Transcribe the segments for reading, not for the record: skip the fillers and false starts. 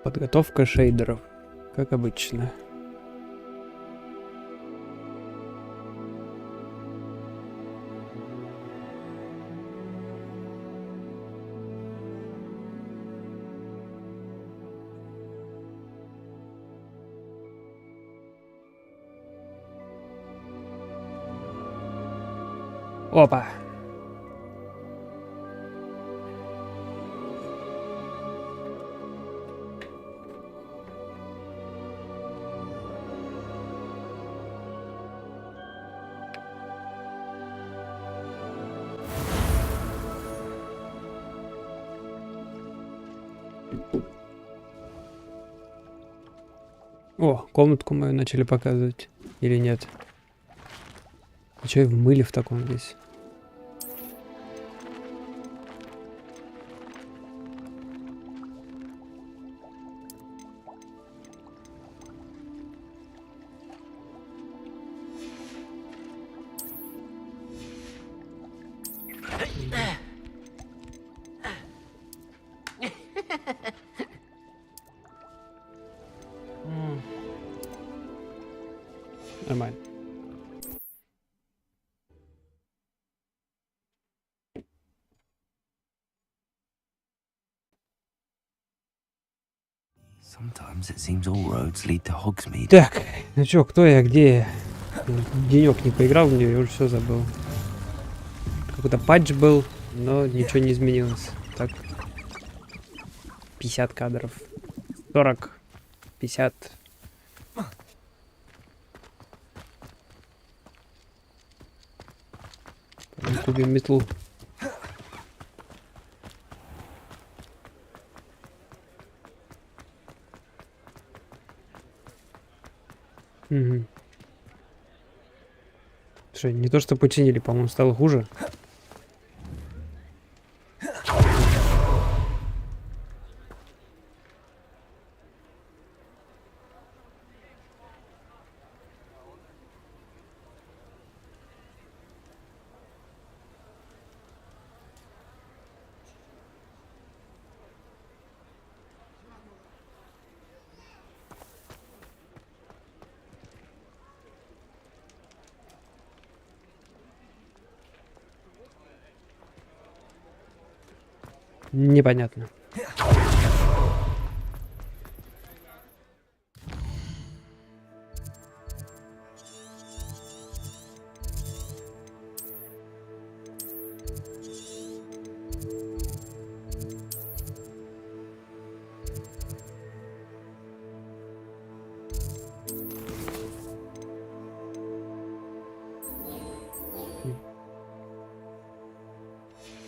Подготовка шейдеров, как обычно. Опа. О, комнатку мою начали показывать. Или нет? А чё я в мыле в таком здесь? Нормально. Так, ну чё, кто я, где я? Денёк не поиграл в неё, я уже все забыл. Какой-то патч был, но ничего не изменилось. Так, 50 кадров. 40, 50. Купим метлу. Угу. Слушай, не то что починили, по-моему, стало хуже. Непонятно.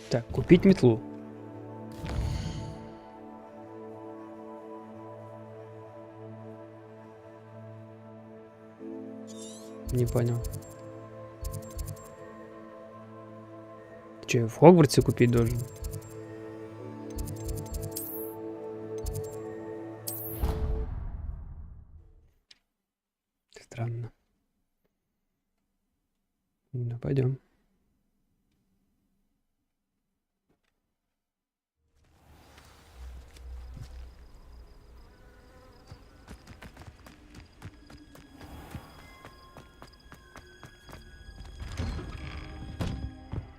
Так, купить метлу. Не понял. Че, я в Хогвартсе купить должен? Странно. Ну, пойдем.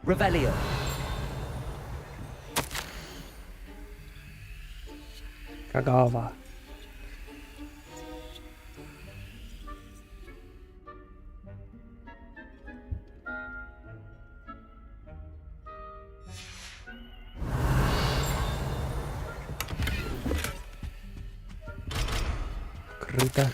Revelio. Какова? Крыто.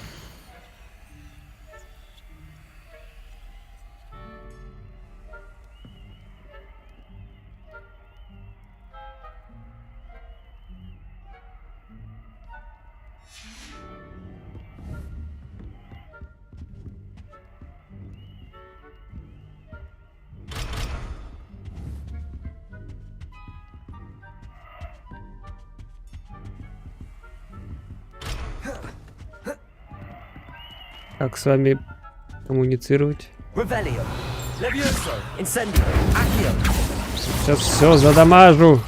Как с вами коммуницировать? Сейчас все задамажу.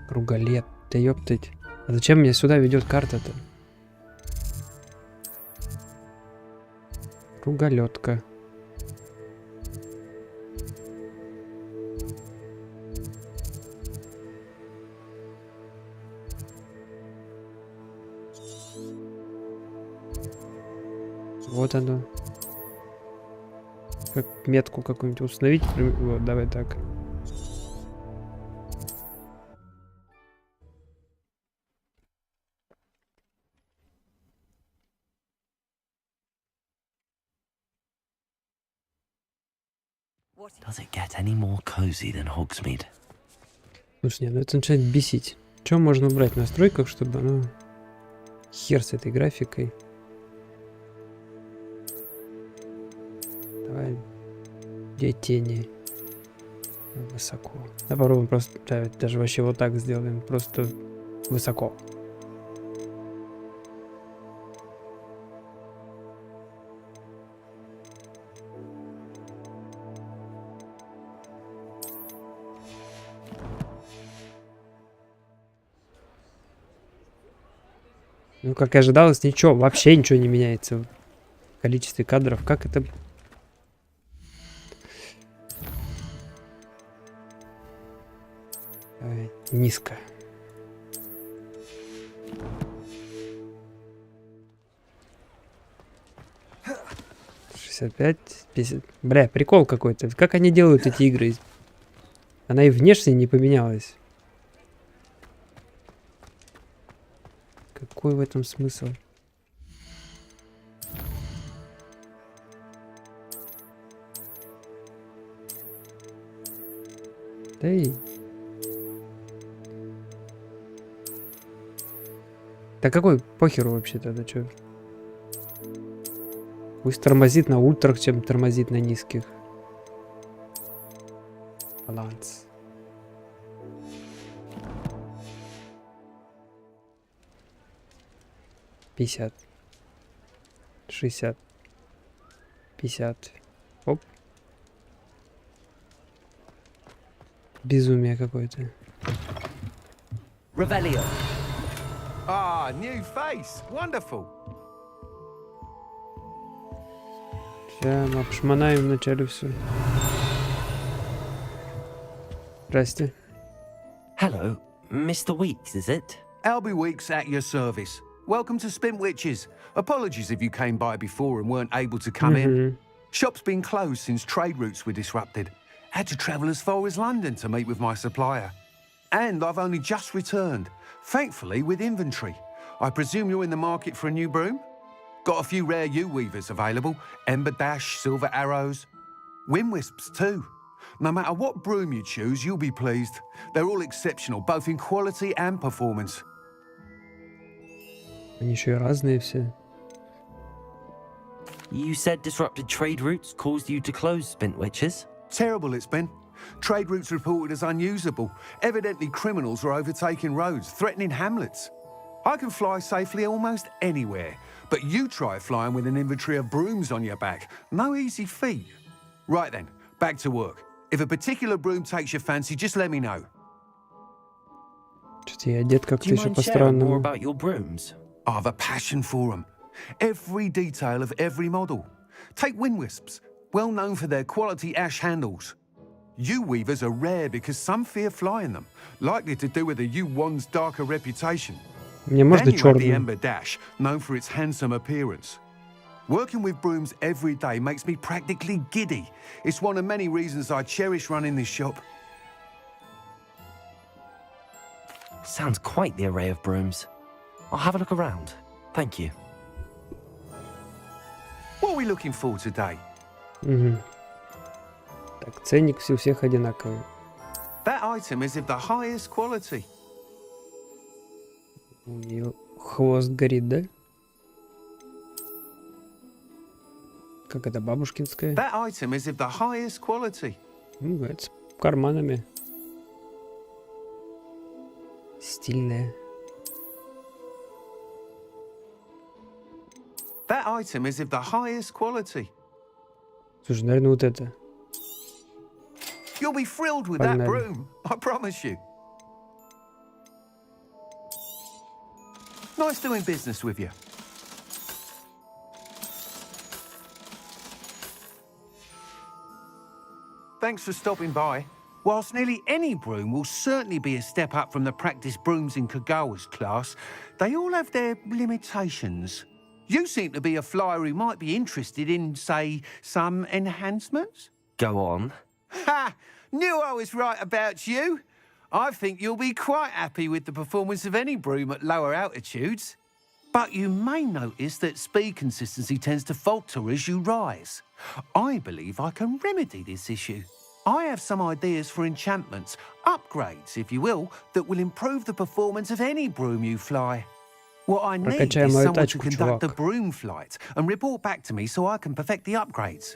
Круголет. Да ёптать. А зачем меня сюда ведет карта-то? Круголетка. Вот оно. Как метку какую-нибудь установить. Вот, давай так. Does it get any more cozy than Hogsmeade? Слушай, ну это начинает бесить. Что можно убрать в настройках, чтобы оно... Хер с этой графикой. Давай. Где тени? Высоко. Да, попробуем просто... Да, даже вообще вот так сделаем. Просто высоко. Ну, как и ожидалось, ничего, вообще ничего не меняется в количестве кадров. Как это... Низко. 65, 50. Бля, прикол какой-то. Как они делают эти игры? Она и внешне не поменялась. Какой в этом смысл? Да и... Да какой похеру вообще тогда, чё? Пусть тормозит на ультрах, чем тормозит на низких. Баланс. Пятьдесят. 60. 50. Оп. Безумие какое-то. Revelio. Ah, new face. Wonderful. Сейчас мы обшмонаем вначале все. Здрасте. Hello, Mr. Weeks, is it? Albie Weeks at your service. Welcome to Spintwitches. Apologies if you came by before and weren't able to come in. Shop's been closed since trade routes were disrupted. Had to travel as far as London to meet with my supplier. And I've only just returned, thankfully with inventory. I presume you're in the market for a new broom? Got a few rare U-weavers available. Ember Dash, Silver Arrows. Wind Wisps too. No matter what broom you choose, you'll be pleased. They're all exceptional, both in quality and performance. Они еще и разные все. You said disrupted trade routes caused you to close Spintwitches? Terrible it's been. Trade routes reported as unusable. Evidently criminals are overtaking roads, threatening hamlets. I can fly safely almost anywhere, but you try flying with an inventory of brooms on your back. No easy feat. Right then, back to work. If a particular broom takes your fancy, just let me know. Что-то я одет Do как-то you еще mind sharing more по-странному. about your brooms? I have a passion for them. Every detail of every model. Take Wind Wisps, well known for their quality ash handles. U-weavers are rare because some fear flying them, likely to do with the U-one's darker reputation. Мне Then можно you have the черную. Ember Dash, known for its handsome appearance. Working with brooms every day makes me practically giddy. It's one of many reasons I cherish running this shop. Sounds quite the array of brooms. I'll have a look around. Thank you. What are we looking for today? Угу. Так, ценник у всех одинаковый. That item is of the highest quality. У нее хвост горит, да? Как это, бабушкинская? That item is of the highest quality. Ну, это с карманами. Стильная. That item is of the highest quality. Слушай, наверное, вот это. You'll be thrilled with that Погнали. broom, I promise you. Nice doing business with you. Thanks for stopping by. Whilst nearly any broom will certainly be a step up from the practice brooms in Kagawa's class, they all have their limitations. You seem to be a flyer who might be interested in, say, some enhancements? Go on. Ha! Knew I was right about you. I think you'll be quite happy with the performance of any broom at lower altitudes. But you may notice that speed consistency tends to falter as you rise. I believe I can remedy this issue. I have some ideas for enchantments, upgrades, if you will, that will improve the performance of any broom you fly. What I need Прокачай is мою someone to тачку, conduct the чувак. broom flight and report back to me so I can perfect the upgrades.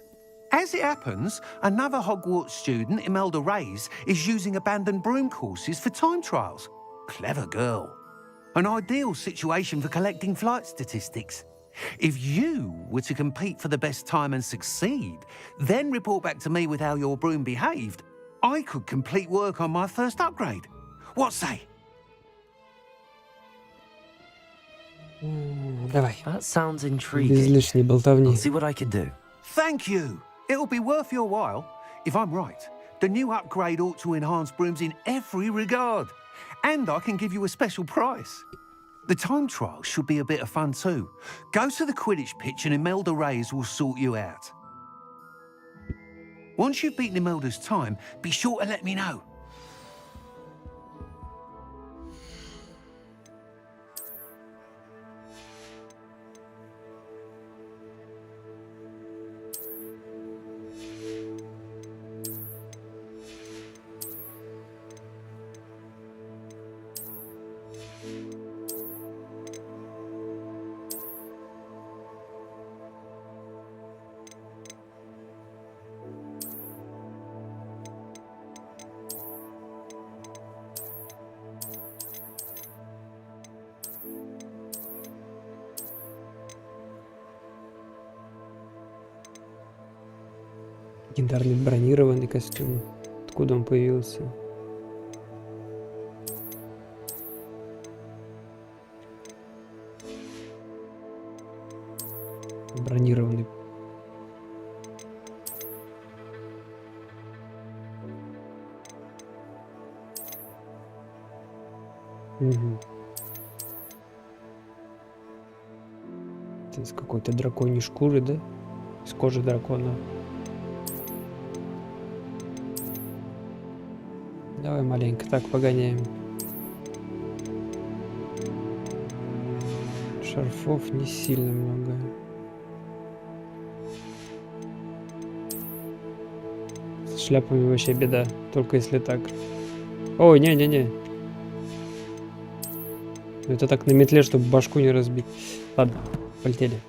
As it happens, another Hogwarts student, Imelda Reyes, is using abandoned broom courses for time trials. Clever girl. An ideal situation for collecting flight statistics. If you were to compete for the best time and succeed, then report back to me with how your broom behaved, I could complete work on my first upgrade. What say? Давай. That sounds Без intriguing. лишней болтовни. I'll see what I can do. Thank you. It'll be worth your while. If I'm right, the new upgrade ought to enhance brooms in every regard. And I can give you a special price. The time trial should be a bit of fun too. Go to the Quidditch pitch and Imelda Reyes will sort you out. Once you've beaten Imelda's time, be sure to let me know. Легендарный бронированный костюм. Откуда он появился? Бронированный. Угу. Это из какой-то драконьей шкуры, да? Из кожи дракона. Давай маленько так погоняем. Шарфов не сильно много. С шляпами вообще беда. Только если так. Ой, не-не-не. Это так на метле, чтобы башку не разбить. Ладно, полетели.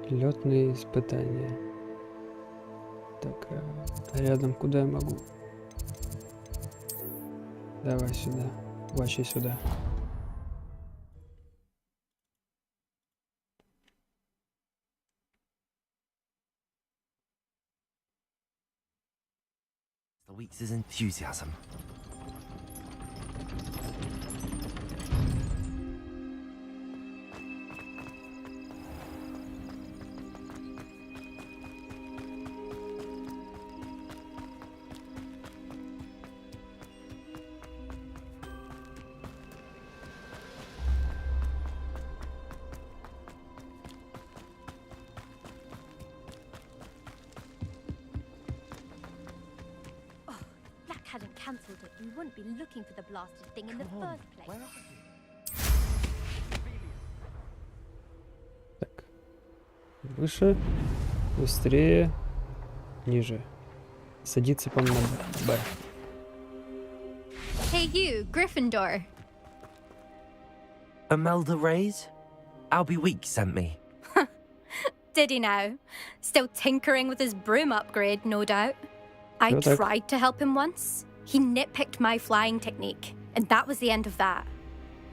Лётные испытания. Так, а рядом куда я могу? Давай сюда. Вообще сюда. The week's enthusiasm. Hadn't cancelled it, we wouldn't be looking for the blasted thing in the first place. Так. Выше, быстрее, ниже. Садиться, по-моему, на Б. Hey you, Gryffindor. Imelda Reyes? Albie Week sent me. Did he now? Still tinkering with his broom upgrade, no doubt. I No doubt. tried to help him once. He nitpicked my flying technique. And that was the end of that.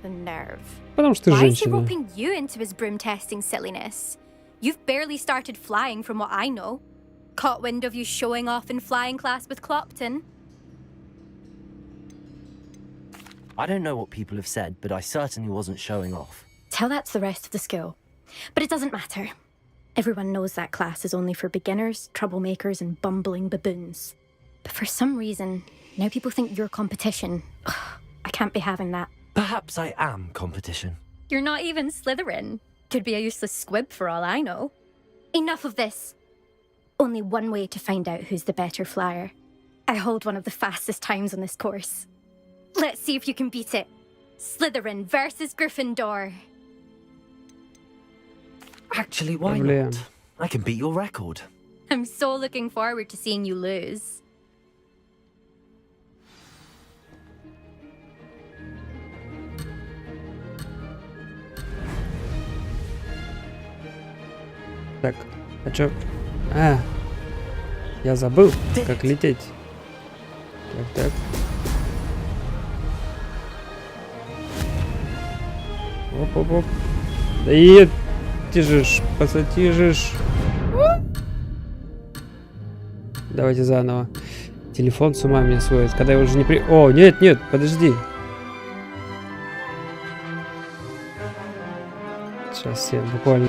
The nerve. Потому что ты Why is he женщина. roping you into his broom testing silliness? You've barely started flying from what I know. Caught wind of you showing off in flying class with Clopton. I don't know what people have said, but I certainly wasn't showing off. Tell that to the rest of the school. But it doesn't matter. Everyone knows that class is only for beginners, troublemakers, and bumbling baboons. But for some reason, now people think you're competition. Ugh, I can't be having that. Perhaps I am competition. You're not even Slytherin. Could be a useless squib for all I know. Enough of this. Only one way to find out who's the better flyer. I hold one of the fastest times on this course. Let's see if you can beat it. Slytherin versus Gryffindor. Actually, why Проблем. not? I can beat your record. I'm so looking forward to seeing you lose. Так, а чё? А, я забыл, как лететь. Так. Оп. Да и тяжешь, посатижешь. Давайте заново. Телефон с ума меня сводит, когда я уже не при... О, нет, подожди. Сейчас я буквально...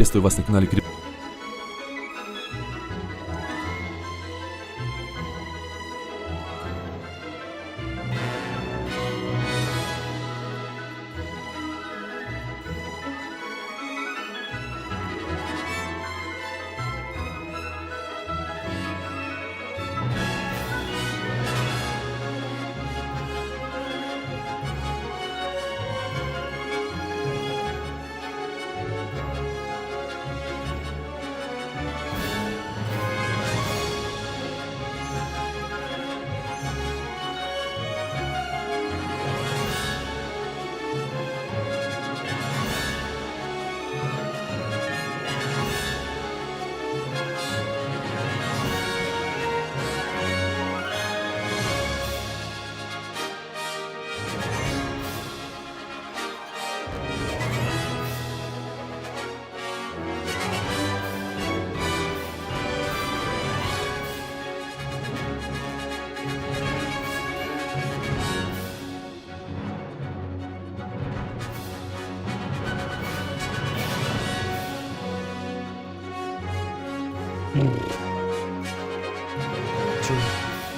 Приветствую вас на канале Крип.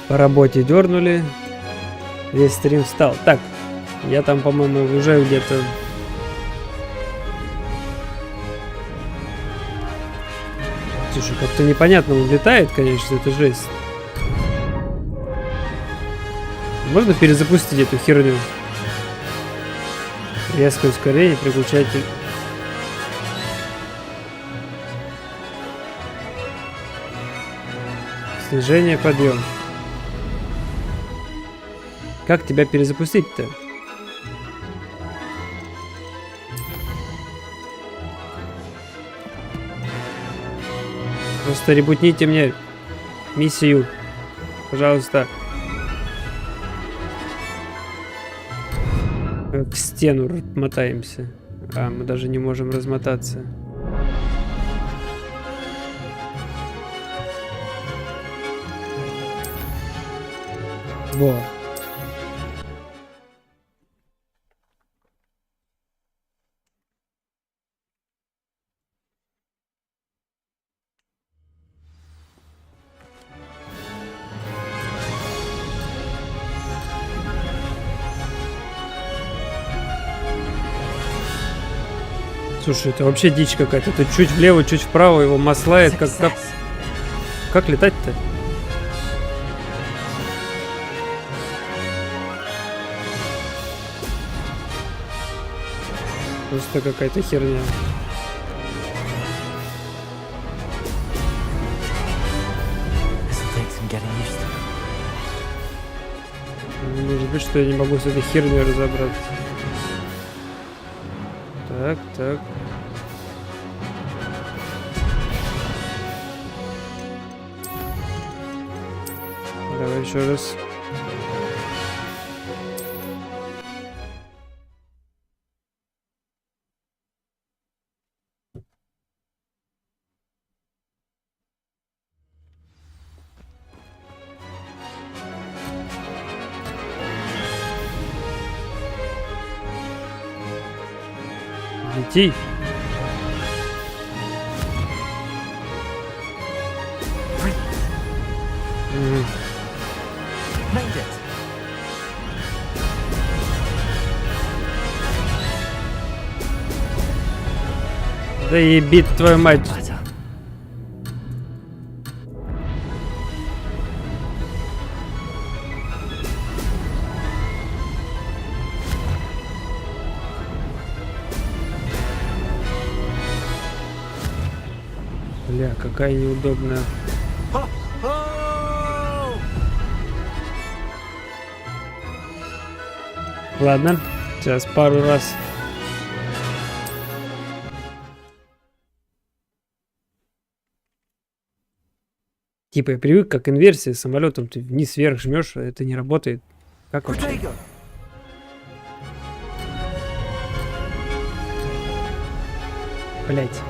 По работе дернули. Весь стрим встал. Так, я там, по-моему, уже где-то... Слушай, как-то непонятно он летает, конечно, это жесть. Можно перезапустить эту херню? Резкое ускорение, переключатель. Снижение, подъем. Как тебя перезапустить-то? Просто ребутните мне миссию. Пожалуйста. К стену мотаемся. А, мы даже не можем размотаться. Во. Слушай, это вообще дичь какая-то. Тут чуть влево, чуть вправо его маслает. Как летать-то? Просто какая-то херня. Может быть, что я не могу с этой херней разобраться. Так, так. Давай еще раз. Лети. Да ебит твою мать. Бля, какая неудобная. Ладно, сейчас пару раз. Типа я привык, как инверсия с самолетом, ты вниз вверх жмешь, а это не работает. Как вообще? Блять.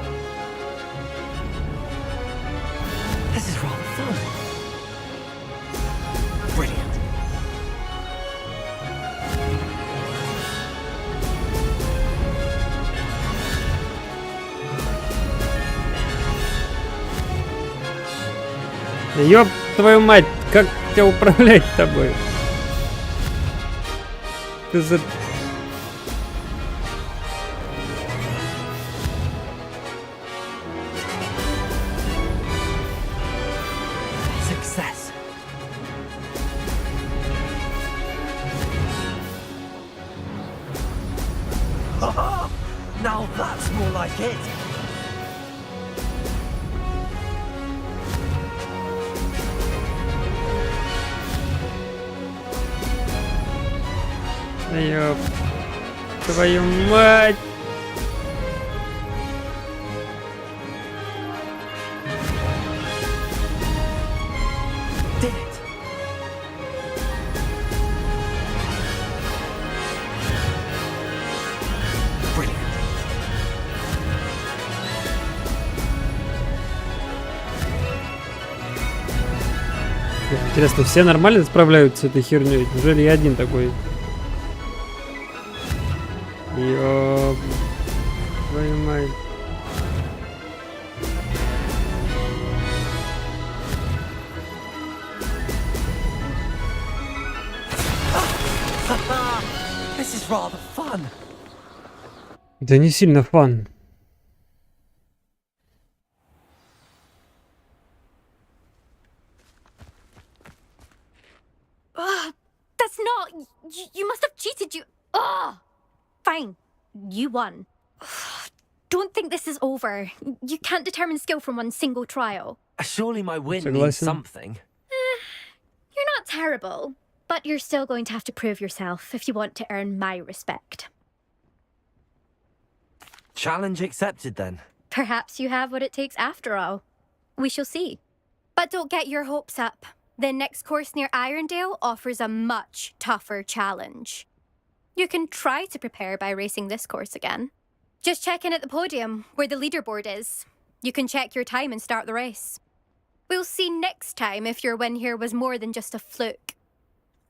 Ёб твою мать, как тебя управлять тобой? Ты за... Success. Now that's more like it. Ёб твою мать! Did it. Brilliant. Интересно, все нормально справляются с этой херней? Неужели я один такой? Ёб твою мать. This is rather fun. Да не сильно фан. That's not. You must have cheated. Fine. You won. Don't think this is over. You can't determine skill from one single trial. Surely my win Soglасен. means something. You're not terrible, but you're still going to have to prove yourself if you want to earn my respect. Challenge accepted then. Perhaps you have what it takes after all. We shall see. But don't get your hopes up. The next course near Irondale offers a much tougher challenge. You can try to prepare by racing this course again. Just check in at the podium, where the leaderboard is. You can check your time and start the race. We'll see next time if your win here was more than just a fluke.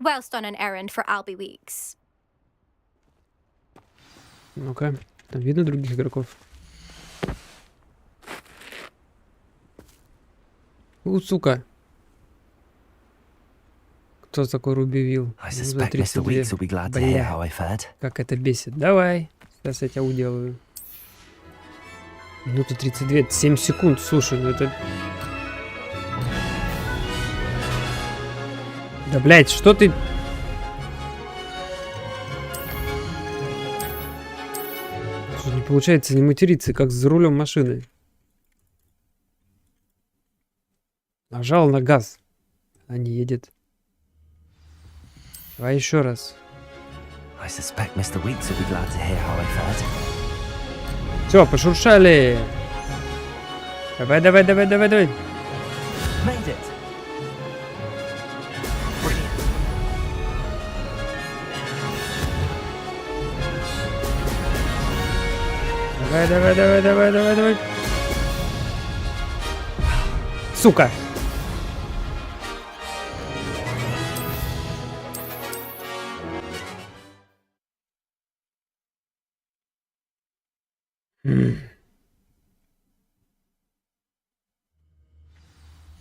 Whilst on an errand for Albie Weeks. Ну-ка, там видно других игроков? Сука. Кто такой Рубивил? I suspect Mr. Weeks will be glad to hear how I fared. Как это бесит. Давай. Сейчас я тебя уделаю. Минута 32, это 7 секунд. Слушай, ну это... Да, блядь, что ты... Что не получается не материться, как за рулем машины. Нажал на газ. А не едет. Давай еще раз. I suspect Mr. Weeks will be glad to hear how I fared. Все, пошуршали. Давай. Made it. Brilliant. Давай. Сука.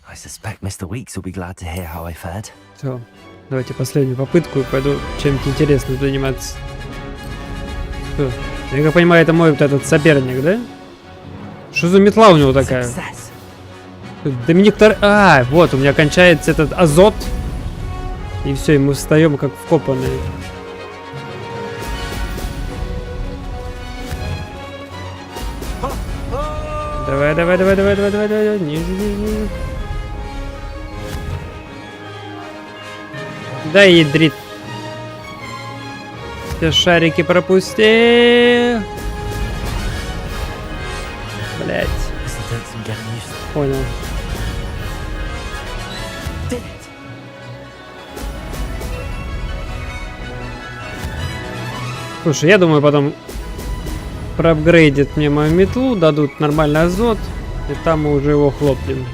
I suspect Mr. Weeks will be glad to hear how I fared. Все, давайте последнюю попытку и пойду чем-нибудь интересным заниматься. Всё. Я как понимаю, это мой вот этот соперник, да? Что за метла у него такая? Success. Доминик Тор... А, вот, у меня кончается этот азот. И все, и мы встаем как вкопанные. Давай. Не. Да ядрит. Все шарики пропусти. Блять. This'll take some getting used to. Понял. Did it. Слушай, я думаю, потом проапгрейдят мне мою метлу, дадут нормальный азот, и там мы уже его хлопнем.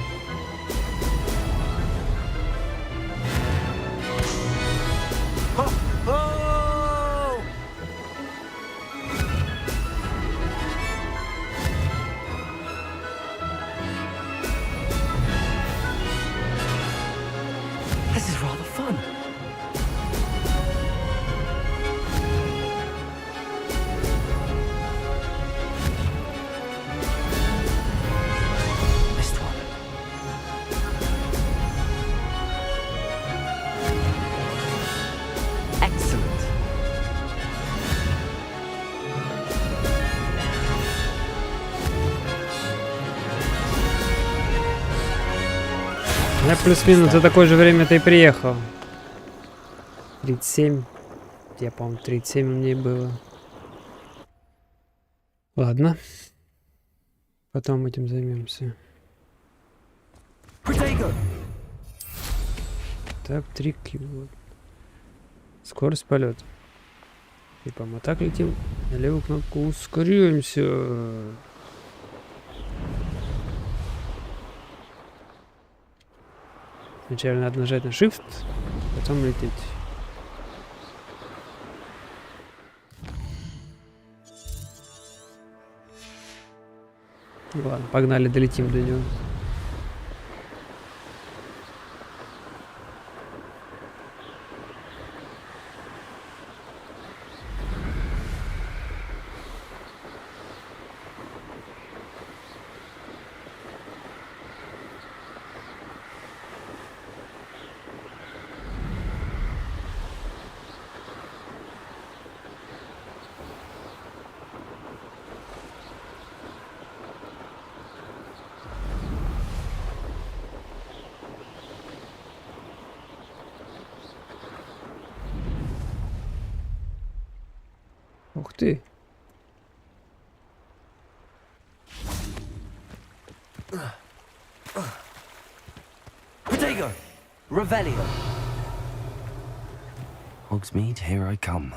This is rather fun. Missed one. Excellent. Я плюс-минус за такое же время-то и приехал. 37. Я, по-моему, 37 у меня и было. Ладно. Потом этим займемся. Protego. Так, 3 кило. Скорость полета. Типа мы так летим. На левую кнопку ускоряемся. Сначала надо нажать на Shift, потом лететь. Ладно, погнали, долетим до него. Ух ты. Protego. Revelio. Hogsmeade, here I come.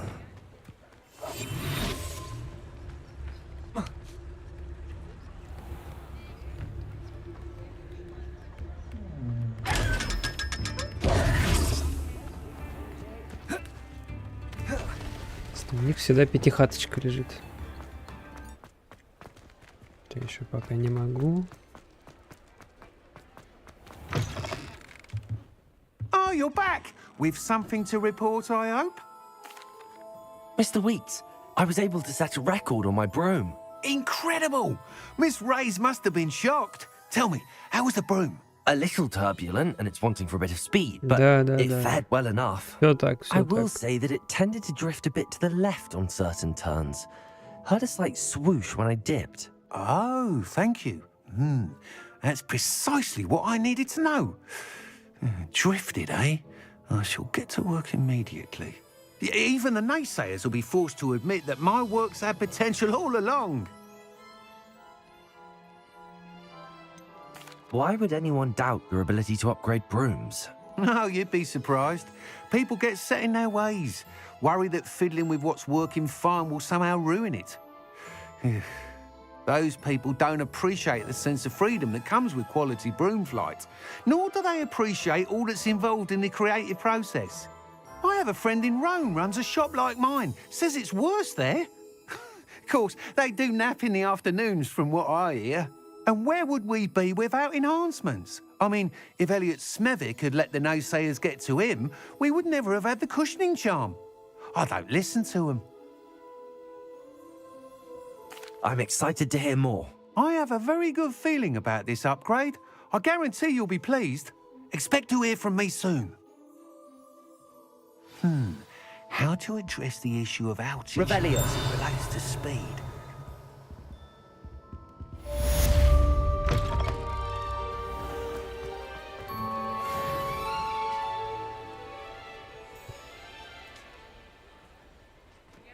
У них всегда пятихаточка лежит. Я еще пока не могу. Oh, you're back. With something to report, I hope? Mr. Weeks, I was able to set a record on my broom. Incredible! Miss Reyes must have been shocked. Tell me, how was the broom? A little turbulent and it's wanting for a bit of speed, but Да. it fared well enough. Все так, I все will так. say that it tended to drift a bit to the left on certain turns. Heard a slight swoosh when I dipped. Oh, thank you. That's precisely what I needed to know. Drifted, eh? I shall get to work immediately. Even the naysayers will be forced to admit that my work's had potential all along. Why would anyone doubt your ability to upgrade brooms? No, you'd be surprised. People get set in their ways, worry that fiddling with what's working fine will somehow ruin it. Those people don't appreciate the sense of freedom that comes with quality broom flight, nor do they appreciate all that's involved in the creative process. I have a friend in Rome runs a shop like mine, says it's worse there. Of course, they do nap in the afternoons from what I hear. And where would we be without enhancements? I mean, if Elliot Smethwick had let the naysayers get to him, we would never have had the cushioning charm. I don't listen to them. I'm excited to hear more. I have a very good feeling about this upgrade. I guarantee you'll be pleased. Expect to hear from me soon. How to address the issue of altitude Revelio. as it relates to speed.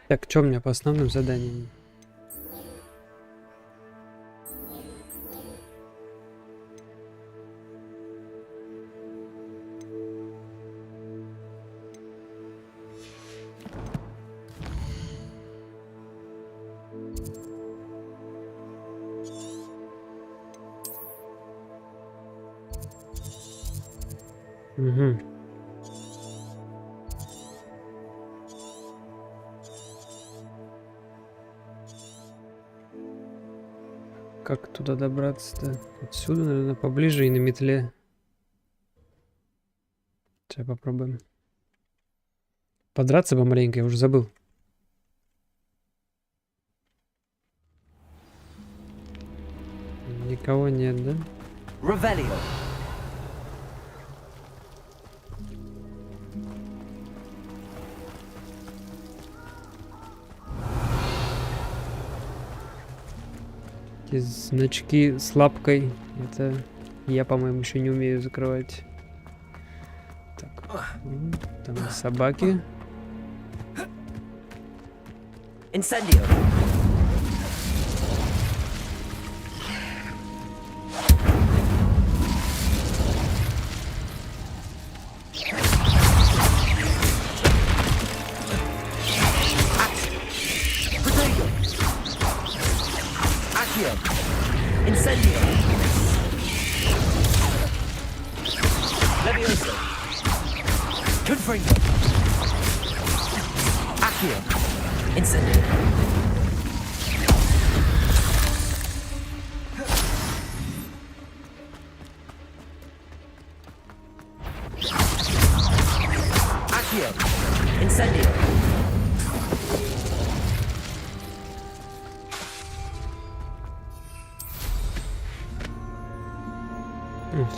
Так, что у меня по основным заданиям? Угу. Как туда добраться-то? Отсюда, наверное, поближе и на метле. Сейчас попробуем. Подраться бы маленько, я уже забыл. Никого нет, да? Revelio. Эти значки с лапкой. Это я, по-моему, еще не умею закрывать. Так. Там собаки. Incendio. Incendio. Levioso. Confringo. Accio. Incendio. Accio. Incendio.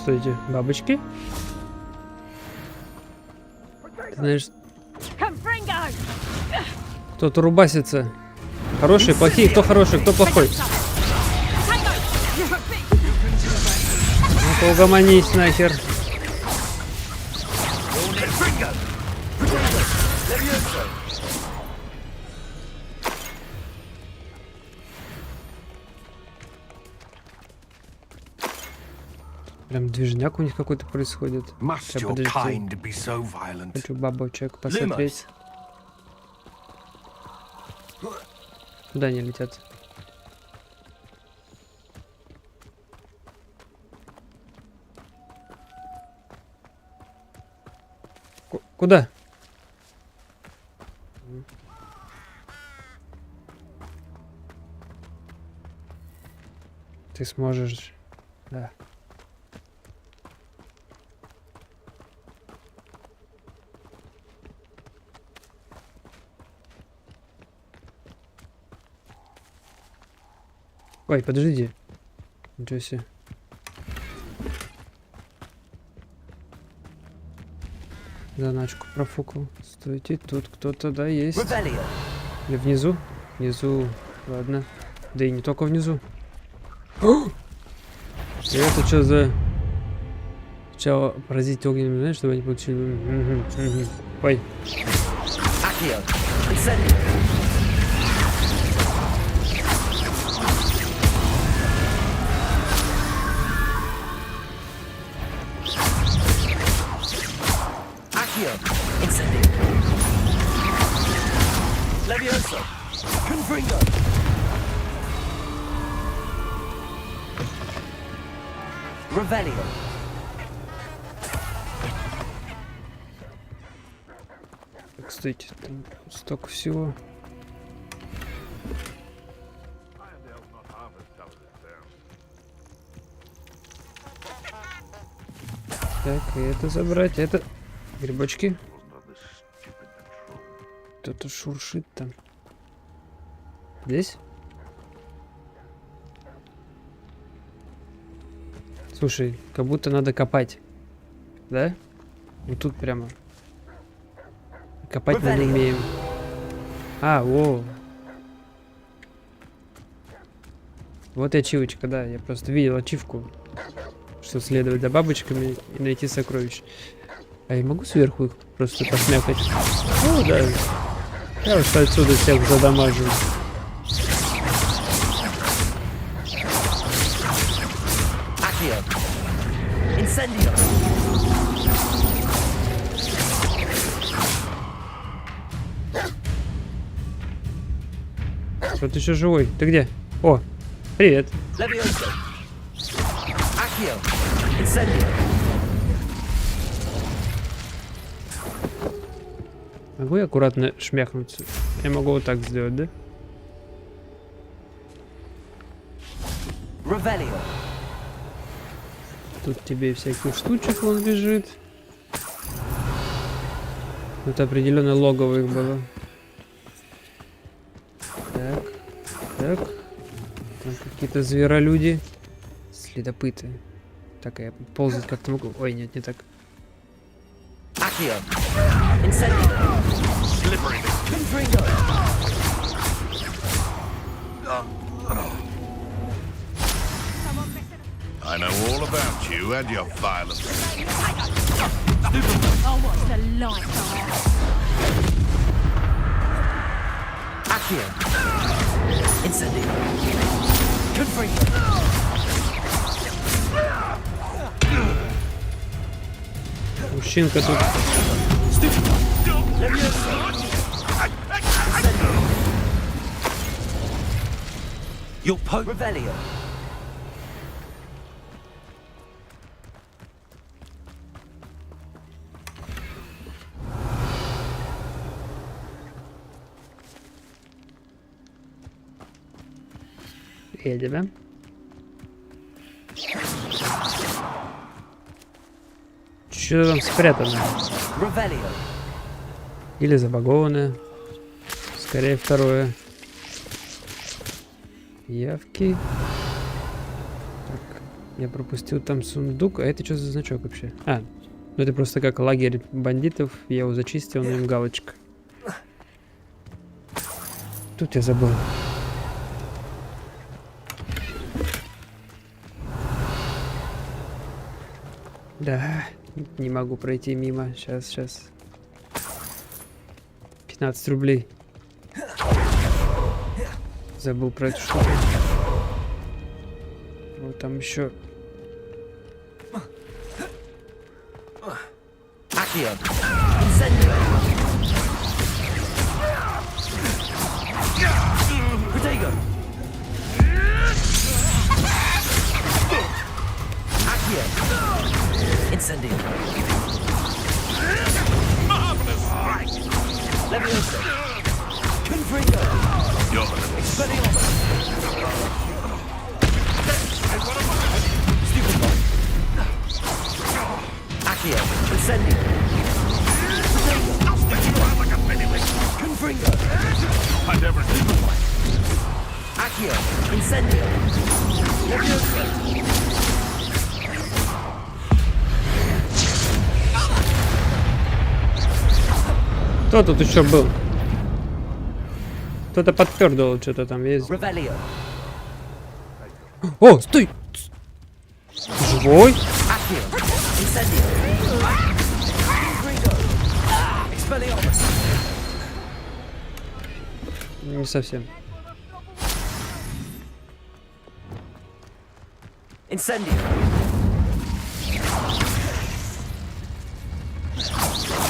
Стойте, бабочки. Ты знаешь, кто-то рубасится. Хорошие, плохие, кто хороший, кто плохой. Ну-ка, угомонись нахер. Прям движняк у них какой-то происходит. Must Сейчас, your подожди. kind be so violent? Хочу бабочек посмотреть. Куда они летят? Куда? Ты сможешь. Да. Ой, подожди. Ничего себе. Заначку профукал. Стойте, тут кто-то, да, есть. Revelio. Или внизу? Внизу. Ладно. Да и не только внизу. О! И это что за... Сначала поразить огненным, знаешь, чтобы они получили... Ой. Accio. Incendio. Accio. Incendio. Levioso. Confringo. Revelio. Кстати, там столько всего. Так, и это забрать, это грибочки. Кто-то шуршит там. Здесь? Слушай, как будто надо копать. Да? Вот тут прямо. Копать мы не умеем. А, о. Вот и ачивочка, да. Я просто видел ачивку. Что следовать за бабочками и найти сокровища. А я могу сверху их просто посмякать? О, да. Я уж отсюда всех задамажу. Incendio. Кто-то еще живой. Ты где? О, привет. Levioso. Accio. Incendio. Могу я аккуратно шмяхнуться? Я могу вот так сделать, да? Это определенно логово их было. Так, так. Там какие-то зверолюди. Следопыты. Так, я ползать как-то могу. Ой, нет, не так. Accio. Incendio. Slippery. Confringo. I know all about you and your violence. Oh, what's the light Accio. Incendio. Confringo. Мужчинка тут. Your Pope Revelio. Едем. Что там спрятано? Revelio. Или забагованное. Скорее второе. Явки. Так, я пропустил там сундук. А это что за значок вообще? А, ну это просто как лагерь бандитов. Я его зачистил, на нем галочка. Тут я забыл. Да, не могу пройти мимо. Сейчас. 15 рублей. Забыл про эту штуку. Вот там еще. Accio. Incendio. Protego. Accio. Incendio. Marvelous strike. Leviosa. Confringo. You're the little Expelliarmus. Stupid boy. Accio. Incendio. I'll stick you around like a pennywig. Confringo. I never stupid boy. Accio. Incendio. Leviosa. Кто тут еще был? Кто-то подпердывал, что-то там есть. Revelio. О, стой! Живой? Accio. Incendio. Confringo. Expelliarmus. Не совсем. Incendio.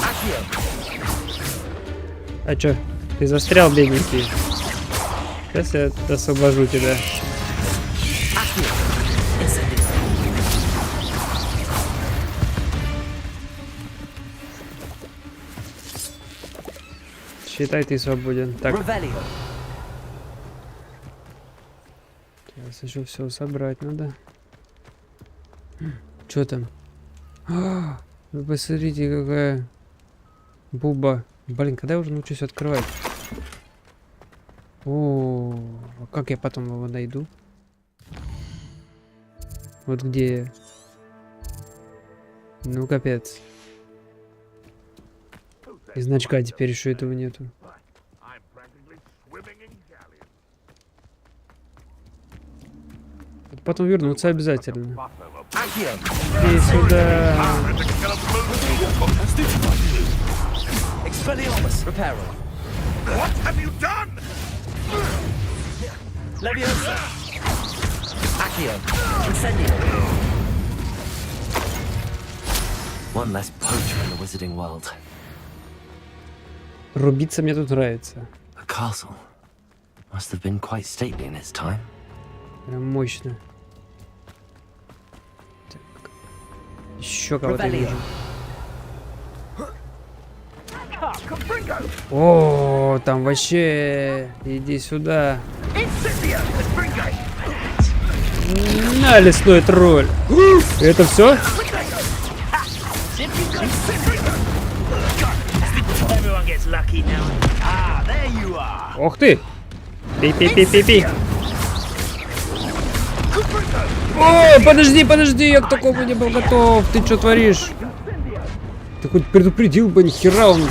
Accio. А чё? Ты застрял, бедненький. Сейчас я освобожу тебя. Accio. Incendio. Считай, ты свободен. Так, Revelio. сейчас еще все собрать надо. Что там? А, вы посмотрите, какая буба. Блин, когда я уже научусь открывать? О, а как я потом его найду? Вот где я? Ну, капец. И значка теперь еще этого нету. I'm practically swimming in galleons. Потом вернуться обязательно. Accio. Иди сюда. Expelliarmus. Reparo. What have you done? Leviosa. Accio. Incendio. One less poacher in the wizarding world. Рубиться мне тут нравится. The castle must have been quite stately in its time. Прям мощно. Так. Еще кого-то Revelio. вижу. О, там вообще... Иди сюда. На, лесной тролль. Это все? Everyone gets lucky now. Ah, there you are. Ох ты! Пи-пи-пи-пи-пи! О, подожди, я к такому не был готов. Ты что творишь? Ты хоть предупредил бы, нихера он.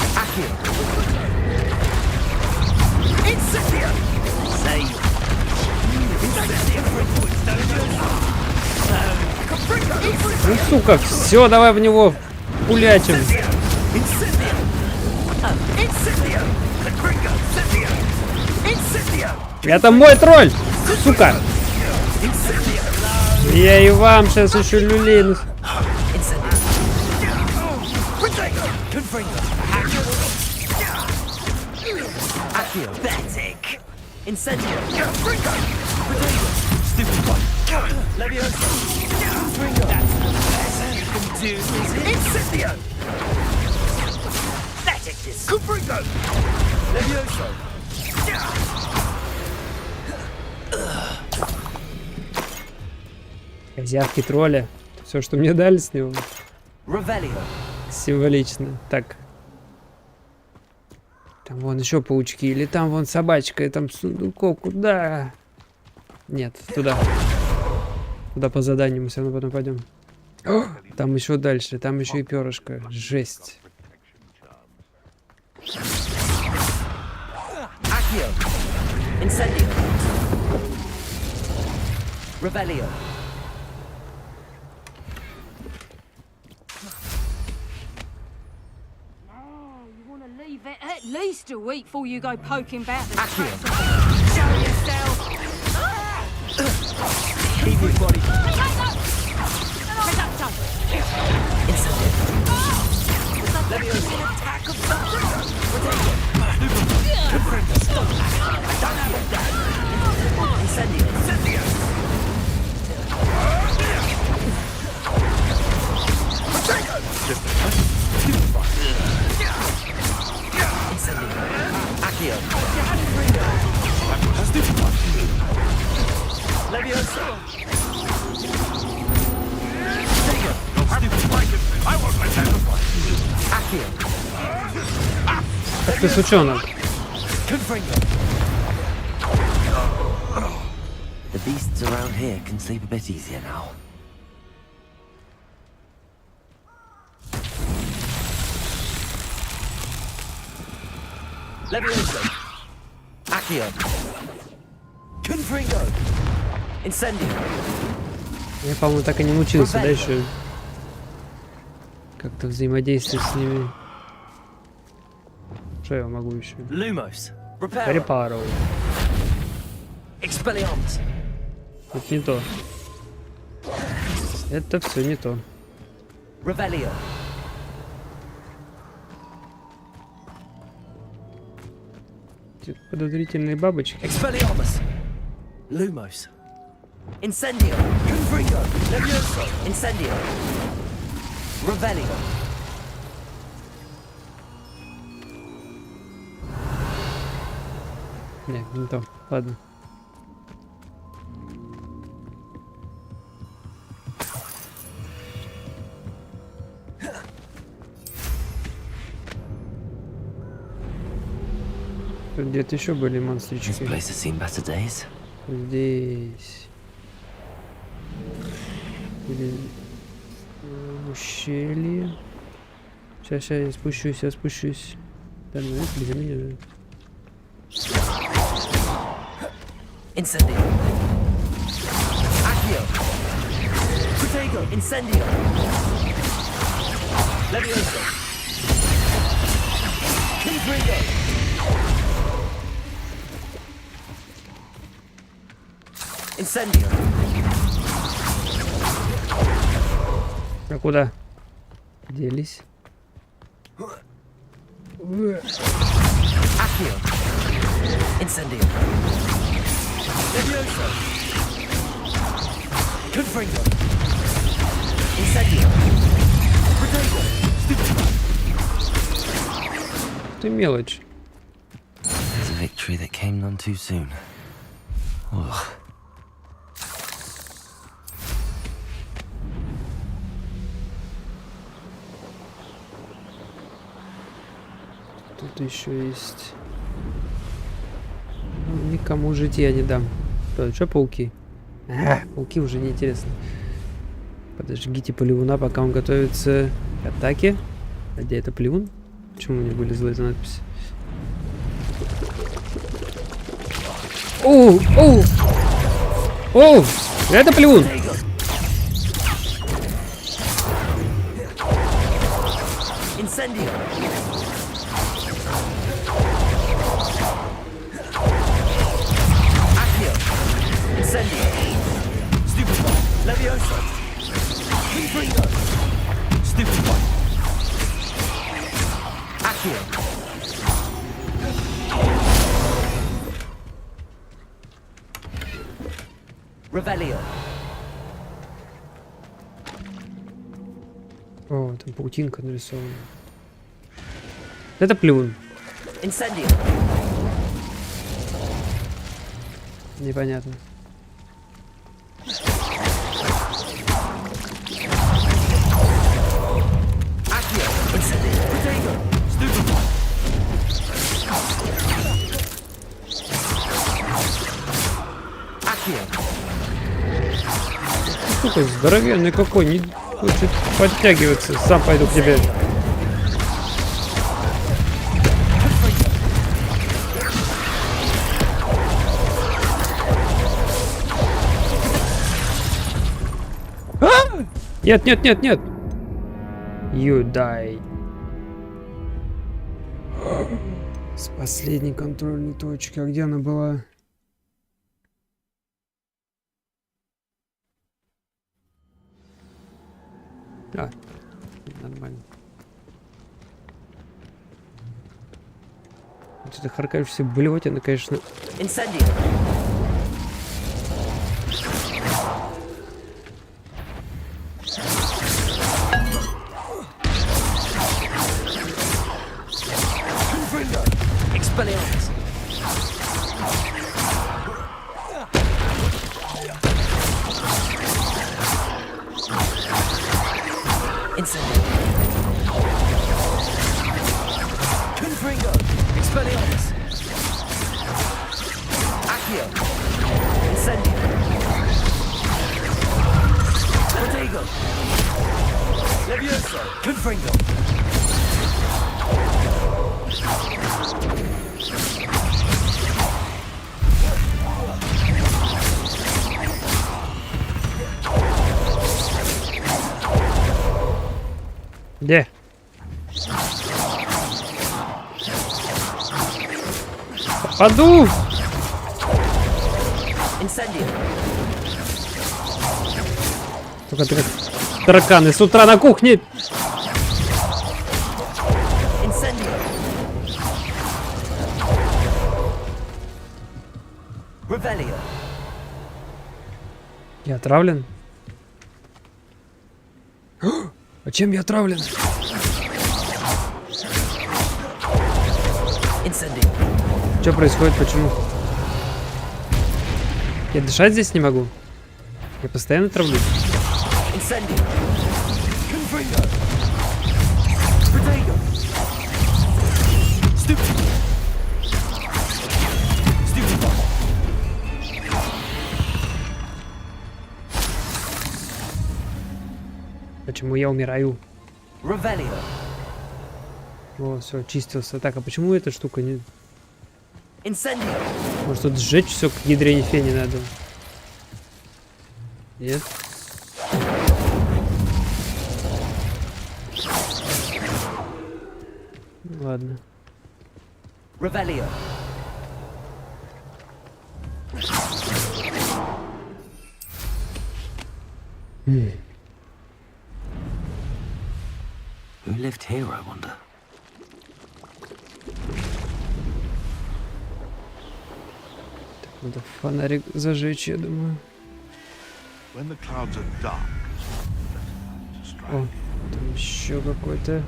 Ну, сука, все, давай в него пулячим. Это мой тролль, сука. Я и вам сейчас еще люлей. Козявки тролля. Все, что мне дали с него. Символично. Так. Там вон еще паучки. Или там вон собачка. И там сундуков. Куда? Нет, туда. Туда по заданию мы все равно потом пойдем. О, там еще дальше. Там еще и перышко. Жесть. Leave it at least a week before you go poking about the Show yourself. Keep your body. Attack of Ах ты, сучонок. The beasts around here can sleep a bit easier now. Levioso. Accio. Confringo. Incendio. Я, по-моему, так и не научился дальше как-то взаимодействовать с ними. Что я могу еще? Lumos. Reparo. Репару. Expelliarmus. Это не то. Это все не то. Revelio. Эти подозрительные бабочки. Expelliarmus. Lumos. Incendio. Confringo. Levioso. Incendio. Revelio. Нет, не то. Ладно. Тут где-то еще были This монстрички. place has seen better days. Здесь. Или ущелье. Сейчас я спущусь. Да ну это для меня. Incendio. Accio. Protego. Incendio. Levioso. Confringo. Incendio. А куда? Делись. Accio. Incendio. Levioso. Confringo. Incendio. Protego. Ты мелочь. It's a victory that came none too soon. Ugh. тут еще есть. Ну, никому жить я не дам. Что, пауки? Пауки уже неинтересно. Подожгите плевуна, пока он готовится к атаке. А где это плевун? Почему у меня вылезла эта надпись? Оу! Оу! Оу! Это плевун! Incendio. Accio. Incendio. Stupefy. Levioso. Confringo. Stupefy. Accio. Revelio. О, там паутинка нарисована. Это плевун. Incendio. Непонятно. Accio. Incendio. Protego. Stupefy. Accio. Сука, здоровенный какой, не хочет подтягиваться. Сам пойду к тебе. Нет, нет, нет, нет. You die. С последней контрольной точки. А где она была? А, нормально. Вот это харкающаяся блевотина, конечно. Incendio. Expelliarmus. Incendio. Confringo. Expelliarmus. Accio. Incendio. Protego. Levioso. Confringo. Где? Попаду! Incendio. Только ты как тараканы с утра на кухне. Incendio. Revelio. Я отравлен? А чем я отравлен? Incendio. Что происходит? Почему? Я дышать здесь не могу. Я постоянно травлюсь. Incendio. Confringo. Protego. Stupefy. Stupefy. Почему я умираю? Revelio. О, все, очистился. Так, а почему эта штука не... Incendio. Может тут сжечь все к ядрене фени надо? Нет? Ладно. Revelio. Who lived here, I wonder? Надо фонарик зажечь, я думаю. When the clouds are dark, О, там еще какой-то.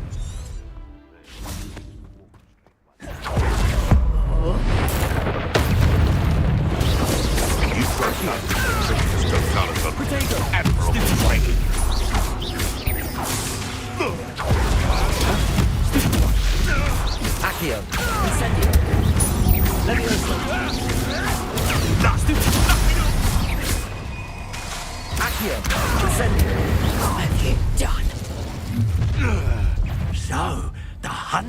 Accio. Accio. Incendio. Leviosa. Accio. Incendio. What have you done? So, the hunt.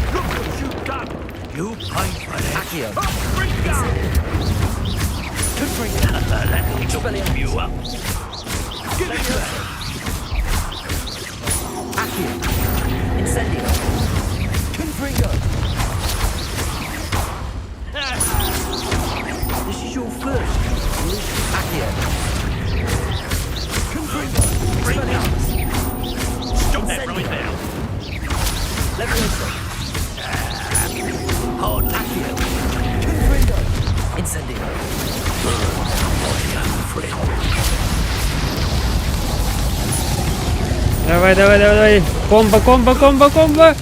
Look what you've done. You paid for it. Accio. Confringo! Let me Expelliarmus. you up. Give it to her. Accio. Incendio. Confringo. This is your first. Accio. Confringo. Bring it up. Stop that right now. Leviosa. Hold Accio. Confringo. Incendio. Давай, давай, давай, давай. Комбо, комбо, комбо, комбо.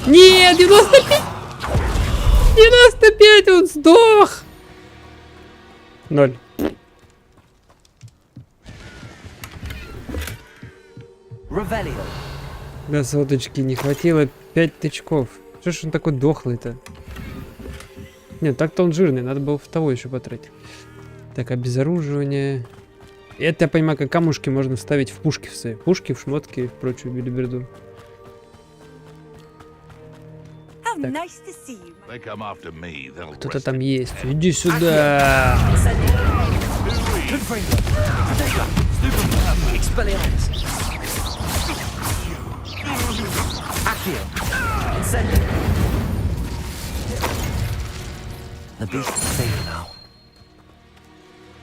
Нет, 95. 95, он сдох. 0. Revelio. До соточки не хватило 5 тычков. Что ж он такой дохлый-то? Нет, так-то он жирный, надо было в того еще потратить. Так, обезоруживание. Это, я понимаю, как камушки можно вставить в пушки все. Пушки, в шмотки и в прочую билиберду. How nice to see you. They come after me, they'll Кто-то rest там есть. Иди сюда. Confringo. Expelliarmus. Accio. Incendio. The beast is safe now.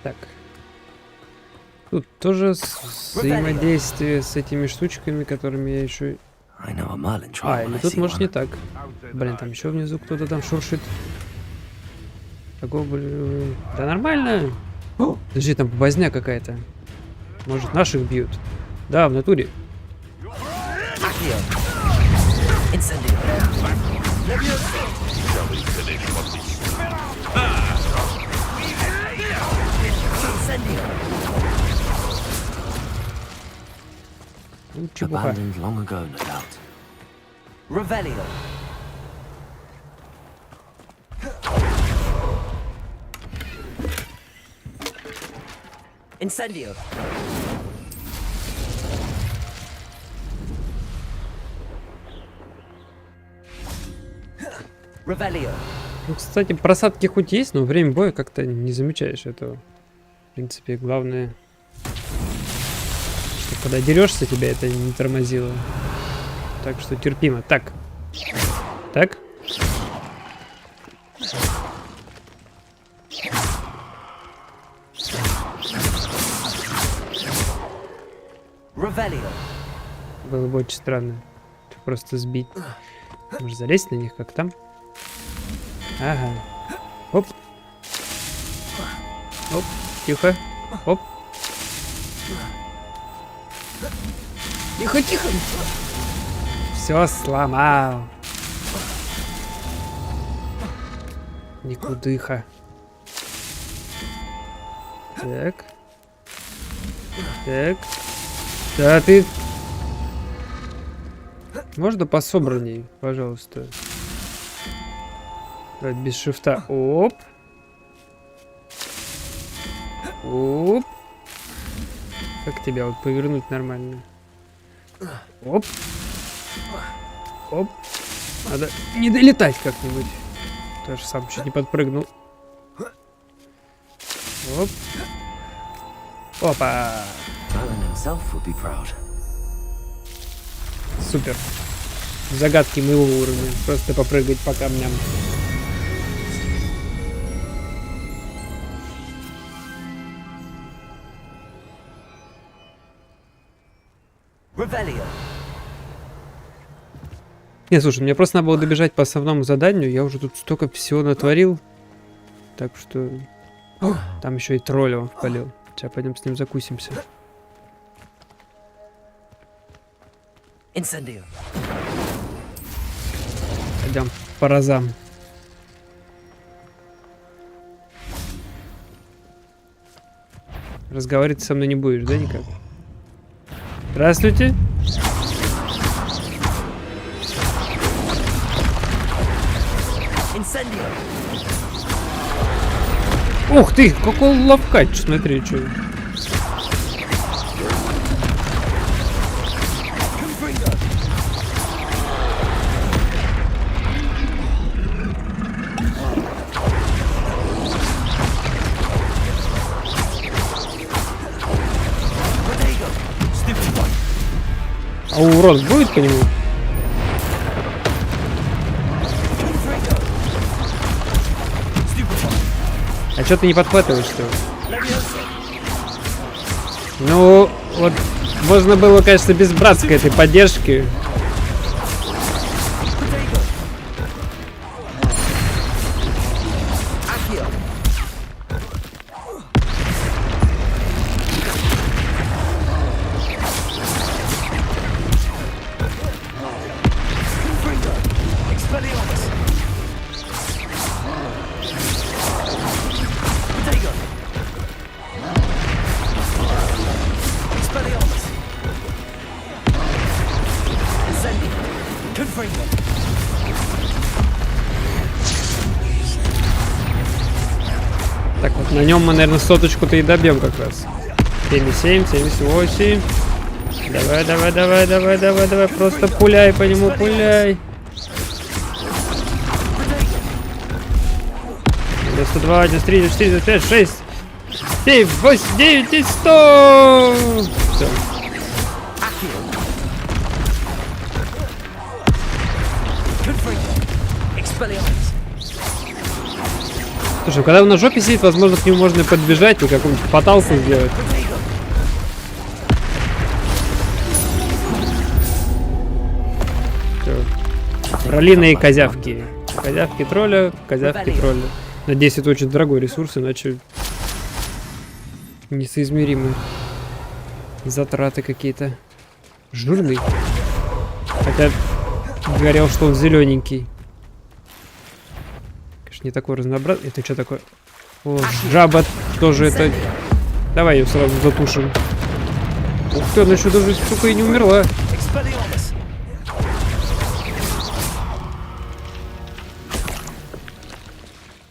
Так. Тут тоже взаимодействие с этими штучками, которыми я еще... I know a Merlin А, trial when или I тут see может не one. так. Блин, там еще внизу кто-то там шуршит. Такого, блин... Да нормально. О, подожди, там возня какая-то. Может, наших бьют? Да, в натуре. Accio. Incendio. Incendio. Ну, чепуха. Abandoned long ago, no doubt. Revelio. Incendio. Revelio. Ну, кстати, просадки хоть есть, но время боя как-то не замечаешь этого. В принципе, главное, что когда дерешься, тебя это не тормозило. Так что терпимо. Так. Так. Revelio. Было бы очень странно. Просто сбить. Может залезть на них, как там? Ага. Оп. Оп. Тихо. Оп. Тихо, тихо. Все сломал. Никудыха. Так. Так. Да ты... Можно пособранней, пожалуйста? Давай без шифта. Оп. Оп. Как тебя вот повернуть нормально? Оп. Оп. Надо не долетать как-нибудь. Тоже сам чуть не подпрыгнул. Оп. Опа. Merlin himself would be proud. Супер. Загадки моего уровня. Просто попрыгать по камням. Revelio. Не, слушай, мне просто надо было добежать по основному заданию. Я уже тут столько всего натворил. Так что... Там еще и тролля он впалил. Сейчас пойдем с ним закусимся. Incendio. Пойдем по разам. Разговаривать со мной не будешь, да, никак? Здравствуйте. Incendio. Ух ты, какой ловкач, смотри, что. А урон будет по нему? А что ты не подхватываешь, что ли? Ну, вот можно было, конечно, без братской этой поддержки. Так вот, на нем мы, наверное, соточку-то и добьем как раз. 77, 78. Давай, давай, давай, давай, давай, давай. Просто пуляй по нему, пуляй. 92, 93, 94, 95, 6, 7, 8, 9, 10, 100. Все. Слушай, когда он на жопе сидит, возможно, к нему можно подбежать и какую-нибудь поталку сделать. Ролиные козявки. Козявки тролля, козявки тролля. Надеюсь, это очень дорогой ресурс, иначе несоизмеримые затраты какие-то. Жирный. Хотя говорил, что он зелененький. Конечно, не такой разнообразный. Это что такое? О, жаба тоже это. Давай ее сразу затушим. Ух ты, она еще даже, сука, и не умерла.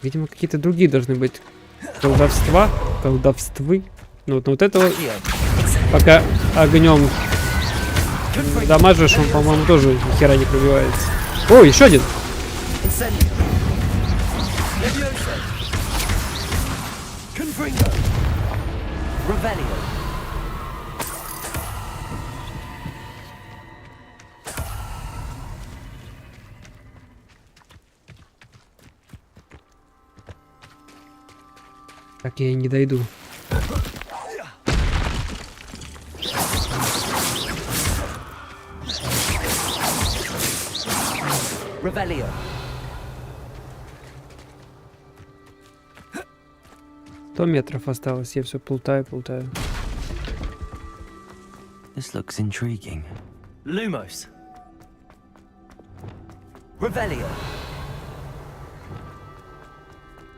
Видимо, какие-то другие должны быть колдовствы. Ну вот этого, пока огнем дамажишь, он, по-моему, тоже ни хера не пробивается. О, еще один! Так я и не дойду. Revelio. 100 метров осталось, я все плутаю. This looks intriguing. Lumos. Revelio.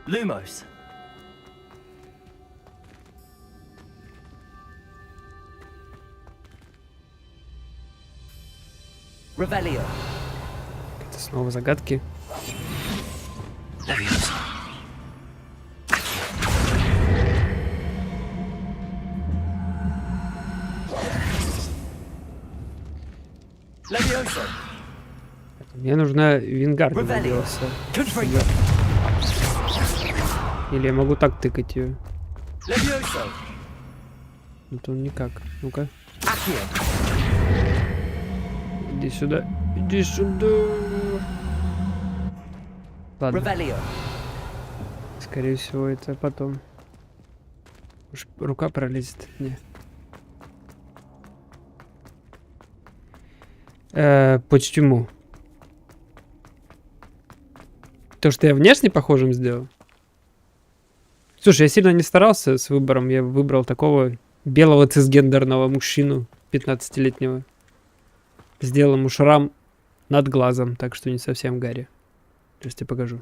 Lumos. Revelio. Это снова загадки. Leviosa. Leviosa. Мне нужна Вингарда Левиоса. Или я могу так тыкать ее. Leviosa. Вот он никак. Ну-ка. Accio. Иди сюда. Иди сюда. Ладно. Revelio. Скорее всего, это потом. Уж рука пролезет. Не. Почему? То, что я внешне похожим сделал? Слушай, я сильно не старался с выбором. Я выбрал такого белого цисгендерного мужчину 15-летнего. Сделал ему шрам над глазом, так что не совсем Гарри. Сейчас тебе покажу.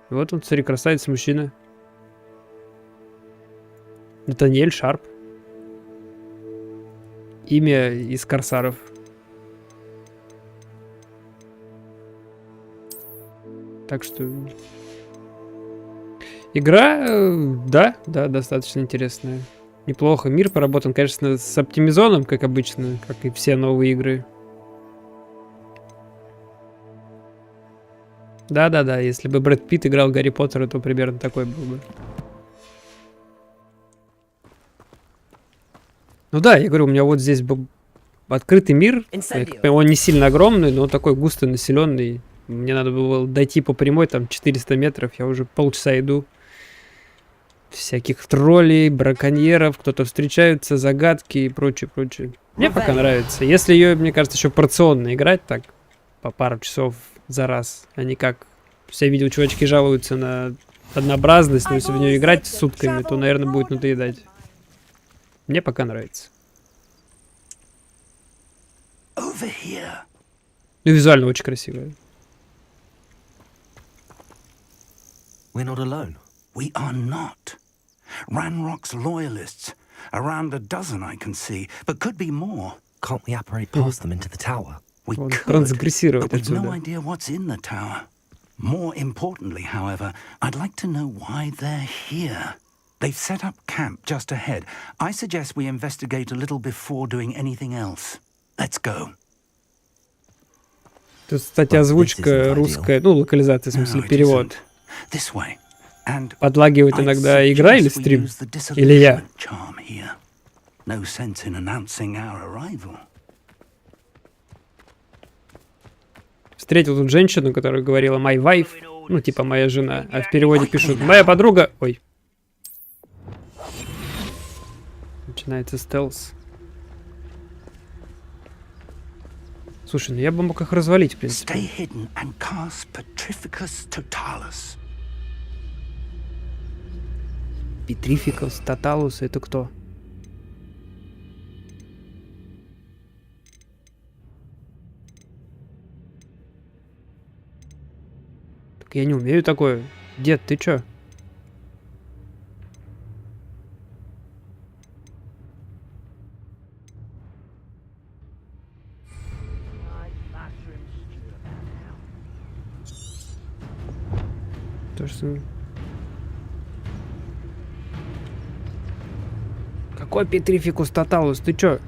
И вот он, смотри, красавец мужчина. Натаниэль Шарп. Имя из корсаров. Так что... Игра, да, достаточно интересная. Неплохо. Мир поработан, конечно, с оптимизоном, как обычно, как и все новые игры. Да, если бы Брэд Питт играл Гарри Поттера, то примерно такой был бы. Ну да, я говорю, у меня вот здесь был открытый мир. Он не сильно огромный, но такой густо населенный. Мне надо было дойти по прямой, там 400 метров. Я уже полчаса иду. Всяких троллей, браконьеров, кто-то встречаются, загадки и прочее. Мне пока нравится. Если ее, мне кажется, еще порционно играть так, по пару часов за раз, а не как... Я видел, чувачки жалуются на однообразность, но если в нее играть сутками, то, наверное, будет надоедать. Мне пока нравится. Ну, визуально очень красивая. We're not alone. We are not. Ranrock's loyalists. Around a dozen I can see, but could be more. Can't we apparate past them into the tower? We Он could, трансгрессировать but we've no отсюда. idea what's in the tower. More importantly, however, I'd like to know why they're here. They've set up camp just ahead. I suggest we investigate a little before doing anything else. Let's go. Тут, кстати, озвучка русская, ну, локализация, в смысле, перевод. This way. And Подлагивает иногда игра или стрим? Или я? No sense in announcing our arrival. Встретил тут женщину, которая говорила «my wife», ну, типа «моя жена», а в переводе пишут «моя подруга». Ой. Начинается стелс. Слушай, ну я бы мог их развалить, в принципе. Stay hidden and cast Petrificus Totalus. Петрификус, Тоталус, это кто? Так я не умею такое. Дед, ты чё? То, что... Какой Петрификус Тоталус? Ты чё?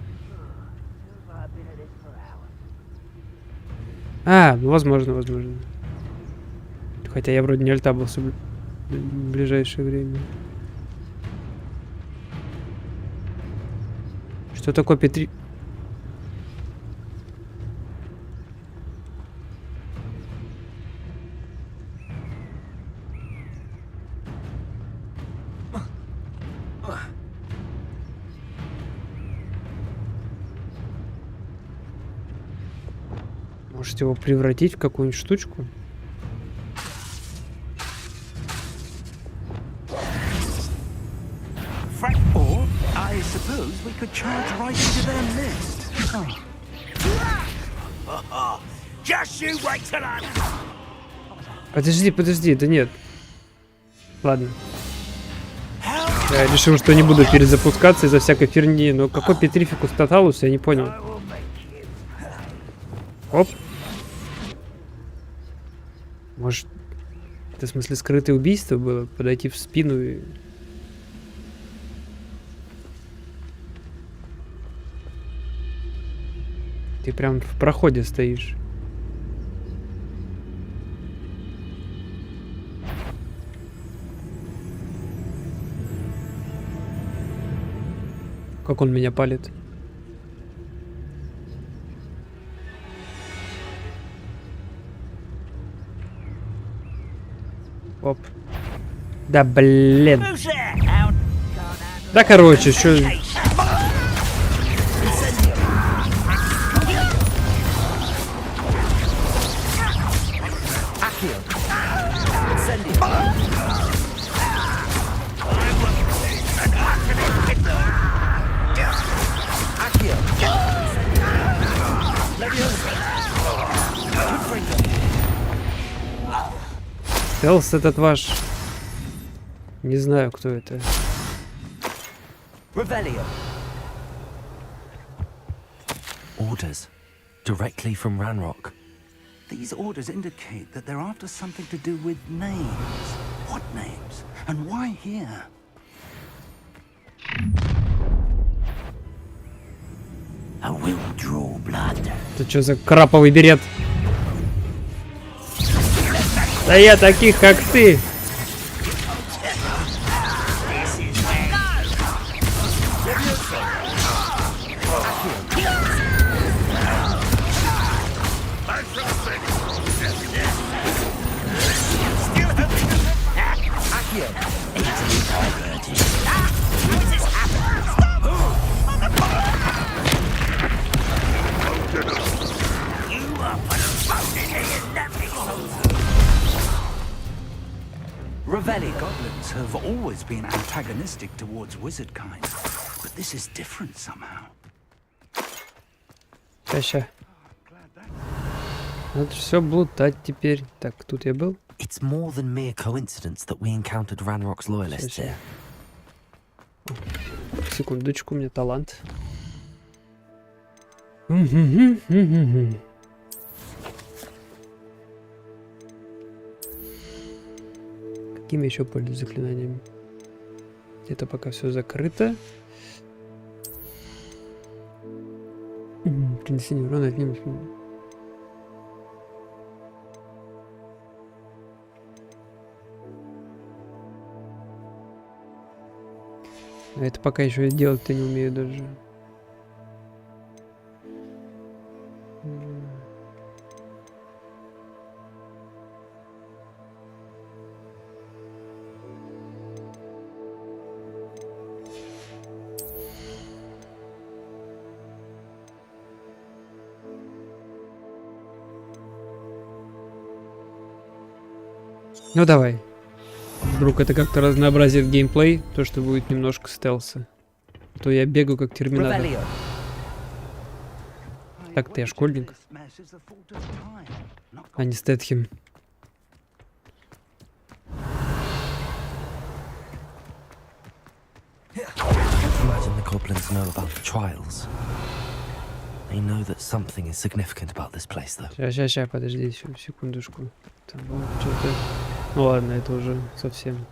А, ну возможно. Хотя я вроде не альтабился в ближайшее время. Что такое Петри... Может его превратить в какую-нибудь штучку? Or, I suppose we could charge right into their nest. Just you wait till I... Подожди, да нет. Ладно. Я решил, что не буду перезапускаться из-за всякой херни, но какой Петрификус Тоталус, я не понял. Оп. Может, это в смысле скрытое убийство было? Подойти в спину и... Ты прям в проходе стоишь. Как он меня палит? Оп. Да блин. Да короче, что... Стелс этот ваш... Не знаю, кто это. Orders. Directly from Ranrock. These orders indicate that they're after something to do with names. What names? And why here? I will draw blood. Это что за краповый берет? Да я таких, как ты. Revelli goblins have always been antagonistic towards wizard kind, but this is different somehow. Ща. Вот все блутать теперь. Так, тут я был. It's more than mere coincidence that we encountered Ranrock's loyalists Ща. here. Секундочку, у меня талант. Какими еще пользуюсь заклинаниями? Это пока все закрыто. Принесение урона одним. А это пока еще делать-то не умею даже. Ну давай. Вдруг это как-то разнообразит геймплей, то что будет немножко стелса. То я бегаю как терминатор. Revelio. Так-то я школьник, а не Стэтхем. Imagine the goblins know about the trials. They know that something is significant about this place, though. Сейчас, подожди еще секундочку. Там вот что-то. Ну ладно, это уже совсем.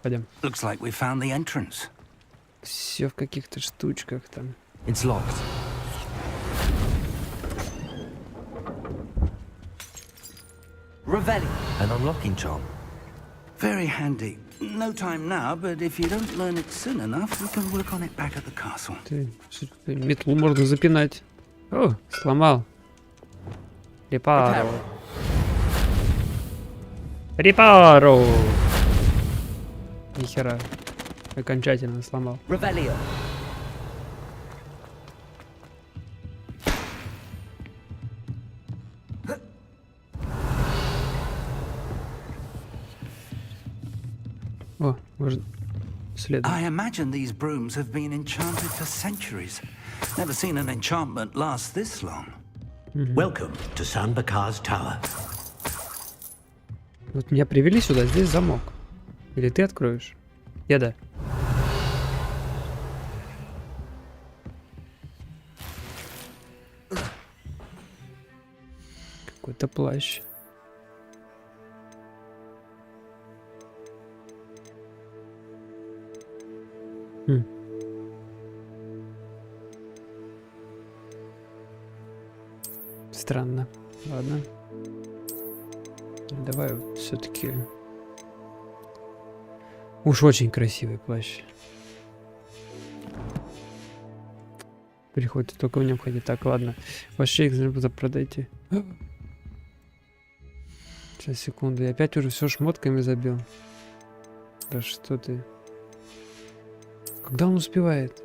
Пойдем. Looks like we found the entrance. Все в каких-то штучках там. It's locked. Revelli. An unlocking charm. Very handy. No time now, but if you don't learn it soon enough, we can work on it back at the castle. Метлу можно запинать. О, сломал. Репару. Репару. Нихера. Окончательно сломал. Revelio. О, может, следует. I imagine these brooms have been enchanted for centuries. Never seen an enchantment last this long. Welcome to San Bakar's Tower. Вот меня привели сюда, здесь замок. Или ты откроешь? Я да. Какой-то плащ. Странно. Ладно. Давай все-таки. Уж очень красивый плащ. Приходится только в нем ходить. Так, ладно. Вообще их продайте. Сейчас, секунду. Я опять уже все шмотками забил. Да что ты? Когда он успевает?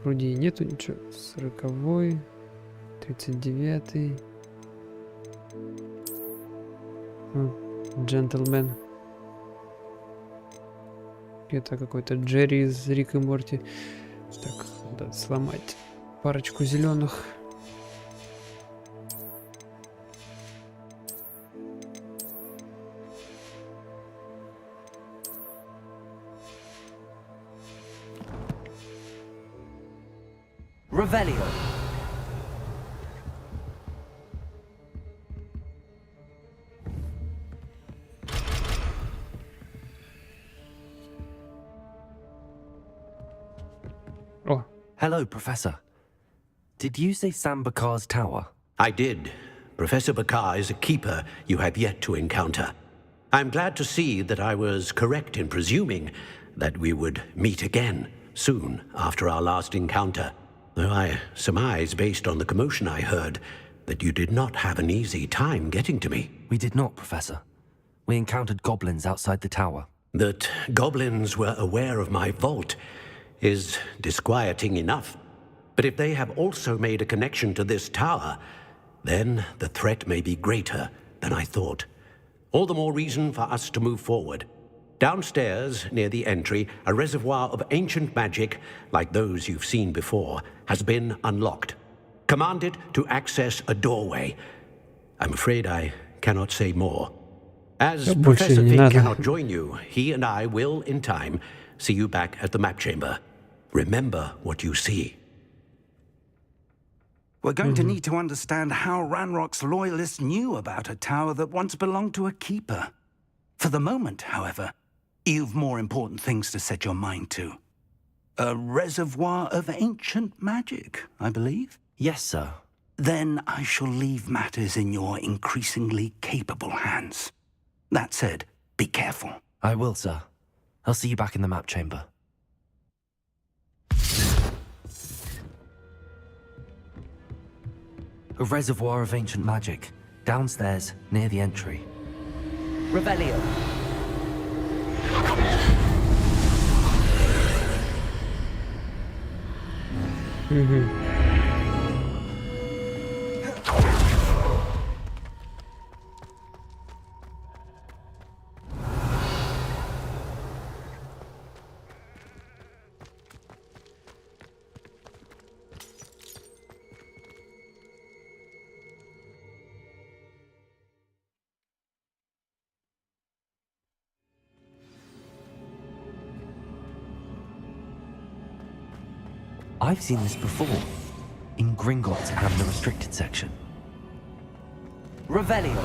Вроде и нету ничего. 40-й, 39-й. Джентльмен. Это какой-то Джерри из Рик и Морти. Так, надо сломать парочку зеленых. Revelio. О, Hello, Professor. Did you say Sambakar's tower? I did. Professor Bakar is a keeper you have yet to encounter. I'm glad to see that I was correct in presuming that we would meet again soon after our last encounter. Though I surmise, based on the commotion I heard, that you did not have an easy time getting to me. We did not, Professor. We encountered goblins outside the tower. That goblins were aware of my vault is disquieting enough. But if they have also made a connection to this tower, then the threat may be greater than I thought. All the more reason for us to move forward. Downstairs, near the entry, a reservoir of ancient magic, like those you've seen before, has been unlocked. Command it to access a doorway. I'm afraid I cannot say more. As Больше Professor не Fig надо. cannot join you, he and I will, in time, see you back at the map chamber. Remember what you see. We're going to need to understand how Ranrock's loyalists knew about a tower that once belonged to a keeper. For the moment, however, you've more important things to set your mind to. A reservoir of ancient magic, I believe. Yes, sir. Then I shall leave matters in your increasingly capable hands. That said, be careful. I will, sir. I'll see you back in the map chamber. A reservoir of ancient magic, downstairs, near the entry. Revelio. I've seen this before. In Gringotts and the restricted section. Revelio.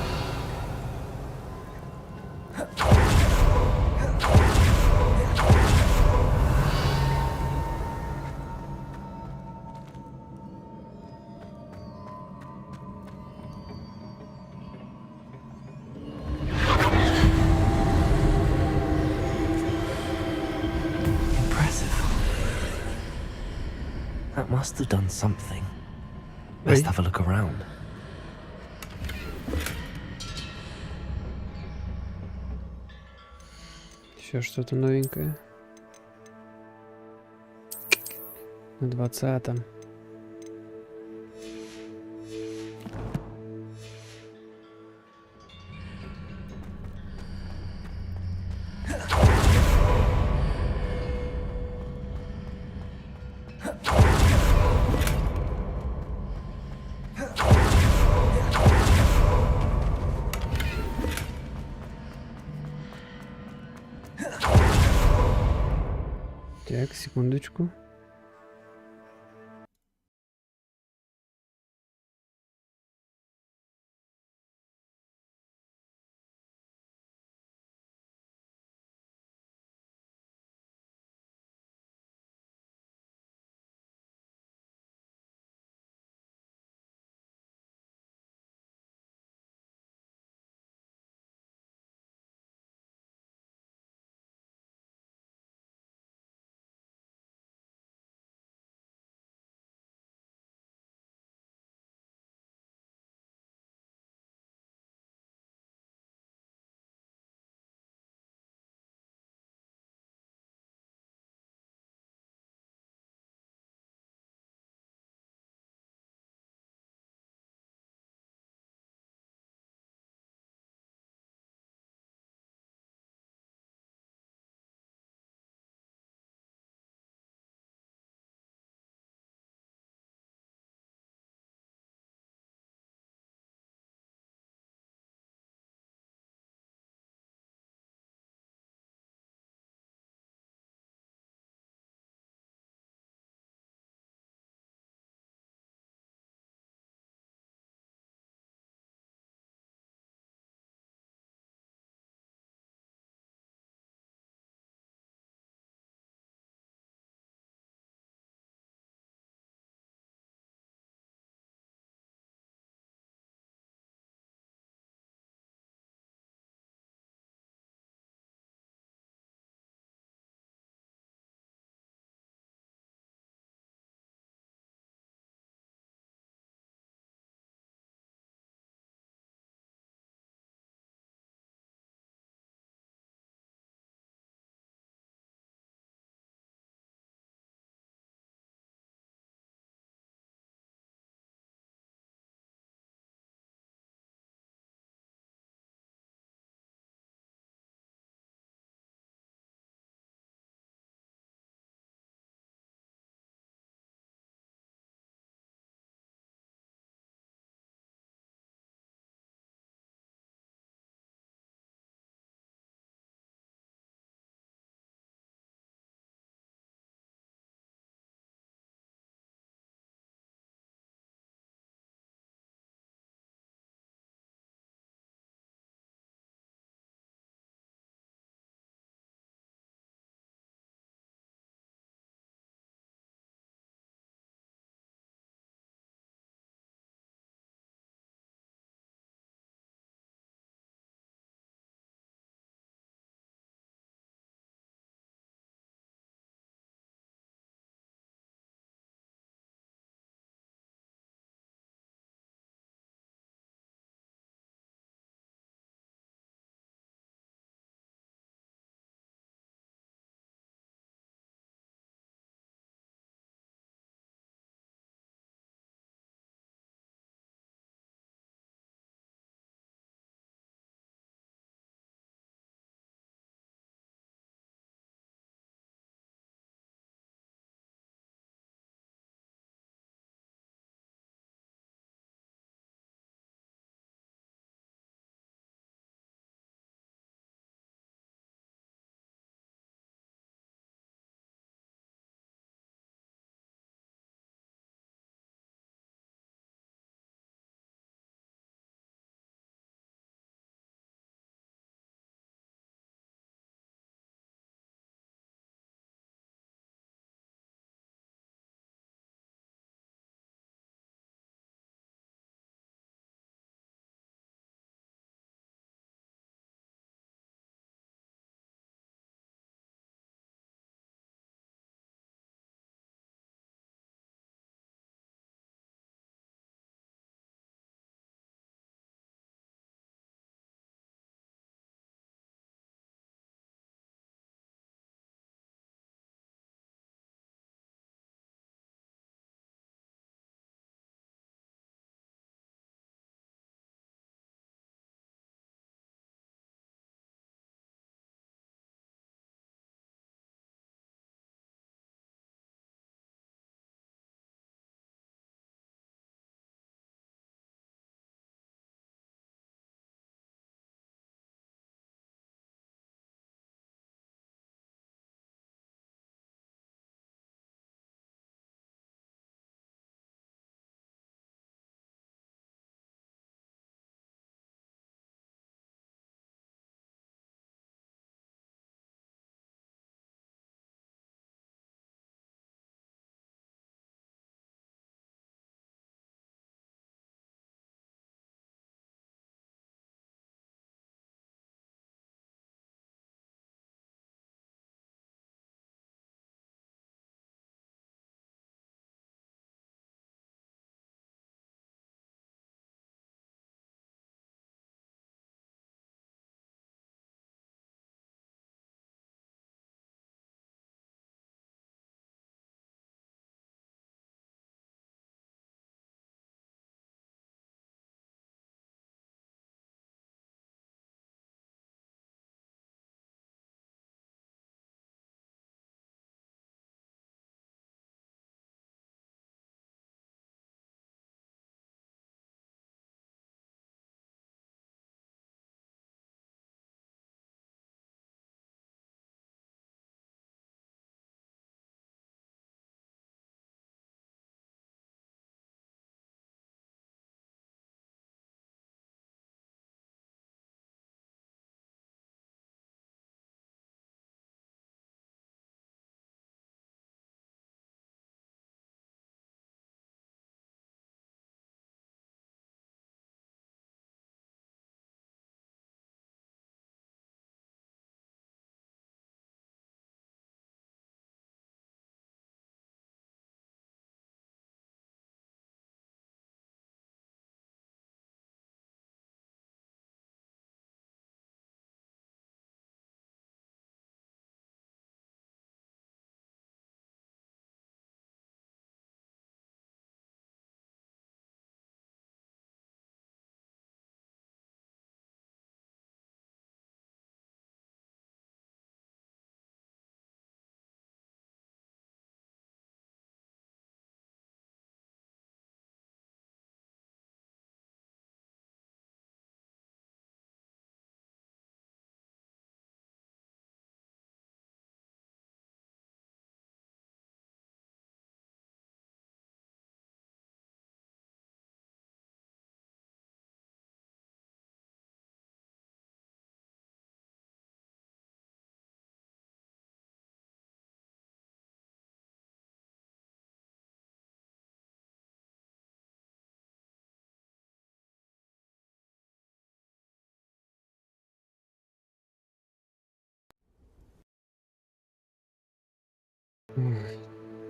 That must have done something. Best have a look around. Еще что-то новенькое. На 20-м. Так, секундочку.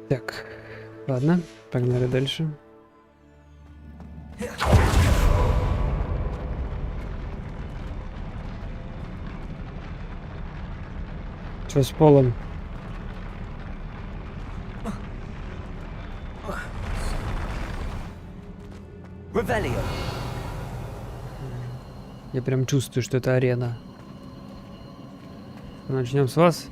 Так, ладно, погнали дальше. Что с полом? Я прям чувствую, что это арена. Начнем с вас.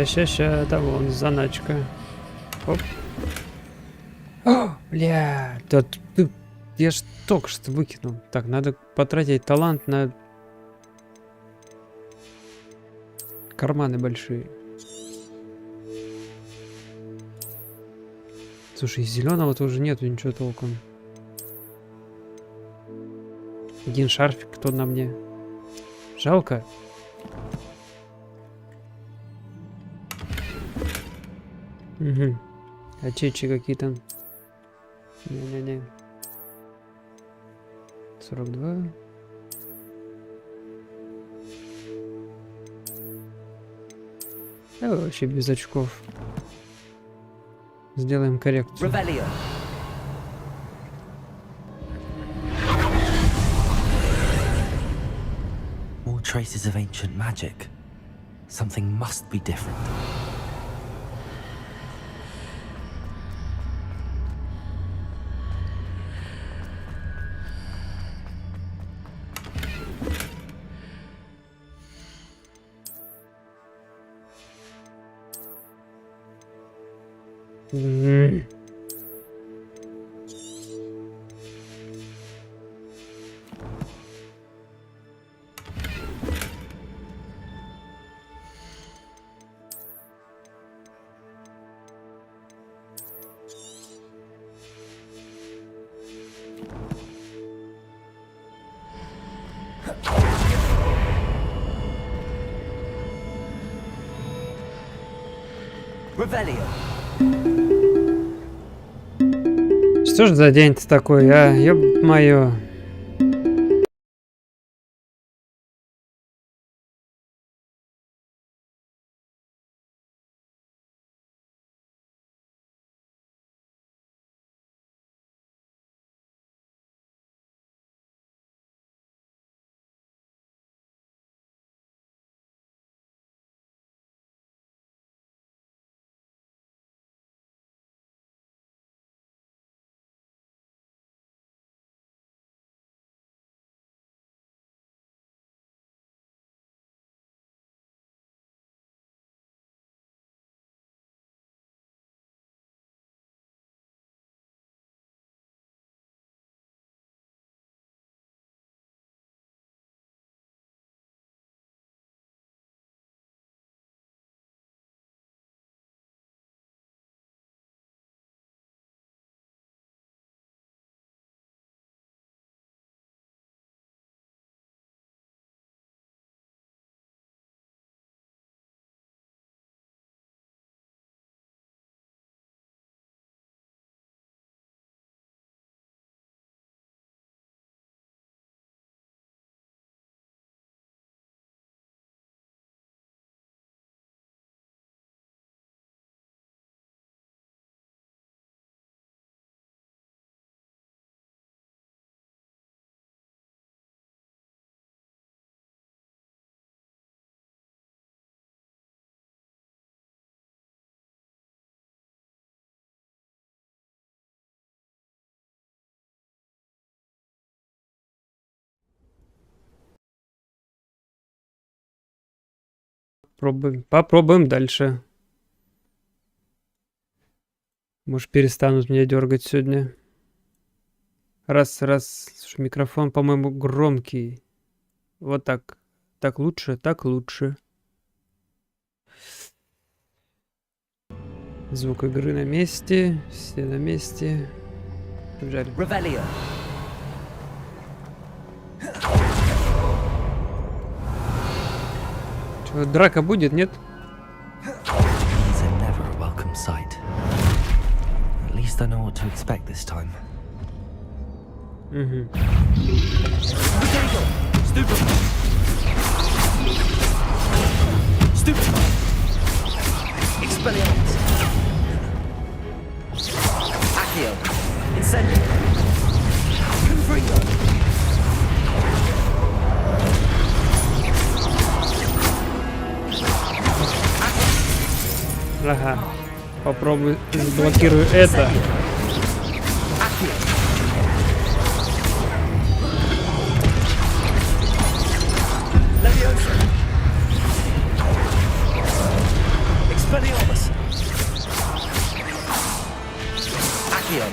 Ща, там вон заначка. Оп. О, бля, я ж только что выкинул. Так, надо потратить талант на карманы большие. Слушай, из зеленого тоже нету ничего толком. Один шарфик, кто на мне. Жалко. Угу. А чечи какие-то. Не-не-не. 42. Да вообще без очков. Сделаем коррекцию. More traces of ancient magic. Something must be different. Что ж за день-то такой, а? Ёб-моё. Попробуем дальше. Может, перестанут меня дергать сегодня. Слушай, микрофон, по-моему, громкий. Вот так. Так лучше, так лучше. Звук игры на месте. Все на месте. Побежали. Что, драка будет, нет? These are never a welcome sight. At least I know what to expect this time. Угу. Ага. Попробуй заблокирую это. Expelliarmus. Accio.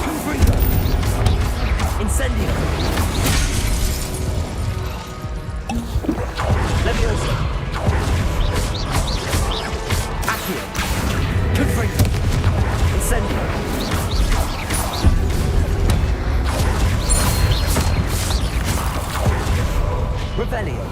Confringo. Incendio. Leviosa. Accio. Confringo. Incendio. Revelio.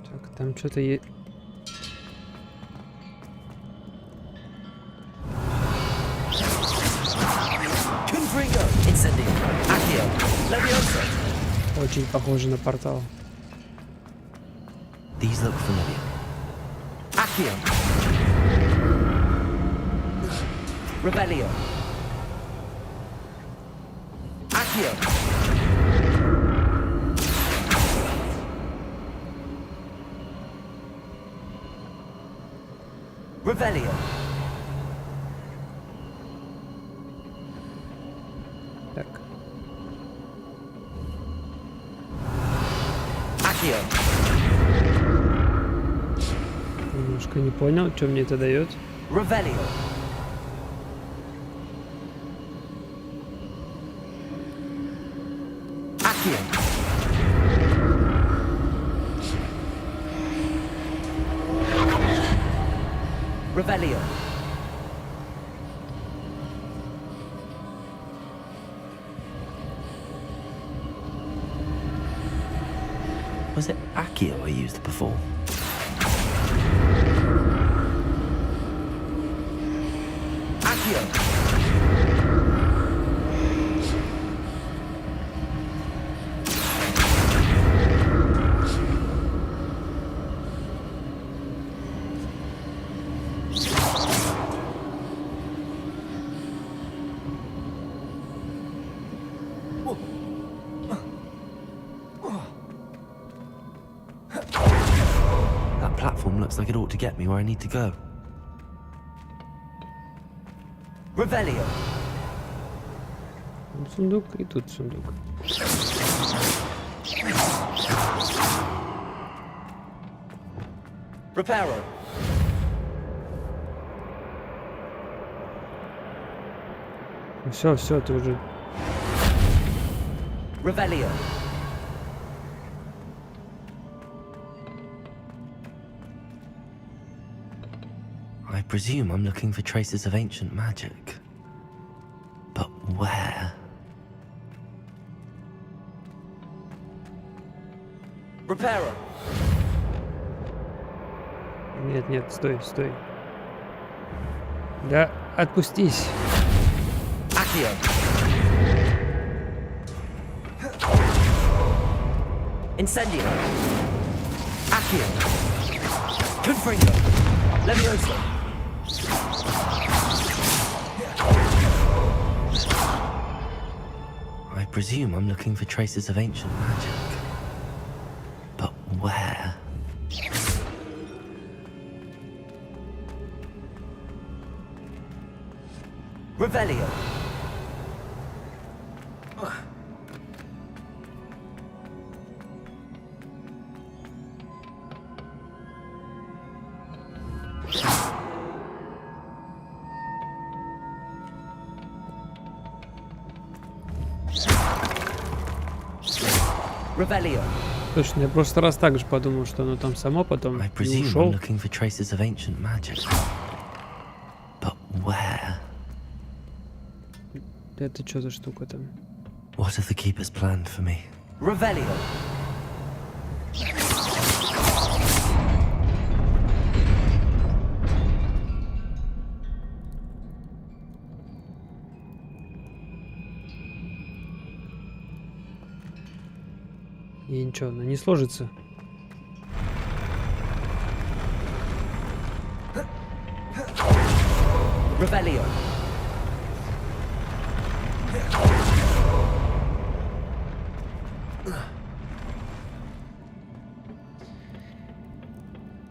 Так, там что-то есть. Confringo. Incendio. Accio. Leviosa. Очень похоже на портал. These look familiar. Accio. Revelio. Accio. Revelio. Так. Accio. Немножко не понял, что мне это дает. Revelio. Accio. Revelio. Was it Accio I used before? Accio. That platform looks like it ought to get me where I need to go. Revelio. Сундук и тут сундук. Reparo. Все, все, ты уже. Revelio. I presume I'm looking for traces of ancient magic. But where? Reparo. Нет, нет, стой, стой. Да, отпустись. Accio. Incendio. Accio. Confringo. Leviosa. I presume I'm looking for traces of ancient magic. But where? Revelio. Revelio. Слушай, я просто раз так же подумал, что оно там само потом I и presume I'm ушел. looking for traces of ancient magic. But where? Это что за штука там? What have the keepers planned for me? Revelio. И ничего, не сложится. Revelio.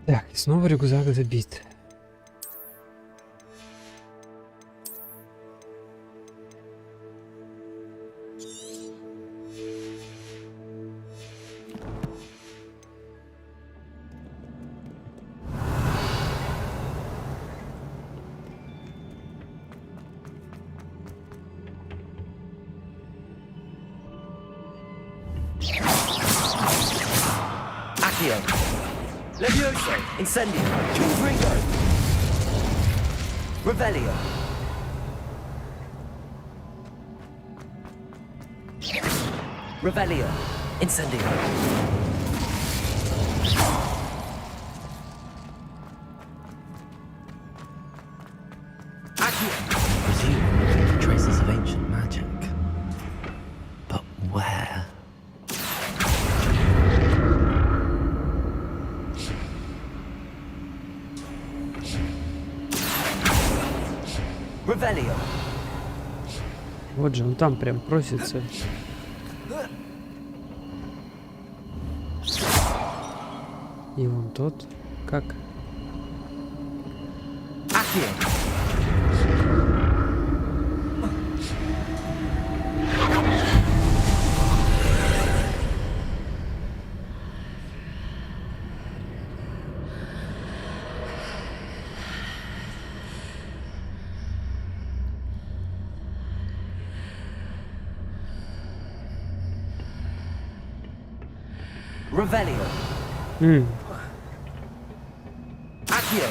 Так, и снова рюкзак забит. Accio. Levioso. Incendio. Confringo. Revelio. Revelio. Incendio. Accio. Presume I'm looking for traces of ancient magic. But where? Revelio. Вот же, он там прям просится. И вон тот. Как? Accio. Revelio. Accio.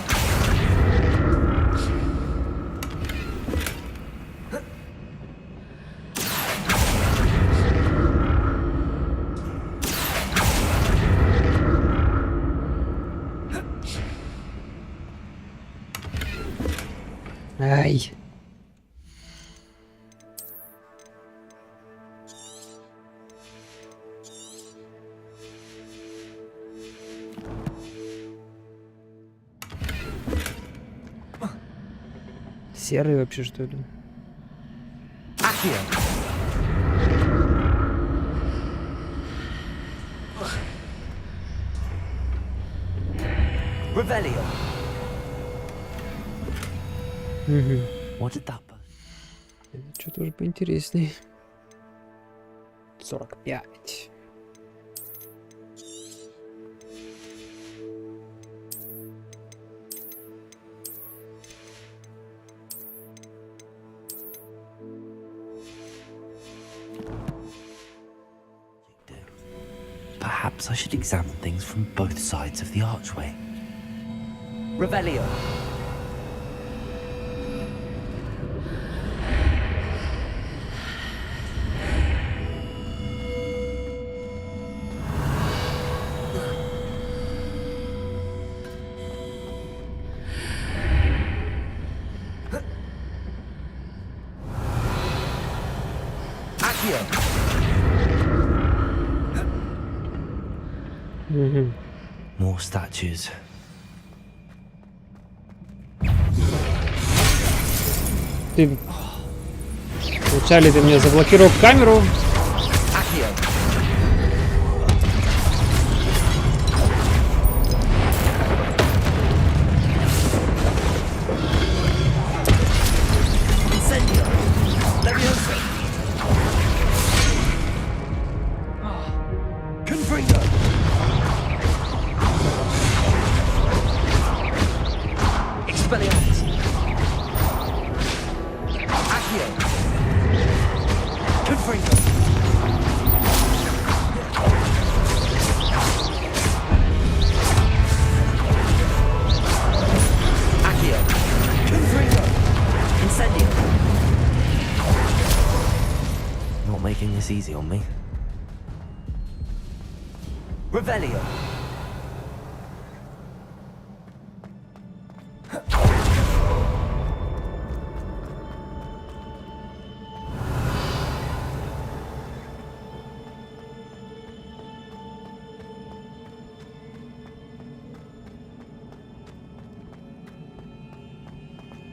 Ай. Серый вообще, что ли? Accio. Revelio. Угу. What did that Это что-то уже поинтересней. 45. do? Perhaps I should examine things from both sides of the archway. Revelio. Accio. Угу. More statues. Ты... Вначале ты мне заблокировал камеру. Accio. Incendio. Levioso. Confringo. Expelliarmus. Accio. Confringo. Accio. Confringo. Incendio. Not making this easy on me. Revelio.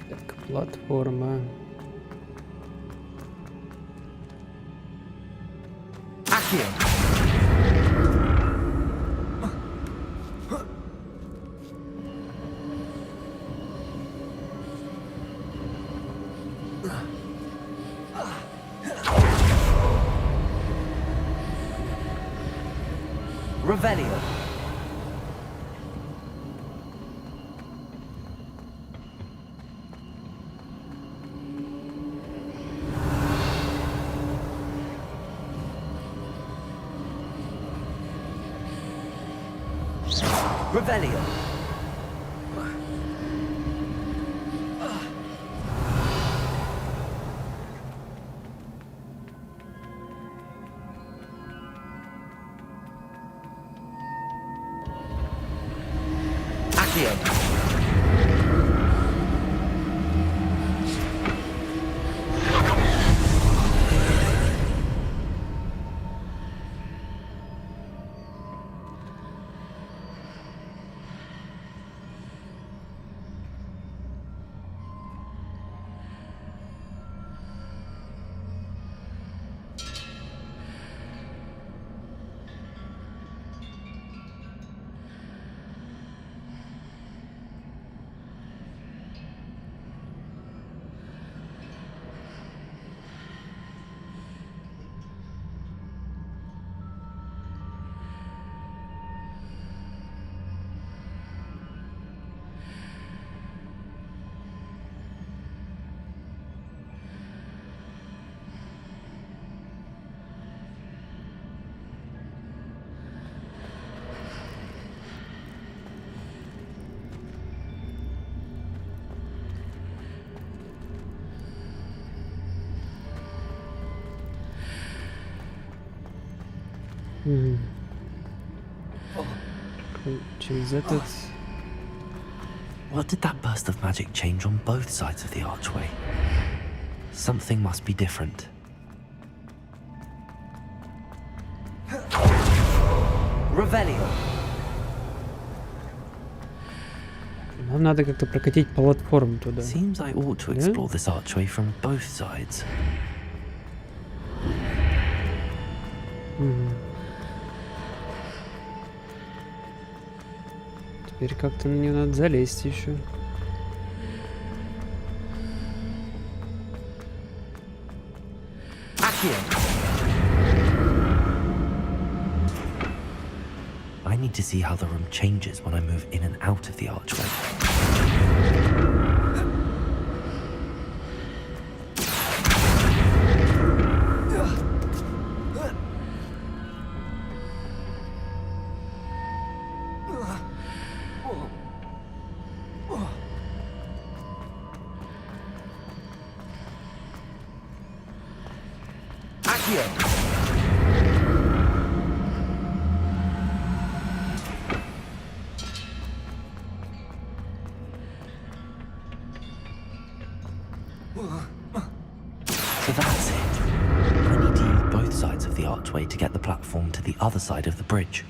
Так, Платформа. Accio. Revelio. Revelio. Accio. Через этот... What did that burst of magic change on both sides of the archway? Something must be different. Revelio. Нам надо как-то прокатить платформу туда. Seems I ought to explore this archway from both sides. Теперь как-то на нее надо залезть еще. I need to see how the room changes when I move in and out of the archway. So that's it. I need to use both sides of the archway to get the platform to the other side of the bridge.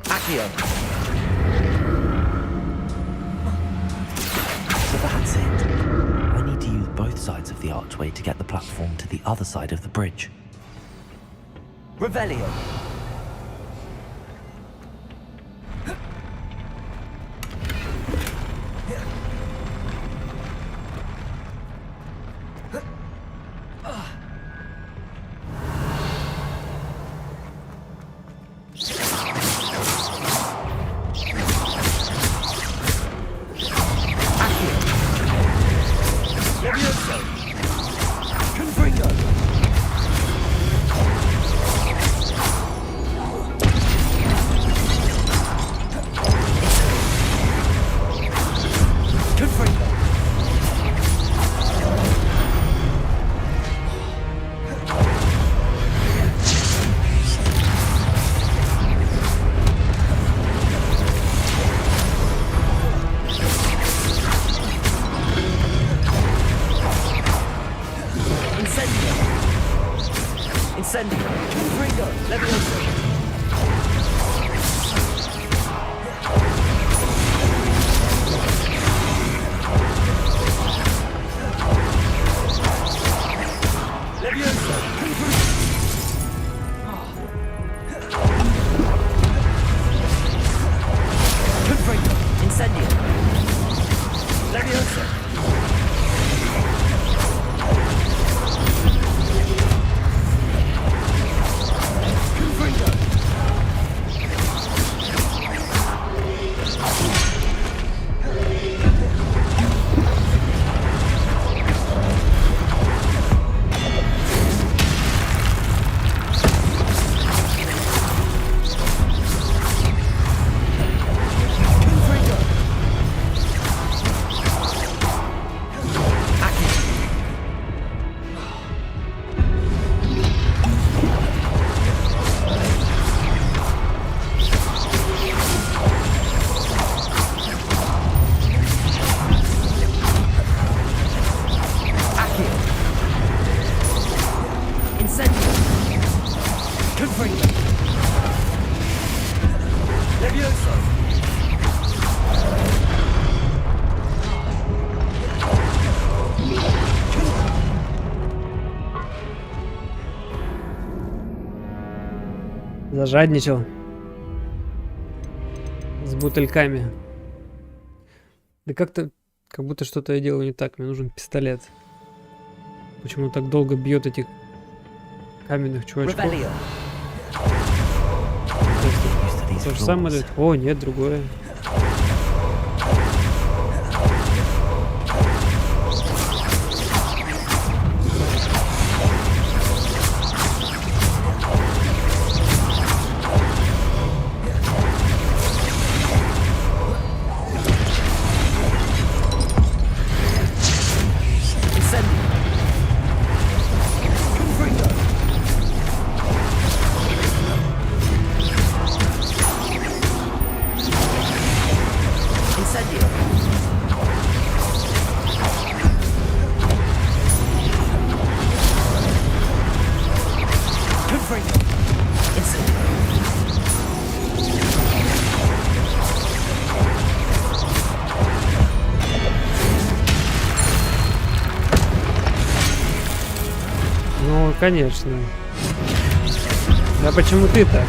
Accio. So that's it. I need to use both sides of the archway to get the platform to the other side of the bridge. Revelio. Levioso. Зажадничал. С бутыльками. Да как-то, как будто что-то я делаю не так. Мне нужен пистолет. Почему так долго бьет этих каменных чувачков? То же самое. О, нет, другое. Ну, конечно. А почему ты-то?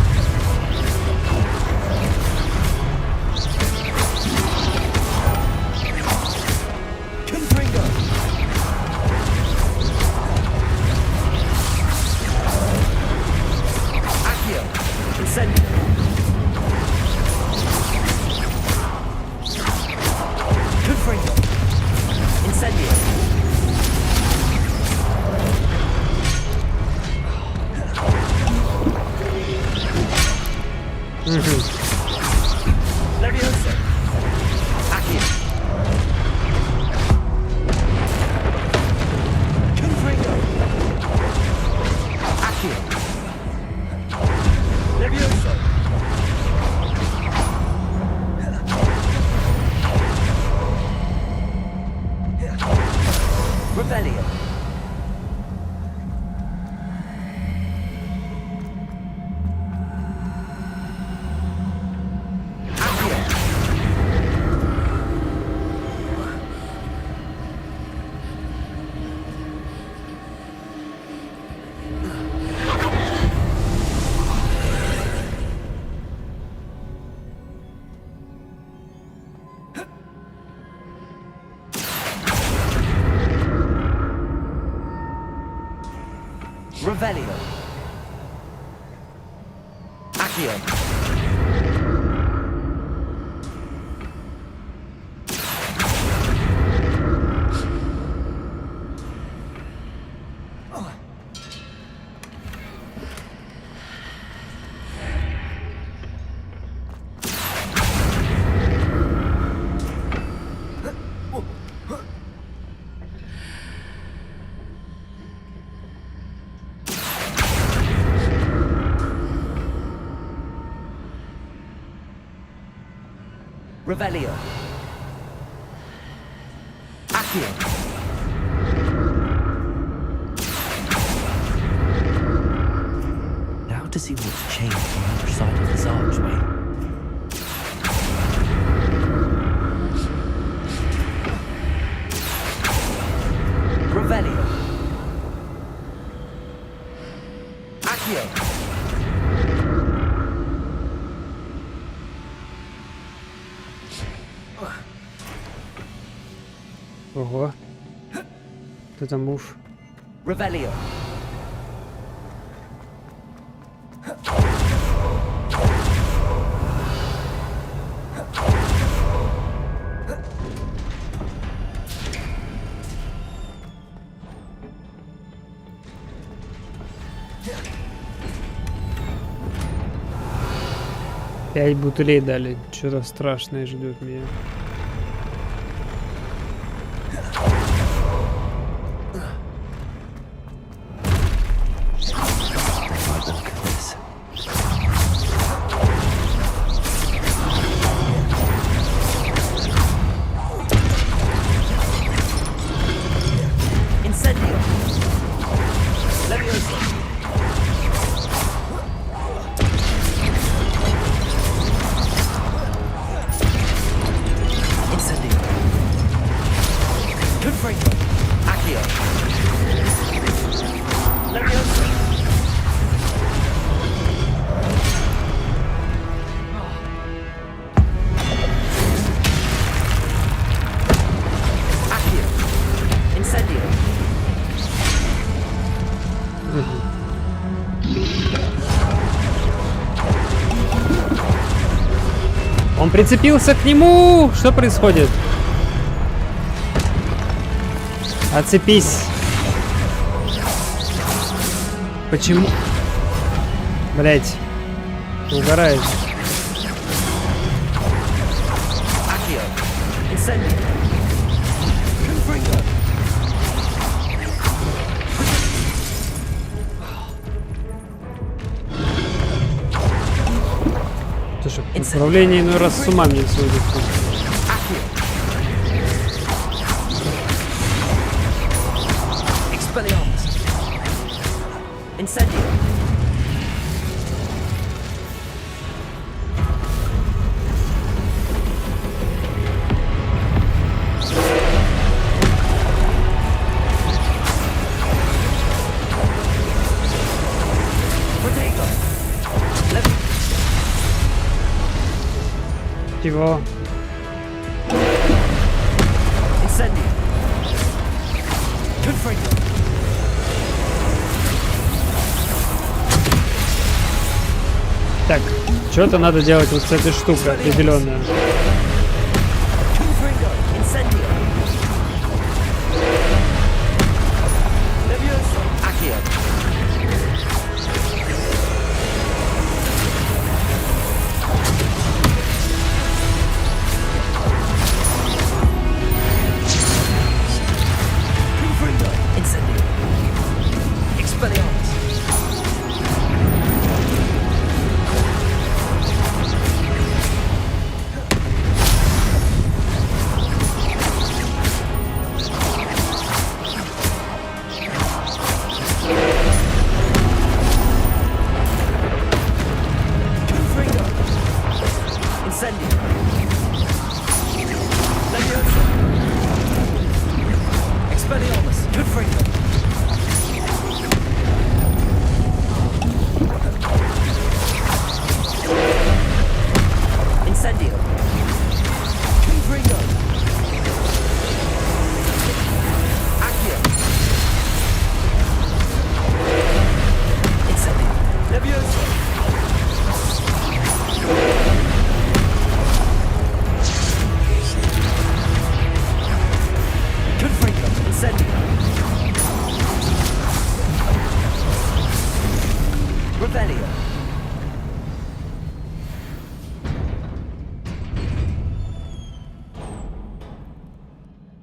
Revelio. Accio. Revelio. Accio. Now to see what's changed on the other side of this archway. Revelio. Accio. Ого. Кто там муж? Revelio. Пять бутылей дали. Что-то страшное ждет меня. Он прицепился к нему! Что происходит? Отцепись. Почему? Блять. Ты угораешь. Слушай, управление иной раз с ума мне сводит. Его. Так, что-то надо делать вот с этой штукой определенно.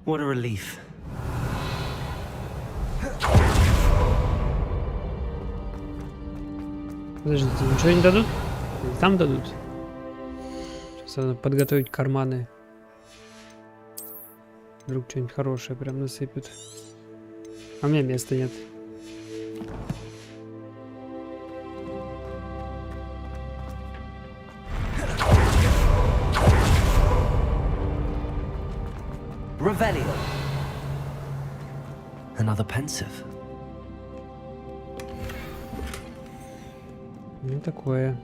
What a relief. Подождите, ничего не дадут? Или там дадут? Сейчас надо подготовить карманы. Вдруг что-нибудь хорошее прям насыпят. А у меня места нет. Revelio. Another pensive. Ну такое.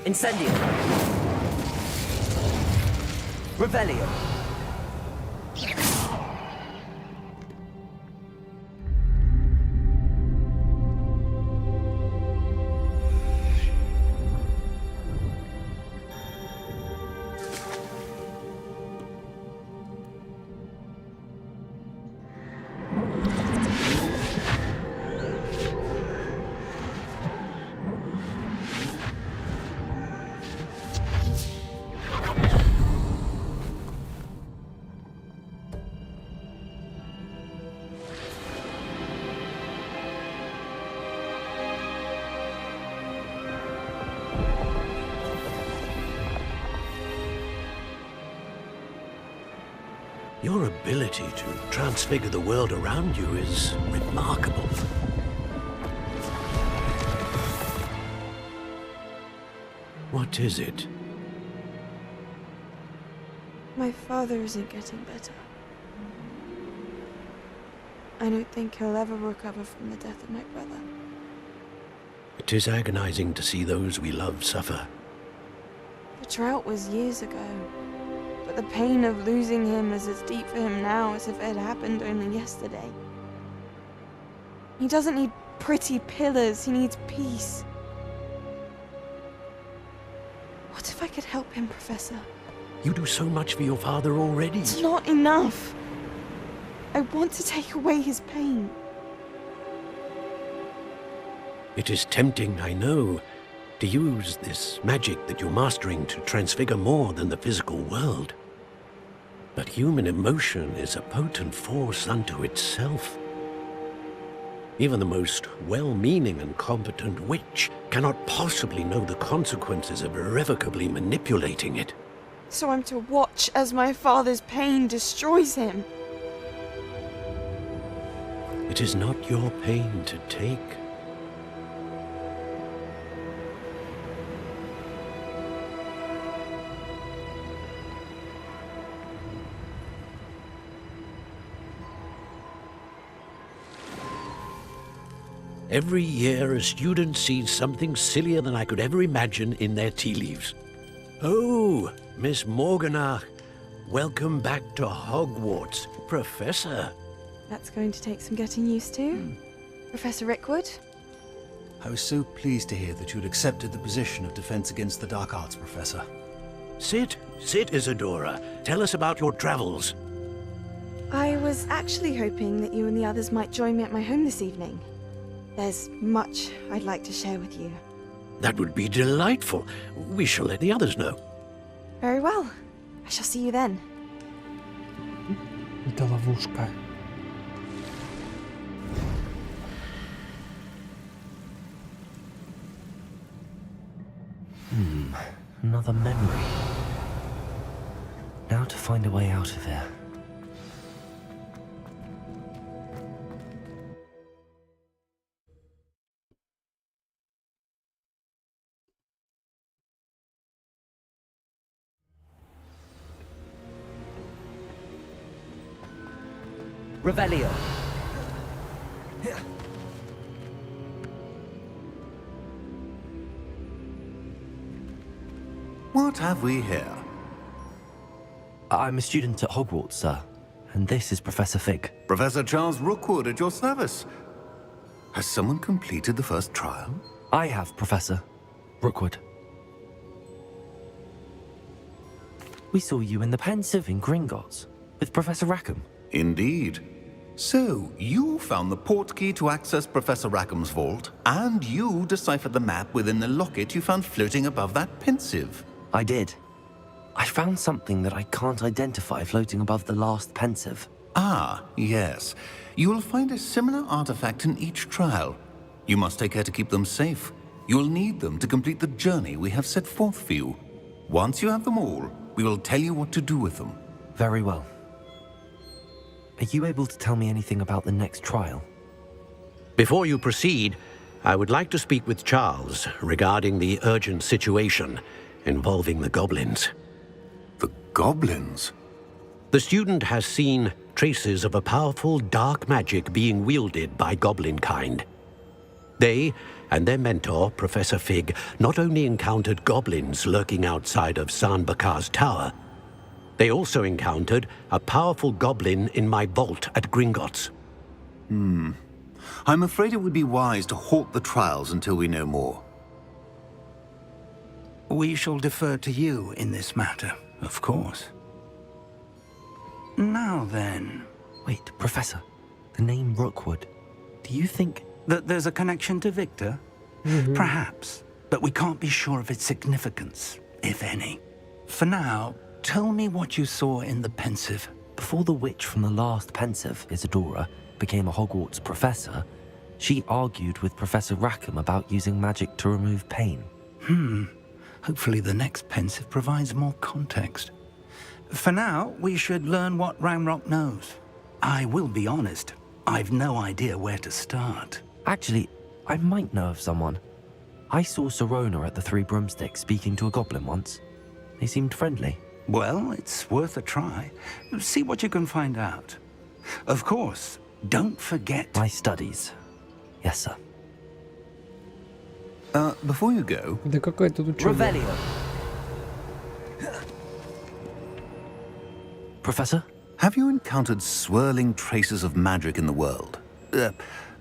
Incendio. Revelio. Your ability to transfigure the world around you is remarkable. What is it? My father isn't getting better. I don't think he'll ever recover from the death of my brother. It is agonizing to see those we love suffer. The drought was years ago, but the pain of losing him is as deep for him now as if it had happened only yesterday. He doesn't need pretty pillars, he needs peace. What if I could help him, Professor? You do so much for your father already. It's not enough. I want to take away his pain. It is tempting, I know, to use this magic that you're mastering to transfigure more than the physical world. But human emotion is a potent force unto itself. Even the most well-meaning and competent witch cannot possibly know the consequences of irrevocably manipulating it. So I'm to watch as my father's pain destroys him. It is not your pain to take. Every year, a student sees something sillier than I could ever imagine in their tea leaves. Oh, Miss Morganach, welcome back to Hogwarts, Professor. That's going to take some getting used to. Professor Rickwood? I was so pleased to hear that you'd accepted the position of Defense Against the Dark Arts, Professor. Sit, Isadora. Tell us about your travels. I was actually hoping that you and the others might join me at my home this evening. There's much I'd like to share with you. That would be delightful. We shall let the others know. Very well. I shall see you then. Это ловушка. Another memory. Now to find a way out of here. Revelio. What have we here? I'm a student at Hogwarts, sir. And this is Professor Fig. Professor Charles Rookwood at your service. Has someone completed the first trial? I have, Professor Rookwood. We saw you in the Pensive in Gringotts with Professor Rackham. Indeed. So, you found the portkey to access Professor Rackham's vault, and you deciphered the map within the locket you found floating above that Pensive. I did. I found something that I can't identify floating above the last Pensive. Ah, yes. You will find a similar artifact in each trial. You must take care to keep them safe. You will need them to complete the journey we have set forth for you. Once you have them all, we will tell you what to do with them. Very well. Are you able to tell me anything about the next trial? Before you proceed, I would like to speak with Charles regarding the urgent situation involving the goblins. The goblins? The student has seen traces of a powerful dark magic being wielded by goblin kind. They and their mentor, Professor Fig, not only encountered goblins lurking outside of San Bakar's tower, they also encountered a powerful goblin in my vault at Gringotts. I'm afraid it would be wise to halt the trials until we know more. We shall defer to you in this matter, of course. Now then... Wait, Professor. The name Rookwood. Do you think... that there's a connection to Victor? Perhaps, but we can't be sure of its significance, if any. For now, tell me what you saw in the Pensive. Before the witch from the last Pensive, Isadora, became a Hogwarts professor, she argued with Professor Rackham about using magic to remove pain. Hopefully the next Pensive provides more context. For now, we should learn what Ranrock knows. I will be honest, I've no idea where to start. Actually, I might know of someone. I saw Sirona at the Three Broomsticks speaking to a goblin once. They seemed friendly. Well, it's worth a try. See what you can find out. Of course, don't forget... My studies. Yes, sir. Before you go... Да какая тут учеба? Revelio. Professor? Have you encountered swirling traces of magic in the world?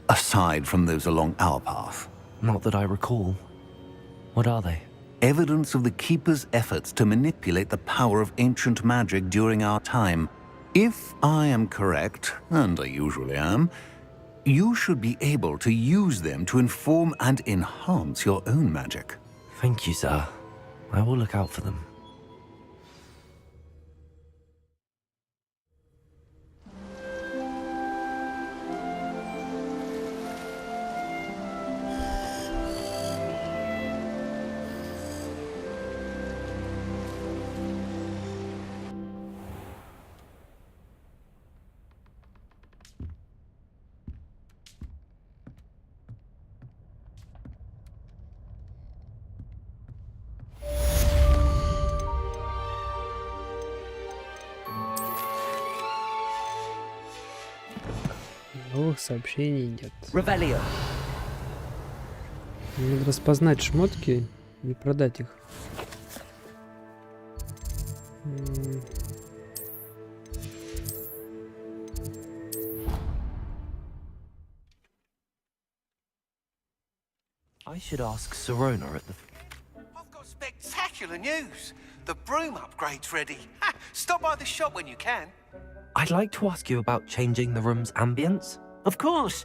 Aside from those along our path? Not that I recall. What are they? evidence of the Keeper's efforts to manipulate the power of ancient magic during our time. If I am correct, and I usually am, you should be able to use them to inform and enhance your own magic. Thank you, sir. I will look out for them. Новых сообщений нет. Revelio. Надо распознать шмотки и продать их. I should ask Sirona at the... I've got spectacular news. The broom upgrade's ready. Ha! Stop by the shop when you can. I'd like to ask you about changing the room's ambience. Of course.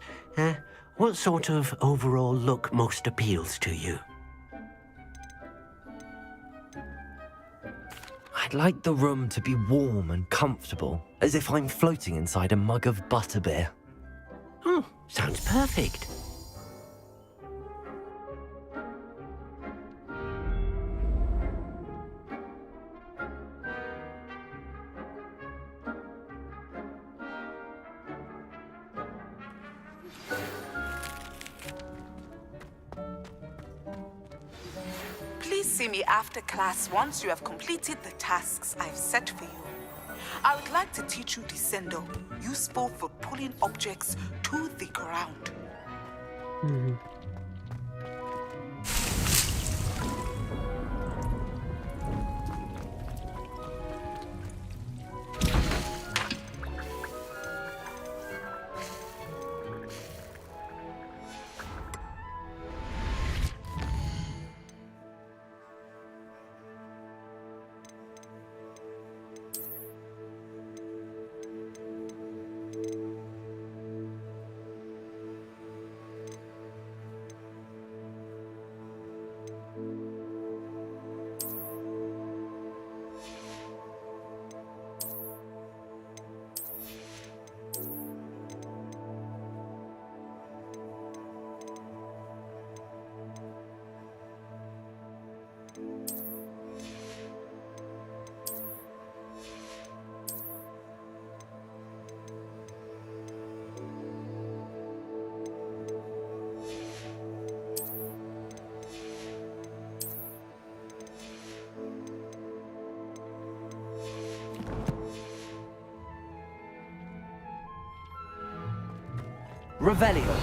What sort of overall look most appeals to you? I'd like the room to be warm and comfortable, as if I'm floating inside a mug of butterbeer. Oh, sounds perfect. Please see me after class once you have completed the tasks I've set for you. I would like to teach you Descendo, useful for pulling objects to the ground. Revelio.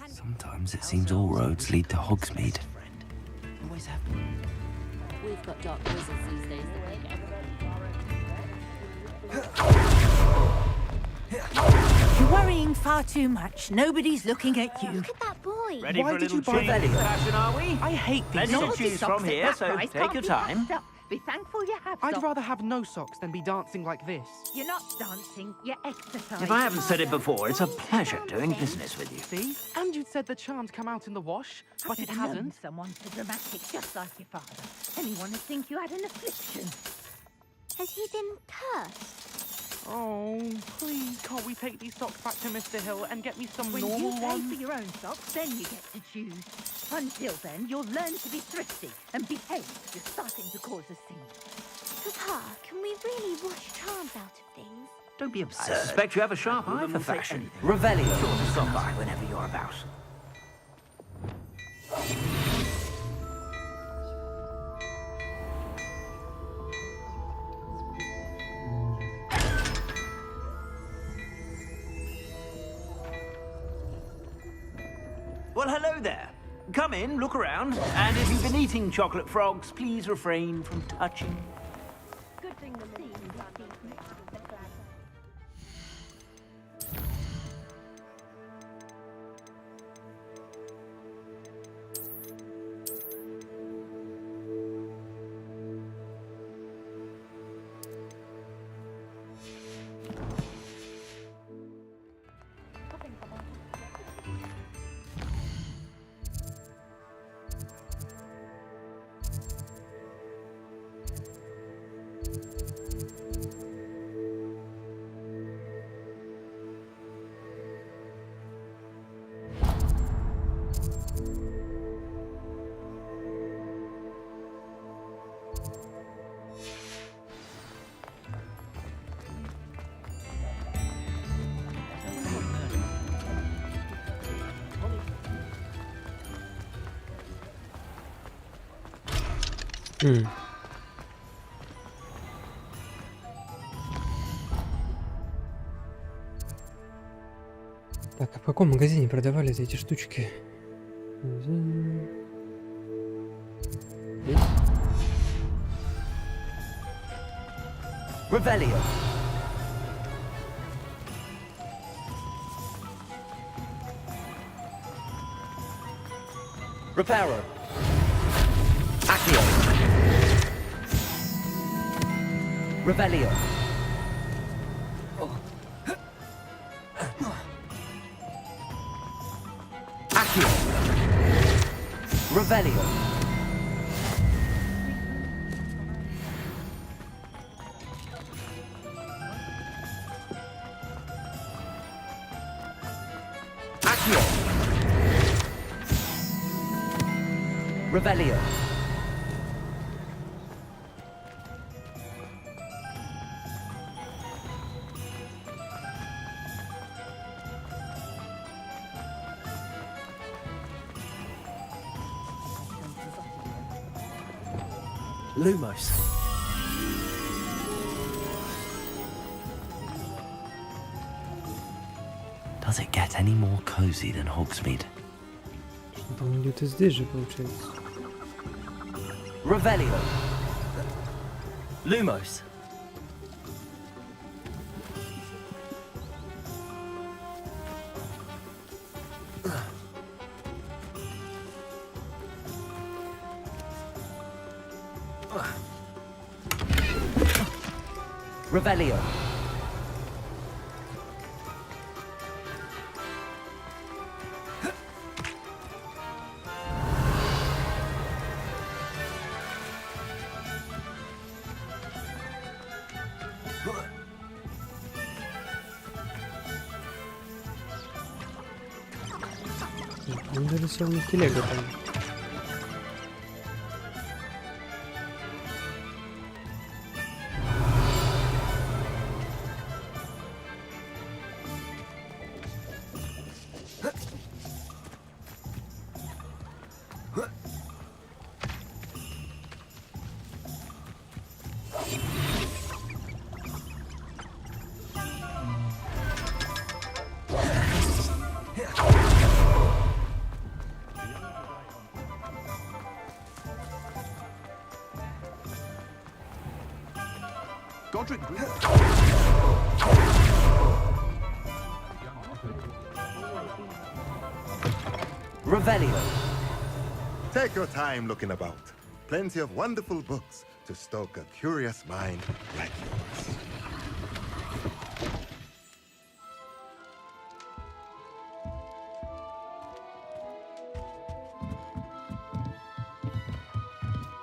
Sometimes it seems all roads lead to Hogsmeade. Always have been. We've got dark wizards these days. You're worrying far too much. Nobody's looking at you. Look at that boy. Ready for a little change in fashion, are we? I hate these Plenty to socks. choose from here, so take your time. Be thankful you have I'd rather have no socks than be dancing like this. You're not dancing, you're exercising. If I haven't said it before, it's a pleasure doing business with you. See? And you'd said the charms come out in the wash, but it hasn't. Someone so dramatic, just like your father. Anyone would think you had an affliction. Has he been cursed? Oh, please, can't we take these socks back to Mr. Hill and get me some When normal you pay ones? for your own socks, then you get to choose. Until then, you'll learn to be thrifty and behave. You're starting to cause a scene. Papa, can we really wash charms out of things? Don't be absurd. I suspect you have a sharp eye for Wouldn't say fashion. anything. Revelio. Sure to stop by whenever you're about. Well, hello there. Come in, look around, and if you've been eating chocolate frogs, please refrain from touching. Good thing the scene can't be mixed with the glass. Так, а в каком магазине продавали эти штучки? Revelio. Reparo. Accio. Revelio. Accio. Revelio. Accio. Revelio. Lumos. Does it get any more cozy than Hogsmeade? По-моему, где-то здесь же получается. Revelio. Lumos. Revelio. Он нарисовал на телегу там. Godric Green. Revelio. Take your time looking about. Plenty of wonderful books to stoke a curious mind like yours.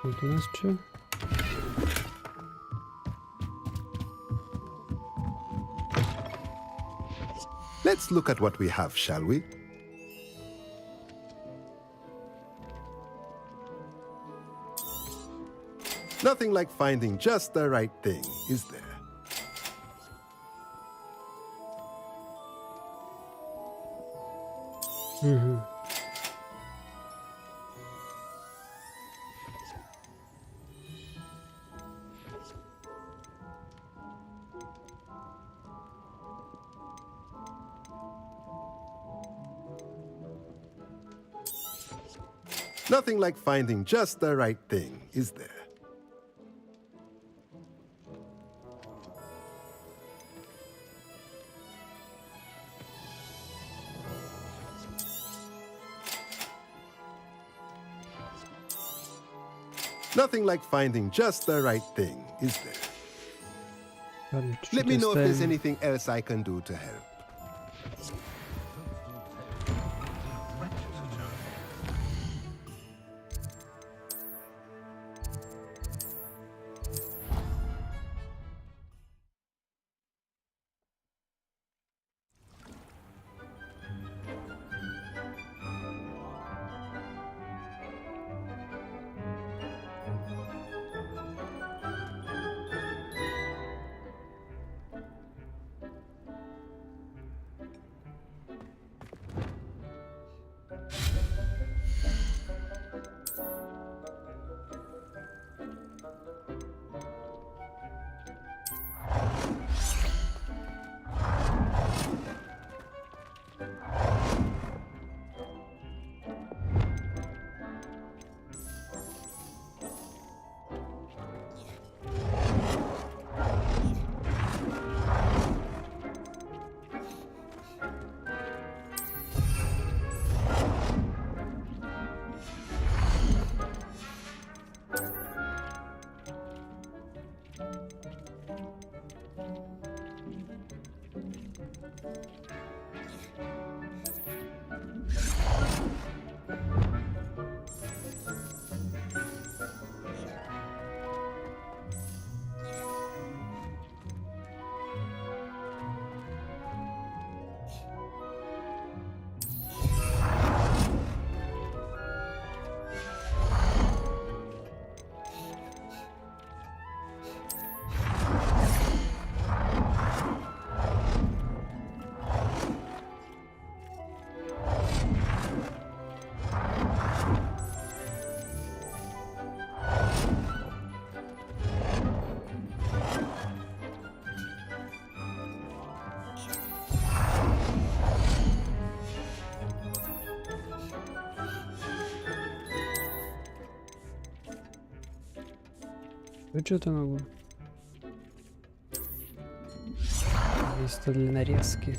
Вот у нас что? Let's look at what we have, shall we? Nothing like finding just the right thing, is there? Nothing like finding just the right thing, is there? Nothing like finding just the right thing, is there? Let me know if there's anything else I can do to help. Вот что-то могу. Место для нарезки.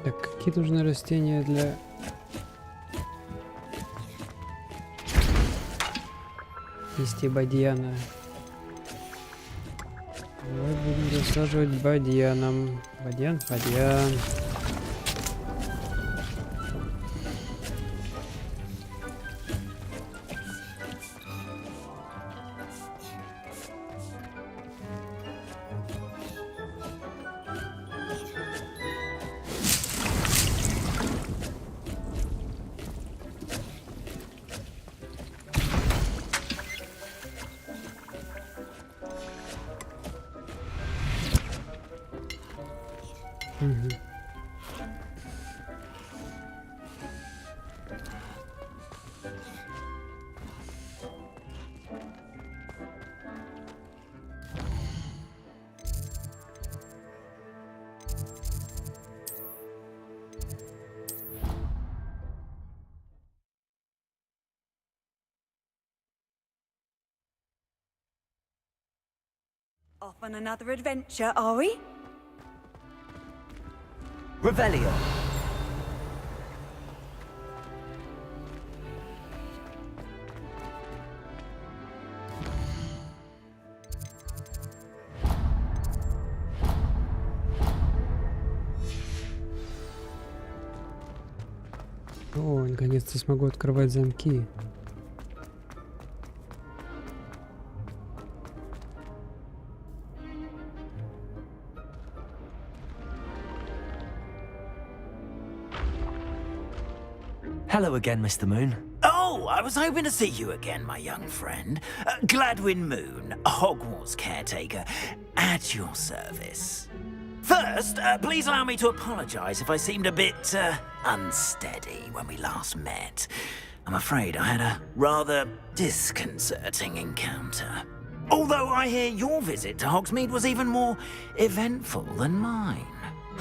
Так, какие нужны растения для... Листья бадьяна. Давай будем засаживать бадьяном. Бадьян, бадьян. Off on another adventure, are we? Revelio. О, наконец-то смогу открывать замки. Hello again, Mr. Moon. Oh, I was hoping to see you again, my young friend. Gladwin Moon, Hogwarts caretaker, at your service. First, please allow me to apologize if I seemed a bit unsteady when we last met. I'm afraid I had a rather disconcerting encounter. Although I hear your visit to Hogsmeade was even more eventful than mine.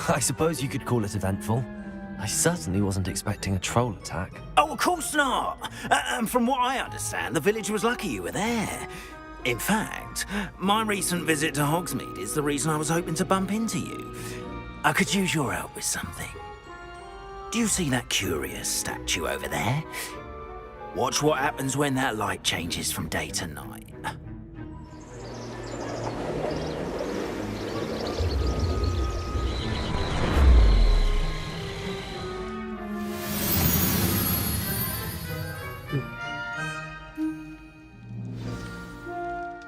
I suppose you could call it eventful. I certainly wasn't expecting a troll attack. Oh, of course not. And from what I understand, the village was lucky you were there. In fact, my recent visit to Hogsmeade is the reason I was hoping to bump into you. I could use your help with something. Do you see that curious statue over there? Watch what happens when that light changes from day to night.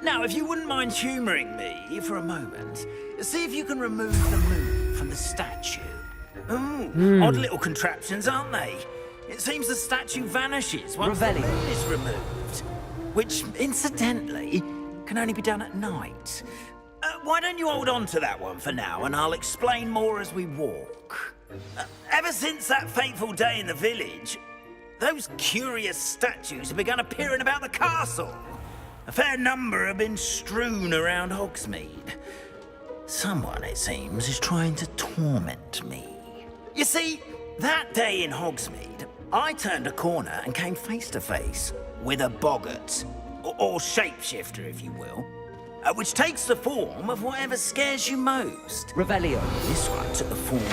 Now, if you wouldn't mind humouring me for a moment, see if you can remove the moon from the statue. Odd little contraptions, aren't they? It seems the statue vanishes once the moon is removed, which, incidentally, can only be done at night. Why don't you hold on to that one for now, and I'll explain more as we walk. Ever since that fateful day in the village, those curious statues have begun appearing about the castle. A fair number have been strewn around Hogsmeade. Someone, it seems, is trying to torment me. You see, that day in Hogsmeade, I turned a corner and came face to face with a boggart, or shapeshifter, if you will, which takes the form of whatever scares you most. Revelio. This one took the form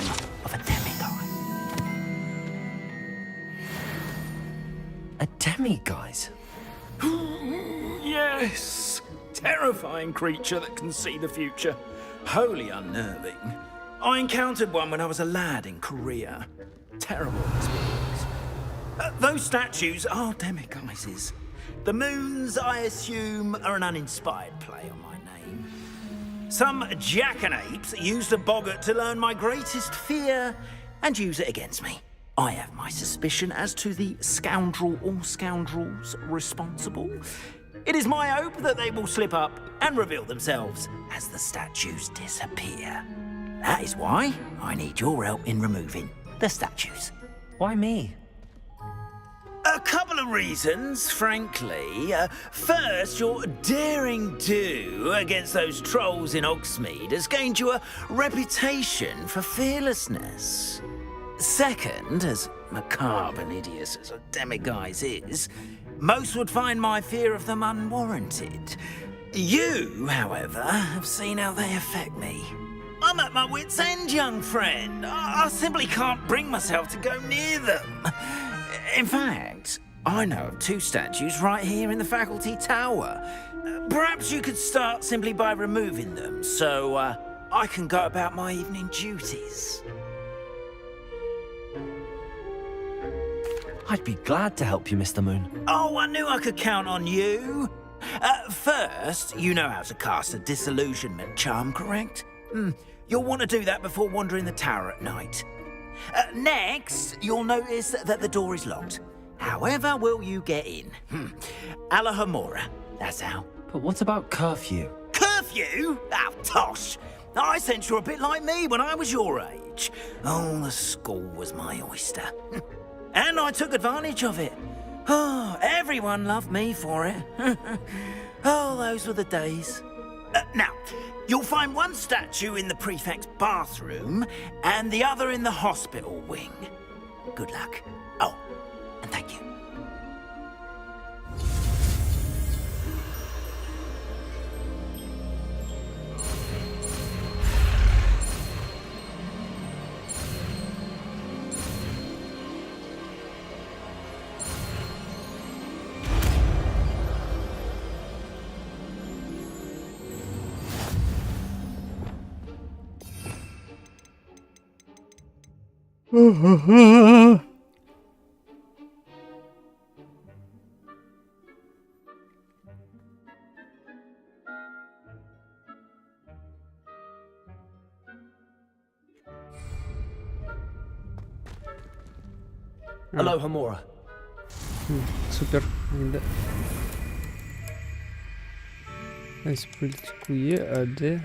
of a demiguise. A demiguise? Yes! Terrifying creature that can see the future. Wholly unnerving. I encountered one when I was a lad in Korea. Terrible experience. Those statues are demiguises. The moons, I assume, are an uninspired play on my name. Some jackanapes used a boggart to learn my greatest fear and use it against me. I have my suspicion as to the scoundrel or scoundrels responsible. It is my hope that they will slip up and reveal themselves as the statues disappear. That is why I need your help in removing the statues. Why me? A couple of reasons, frankly. First, your daring do against those trolls in Hogsmeade has gained you a reputation for fearlessness. Second, as macabre and hideous as a demiguise is, most would find my fear of them unwarranted. You, however, have seen how they affect me. I'm at my wit's end, young friend. I simply can't bring myself to go near them. In fact, I know of two statues right here in the faculty tower. Perhaps you could start simply by removing them, so I can go about my evening duties. I'd be glad to help you, Mr. Moon. Oh, I knew I could count on you. First, you know how to cast a disillusionment charm, correct? You'll want to do that before wandering the tower at night. Next, you'll notice that the door is locked. However will you get in? Alahomora, that's how. But what about curfew? Curfew? Oh, tosh! I sense you're a bit like me when I was your age. Oh, the school was my oyster. And I took advantage of it. Oh, everyone loved me for it. Oh, those were the days. Now, you'll find one statue in the prefect's bathroom and the other in the hospital wing. Good luck. Oh, and thank you. Aloha Mora. Супер. Да. Ось політикує, а де?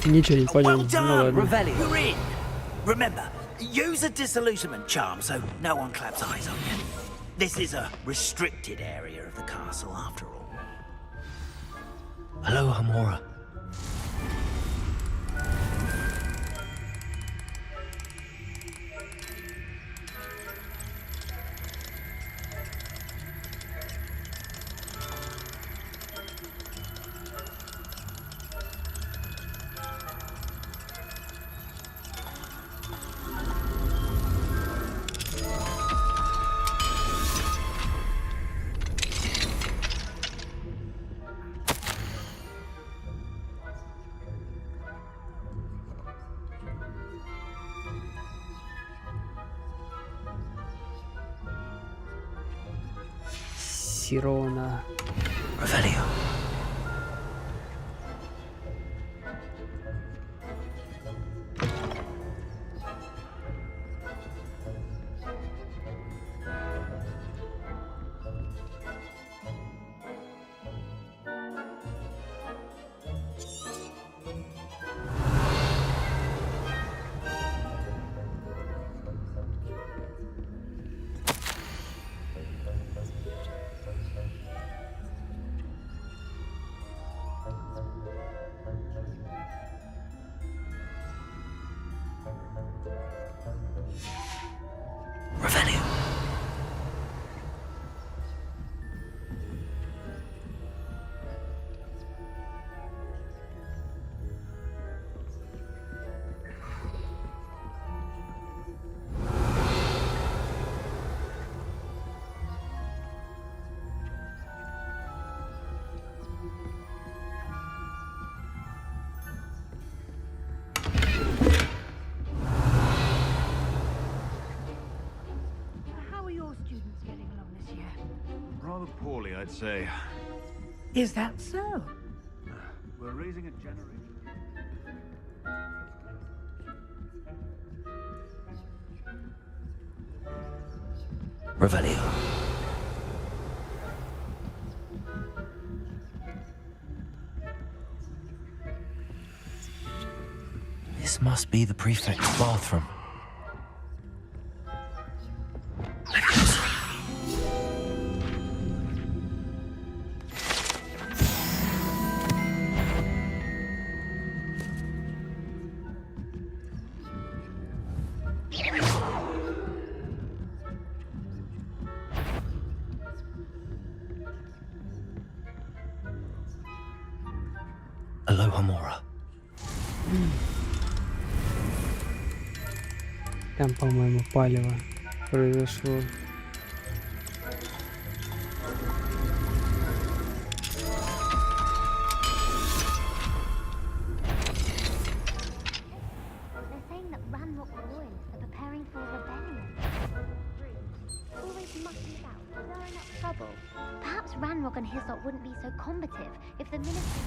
Ничего не понял. Well Ну done, ладно. Revelio. You're in. Remember, use a disillusionment charm so no one claps eyes on you. This is a restricted area of the castle, after all. Aloha Mora. Сирона. Revelio. Revelio. How are your students getting along this year? Rather poorly, I'd say. Is that so? We're raising a generation. Revelio. This must be the prefect's bathroom. Aloha Mora. Там, по-моему, палево произошло. They're saying that Ranrock royalists are preparing for a rebellion. Always mucking about, stirring up trouble. Perhaps Ranrock and his lot wouldn't be so combative if the ministry...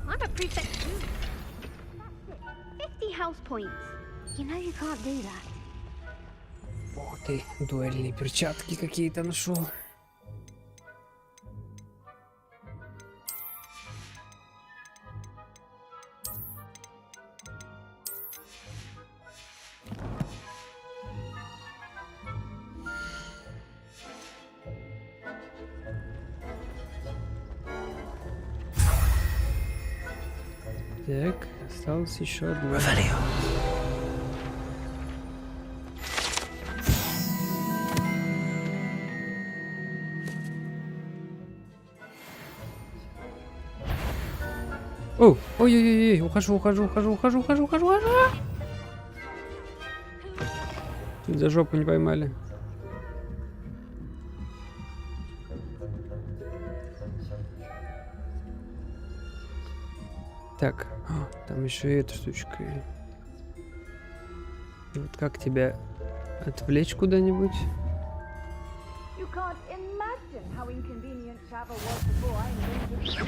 I'm a prefect too. That's it. 50 house points. You know you can't do that. Ух ты, дуэльные перчатки какие-то нашел. Так, осталось еще одно. О, ой-ой-ой, ухожу. Чуть за жопу не поймали. Так, там еще и эта штучка. И вот как тебя отвлечь куда-нибудь? You can't imagine how inconvenient travel was before I invented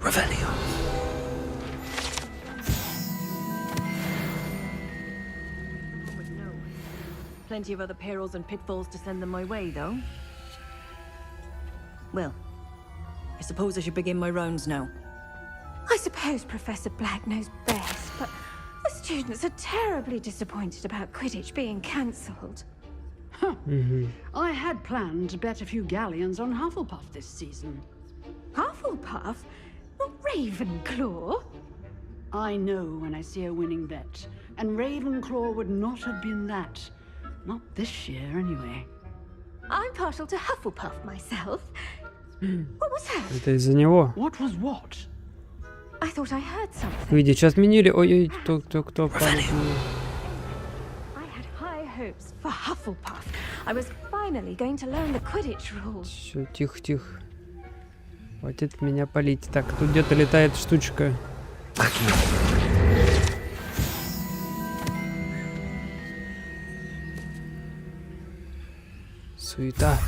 Revelio. Plenty of other perils and pitfalls to send them my way, though. Well, I suppose I should begin my rounds now. I suppose Professor Black knows best, but the students are terribly disappointed about Quidditch being cancelled. I had planned to bet a few galleons on Hufflepuff this season. Hufflepuff? Not Ravenclaw? I know when I see a winning bet, and Ravenclaw would not have been that. Not this year, anyway. I'm partial to Hufflepuff myself. What was that? Это из-за него. What was what? I thought I heard something. Видите, отменили. Ой-ой, кто I had high hopes for Hufflepuff. I was finally going to learn the Quidditch rules. Все, тихо. Хватит меня палить. Так, тут где-то летает штучка. Суета.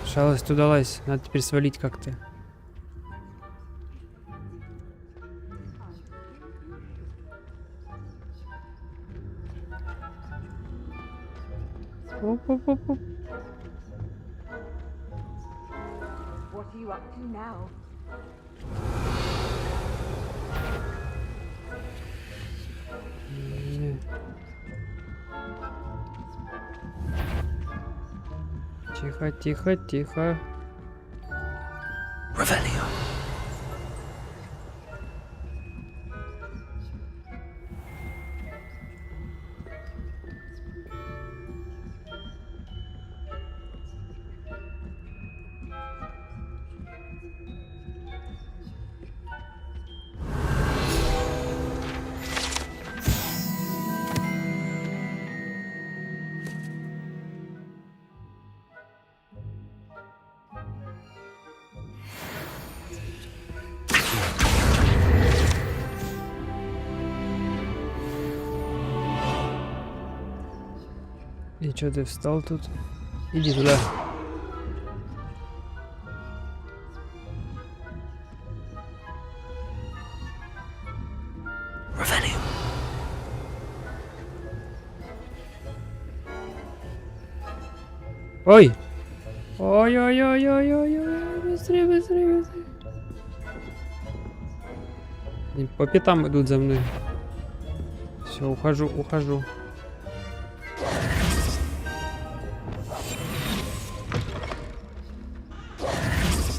Шалость удалась. Надо теперь свалить как-то. Оп. What are you up to now? Тихо. Revelio. И чё ты встал тут? Иди туда. Ой! Ой-ой-ой-ой-ой-ой! Быстрее! Они по пятам идут за мной. Все, ухожу.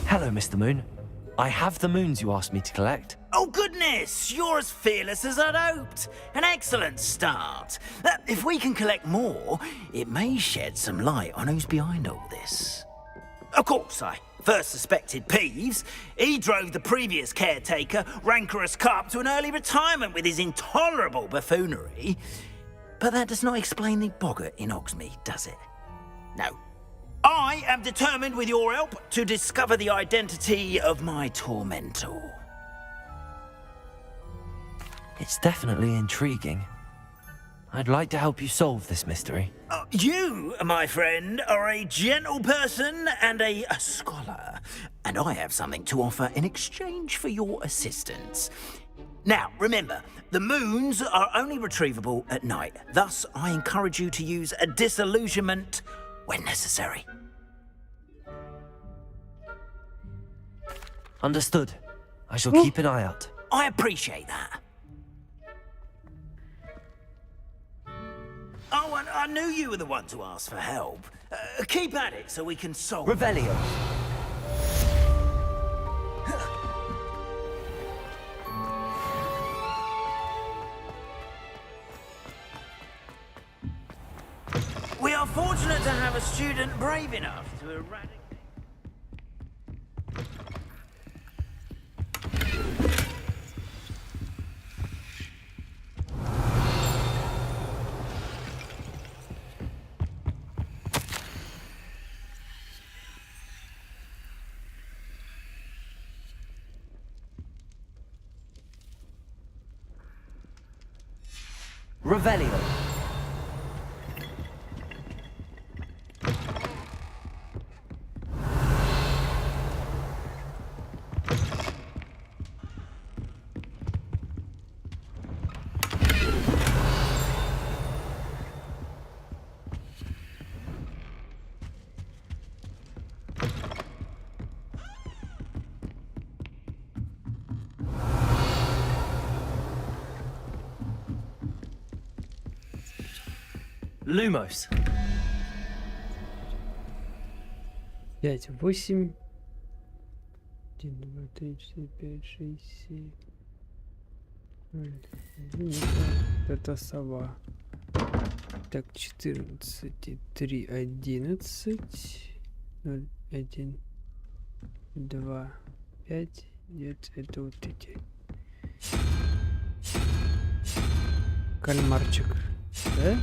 Hello, Mr. Moon. I have the moons you asked me to collect. Oh, goodness! You're as fearless as I'd hoped. An excellent start. If we can collect more, it may shed some light on who's behind all this. Of course, I first suspected Peeves. He drove the previous caretaker, Rancorous Carp, to an early retirement with his intolerable buffoonery. But that does not explain the boggart in Hogsmeade, does it? No. I am determined, with your help, to discover the identity of my tormentor. It's definitely intriguing. I'd like to help you solve this mystery. You, my friend, are a gentle person and a scholar, and I have something to offer in exchange for your assistance. Now, remember, the moons are only retrievable at night. Thus, I encourage you to use a disillusionment when necessary. Understood. I shall keep an eye out. I appreciate that. Oh, and I knew you were the one to ask for help. Keep at it so we can solve Revelio. We are fortunate to have a student brave enough to eradicate. Revelio. Lumos. 5, 8. 1, 2, 3, 4, 5, 6, 7. Это сова. Так, 14 и 3, 11. 0, 1, 2, 5. Нет, это вот эти. Кальмарчик. Да?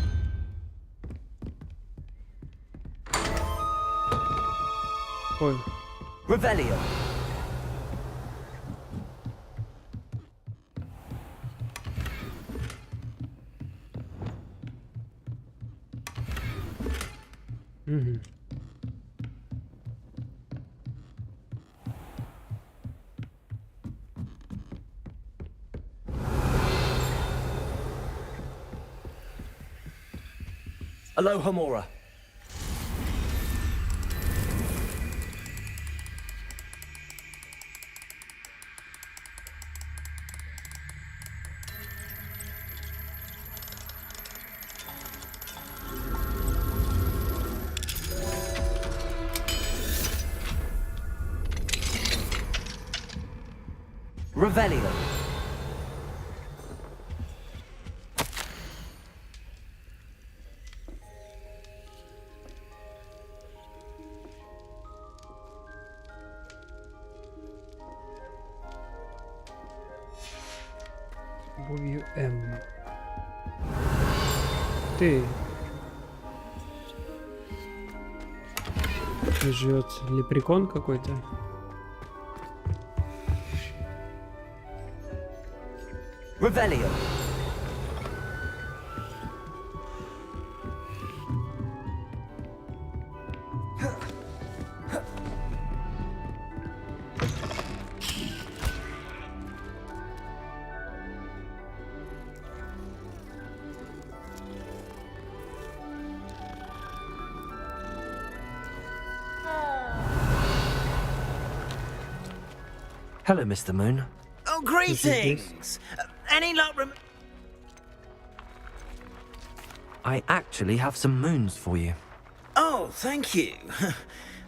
Ой. Revelio. Угу. Aloha Mora. Revelio. Бубью М. Ты. Живет лепрекон какой-то. Revelio. Hello, Mr. Moon. Oh, greetings! Any luck I actually have some moons for you. Oh, thank you.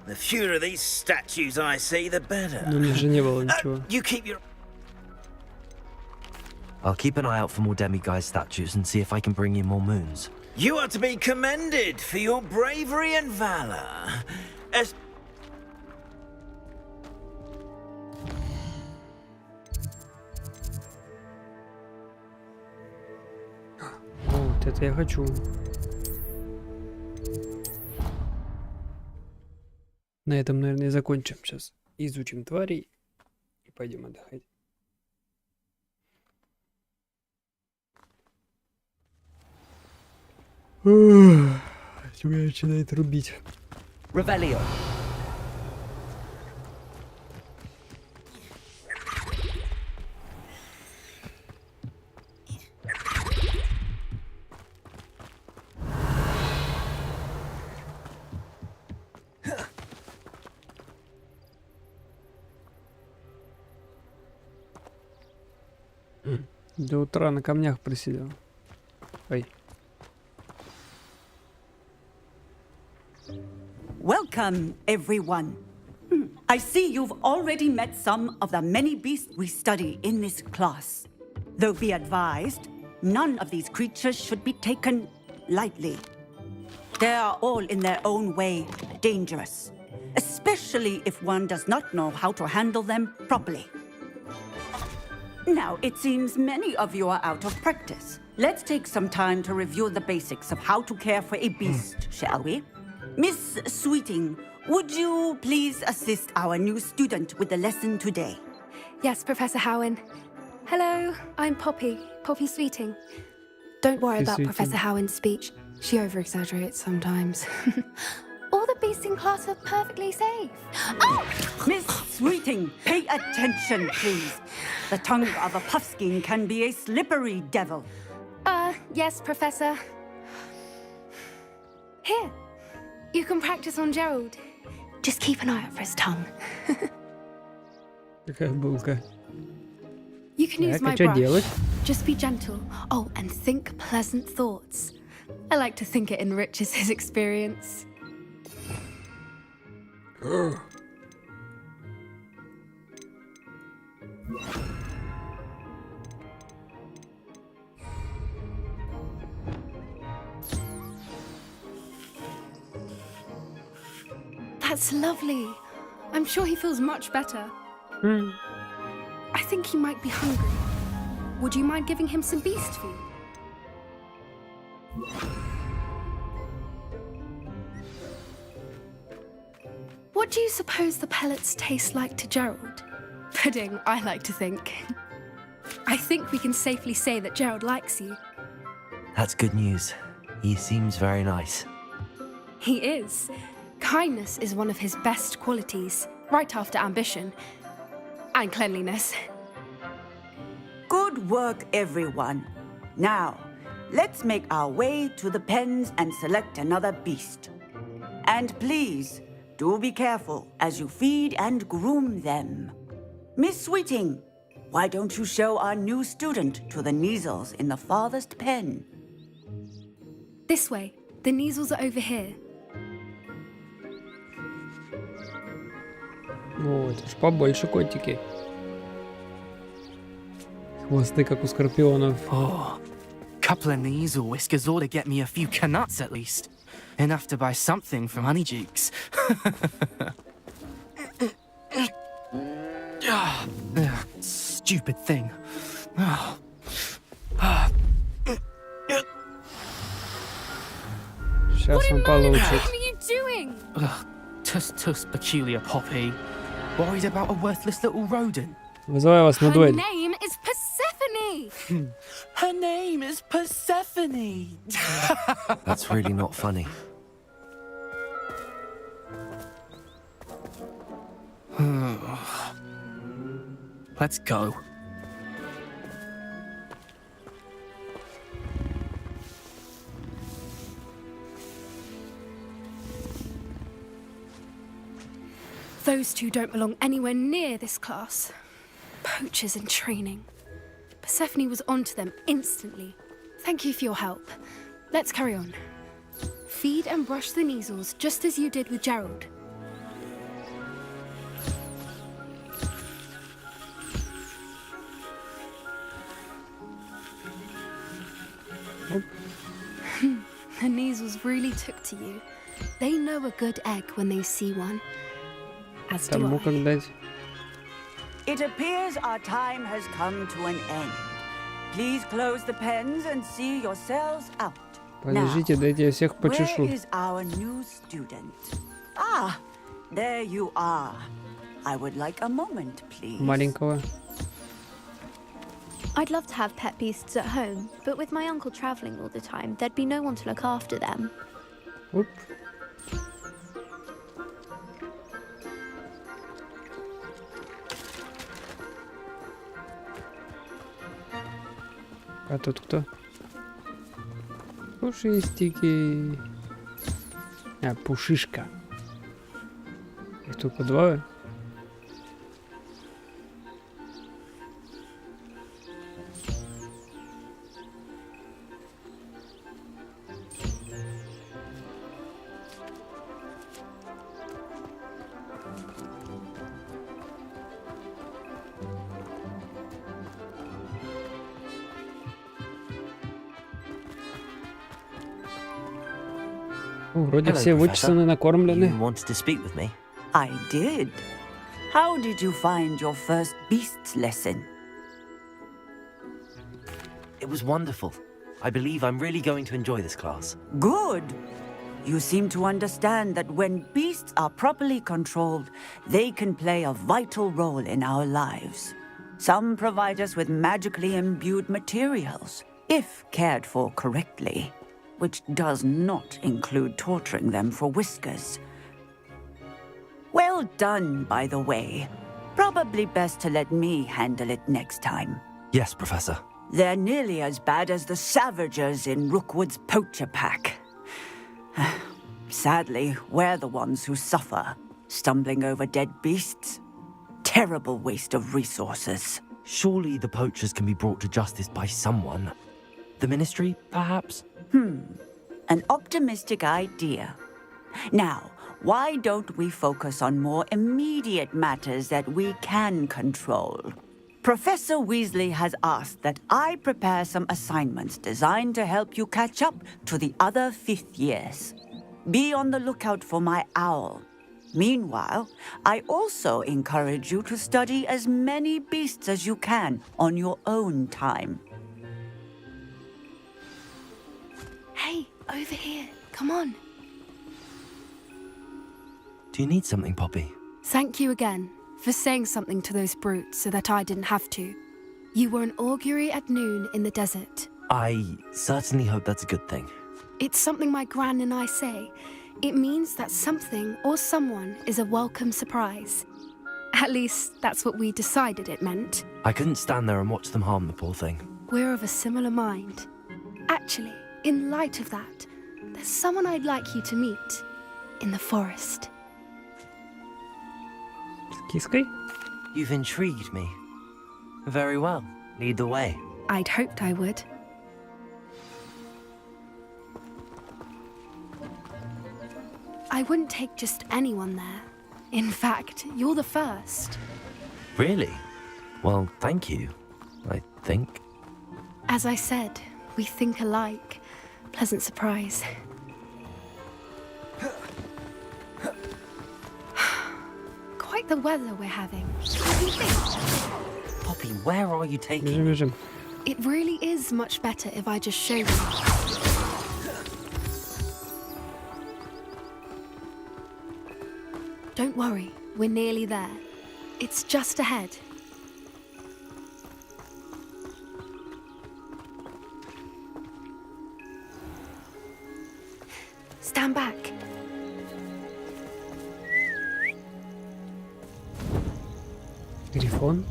The fewer of these statues I see, the better. Ну, не же не было ничего. You keep your... I'll keep an eye out for more demiguise statues and see if I can bring you more moons. You are to be commended for your bravery and valor. Вот это я хочу. На этом, наверное, и закончим. Сейчас изучим тварей и пойдем отдыхать. Тебя начинает рубить. Revelio. До утра на камнях присидел. Ой. Welcome, everyone. I see you've already met some of the many beasts we study in this class. Though be advised, none of these creatures should be taken lightly. They are all in their own way dangerous, especially if one does not know how to handle them properly. Now, it seems many of you are out of practice. Let's take some time to review the basics of how to care for a beast, shall we? Miss Sweeting, would you please assist our new student with the lesson today? Yes, Professor Howen. Hello, I'm Poppy Sweeting. Don't worry about Sweeting. Professor Howen's speech. She over-exaggerates sometimes. All the beasts in class are perfectly safe. Oh! Miss Sweeting, pay attention, please. The tongue of a puffskein can be a slippery devil. Yes, Professor. Here, you can practice on Gerald. Just keep an eye out for his tongue. Какая булка. You can use Так, а my что brush. делать? Just be gentle. Oh, and think pleasant thoughts. I like to think it enriches his experience. That's lovely. I'm sure he feels much better. I think he might be hungry. Would you mind giving him some beast food? What do you suppose the pellets taste like to Gerald? Pudding, I like to think. I think we can safely say that Gerald likes you. That's good news. He seems very nice. He is. Kindness is one of his best qualities, right after ambition and cleanliness. Good work, everyone. Now, let's make our way to the pens and select another beast. And please, do be careful as you feed and groom them. Miss Sweeting, why don't you show our new student to the Neasels in the farthest pen? This way. The Neasels are over here. О, это ж побольше котики. Хвосты, как у скорпионов. Oh, couple of Neasel whiskers ought to get me a few canuts at least. Enough to buy something from Honeydukes. Stupid thing. Сейчас он получит. What are you doing? Tuss, peculiar Poppy. Worried about a worthless little rodent. Вызываю вас на Her дуэль. name is Persephone. Her name is Persephone. That's really not funny. Let's go. Those two don't belong anywhere near this class. Poachers in training. Persephone was onto them instantly. Thank you for your help. Let's carry on. Feed and brush the Neasels just as you did with Gerald. The Neasels really took to you. They know a good egg when they see one. As do Кому I. как дать? It appears our time has come to an end. Please close the pens and see yourselves out. Подождите, дайте я всех почешу. Where is our new student? Ah, there you are. I would like a moment, please. Маленького. I'd love to have pet beasts at home, but with my uncle travelling all the time, there'd be no one to look after them. Оп. А тут кто? Пушистики. А, пушишка. Их только двое. Вроде Hello, все Professor. вычесаны, накормлены. You wanted to speak with me? I did. How did you find your first beasts lesson? It was wonderful. I believe I'm really going to enjoy this class. Good. You seem to understand that when beasts are properly controlled, they can play a vital role in our lives. Some provide us with magically imbued materials, if cared for correctly, which does not include torturing them for whiskers. Well done, by the way. Probably best to let me handle it next time. Yes, Professor. They're nearly as bad as the Savagers in Rookwood's poacher pack. Sadly, we're the ones who suffer, stumbling over dead beasts. Terrible waste of resources. Surely the poachers can be brought to justice by someone. The Ministry, perhaps? An optimistic idea. Now, why don't we focus on more immediate matters that we can control? Professor Weasley has asked that I prepare some assignments designed to help you catch up to the other fifth years. Be on the lookout for my owl. Meanwhile, I also encourage you to study as many beasts as you can on your own time. Hey, over here. Come on. Do you need something, Poppy? Thank you again for saying something to those brutes so that I didn't have to. You were an augury at noon in the desert. I certainly hope that's a good thing. It's something my gran and I say. It means that something or someone is a welcome surprise. At least, that's what we decided it meant. I couldn't stand there and watch them harm the poor thing. We're of a similar mind. Actually, in light of that, there's someone I'd like you to meet in the forest. Киской? You've intrigued me. Very well. Lead the way. I'd hoped I would. I wouldn't take just anyone there. In fact, you're the first. Really? Well, thank you, I think. As I said, we think alike. Pleasant surprise. Quite the weather we're having. Poppy, where are you taking Бежим, me? бежим. It really is much better if I just show you. Don't worry, we're nearly there. It's just ahead. Stand back. Грифон.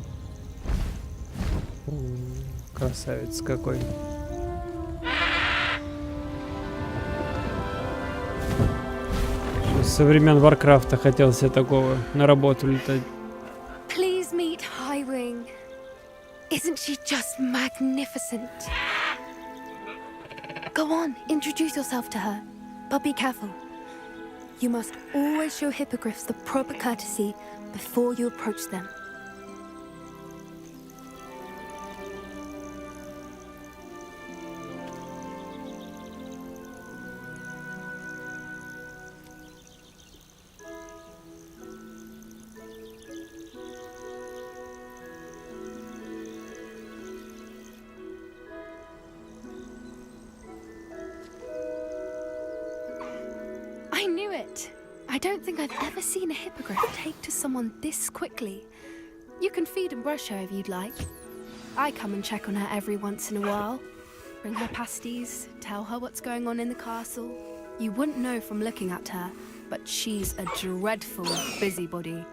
О, красавец какой. Со времен Варкрафта хотел себе такого на работу летать. Please meet Highwing. Isn't she just magnificent? Go on, introduce yourself to her. But be careful. You must always show hippogriffs the proper courtesy before you approach them. I knew it! I don't think I've ever seen a hippogriff take to someone this quickly. You can feed and brush her if you'd like. I come and check on her every once in a while. Bring her pasties, tell her what's going on in the castle. You wouldn't know from looking at her, but she's a dreadful busybody.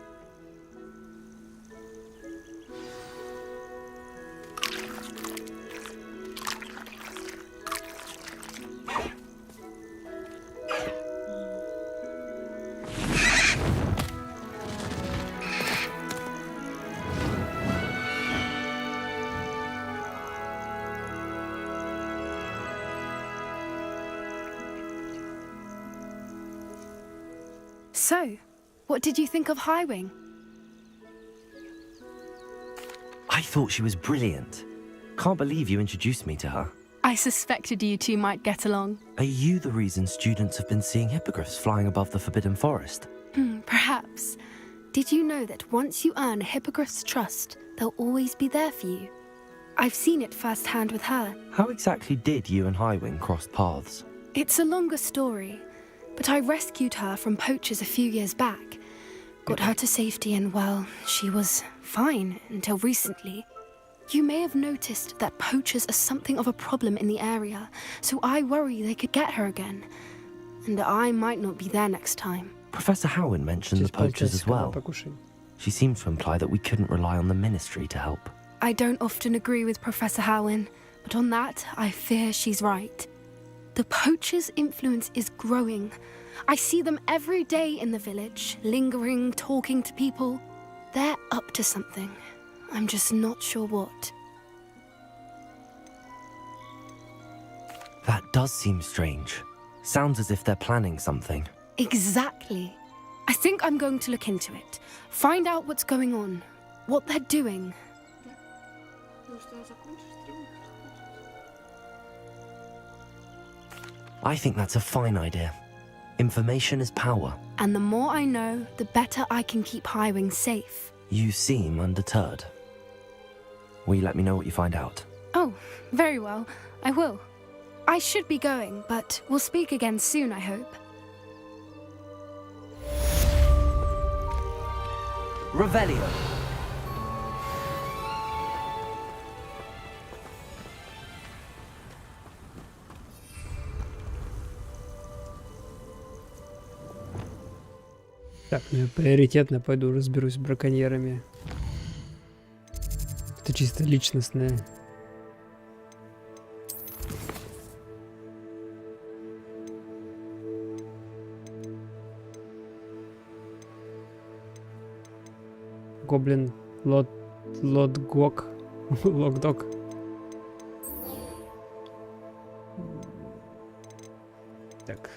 So, what did you think of Highwing? I thought she was brilliant. Can't believe you introduced me to her. I suspected you two might get along. Are you the reason students have been seeing hippogriffs flying above the Forbidden Forest? Perhaps. Did you know that once you earn a hippogriff's trust, they'll always be there for you? I've seen it firsthand with her. How exactly did you and Highwing cross paths? It's a longer story, but I rescued her from poachers a few years back. Got her to safety and, well, she was fine until recently. You may have noticed that poachers are something of a problem in the area, so I worry they could get her again. And I might not be there next time. Professor Howin mentioned the poachers as well. She seemed to imply that we couldn't rely on the Ministry to help. I don't often agree with Professor Howin, but on that, I fear she's right. The poachers' influence is growing. I see them every day in the village, lingering, talking to people. They're up to something. I'm just not sure what. That does seem strange. Sounds as if they're planning something. Exactly. I think I'm going to look into it. Find out what's going on, what they're doing. I think that's a fine idea. Information is power. And the more I know, the better I can keep Highwing safe. You seem undeterred. Will you let me know what you find out? Oh, very well. I will. I should be going, but we'll speak again soon, I hope. Revelio. Так, ну я приоритетно пойду разберусь с браконьерами. Это чисто личностное. Гоблин Лотгок. Локдог. Так.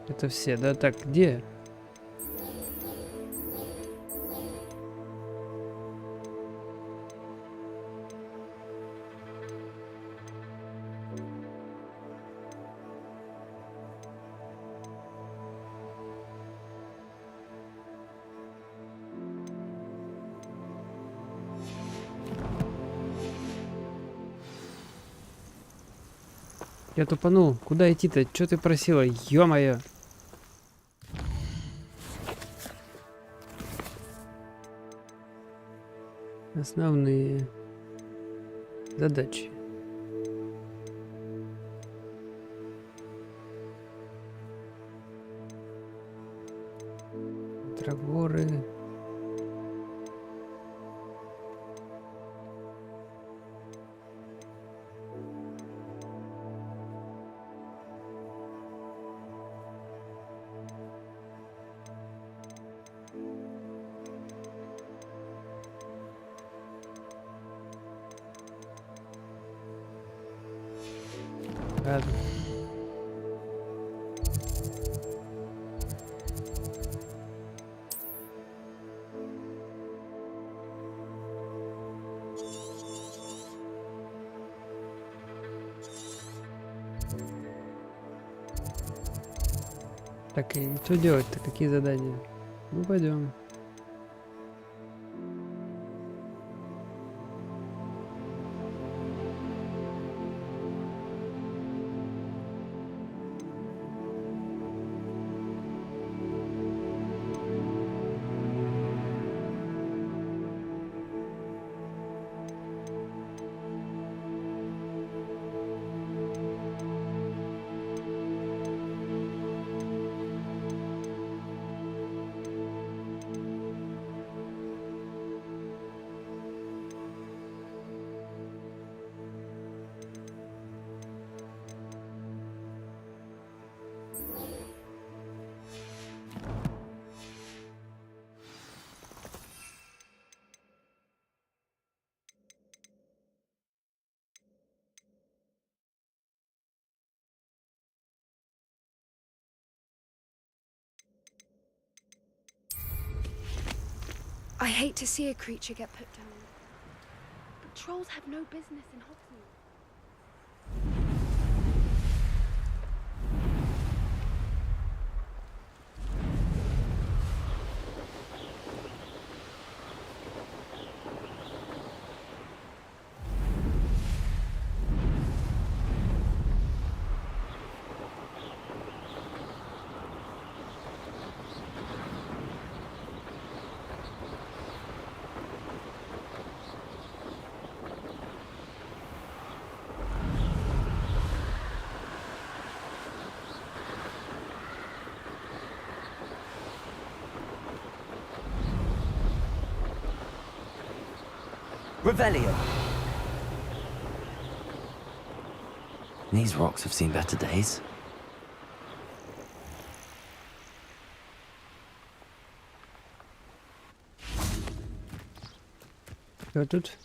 Это все, да? Так, где? Я тупанул. Куда идти-то? Чё ты просила? Ё-моё! Основные задачи. Трагоры. Ладно. Так, и что делать-то? Какие задания? Ну, пойдем. I hate to see a creature get put down. But trolls have no business in Hogsmeade. Revelio. These rocks have seen better days. Что тут?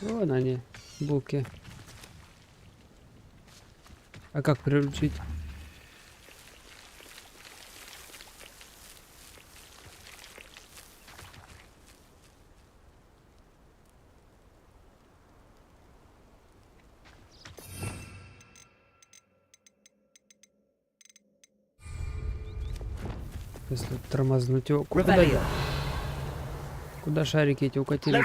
Вон они, булки. А как приручить? Если тормознуть его. Куда шарики эти укатили?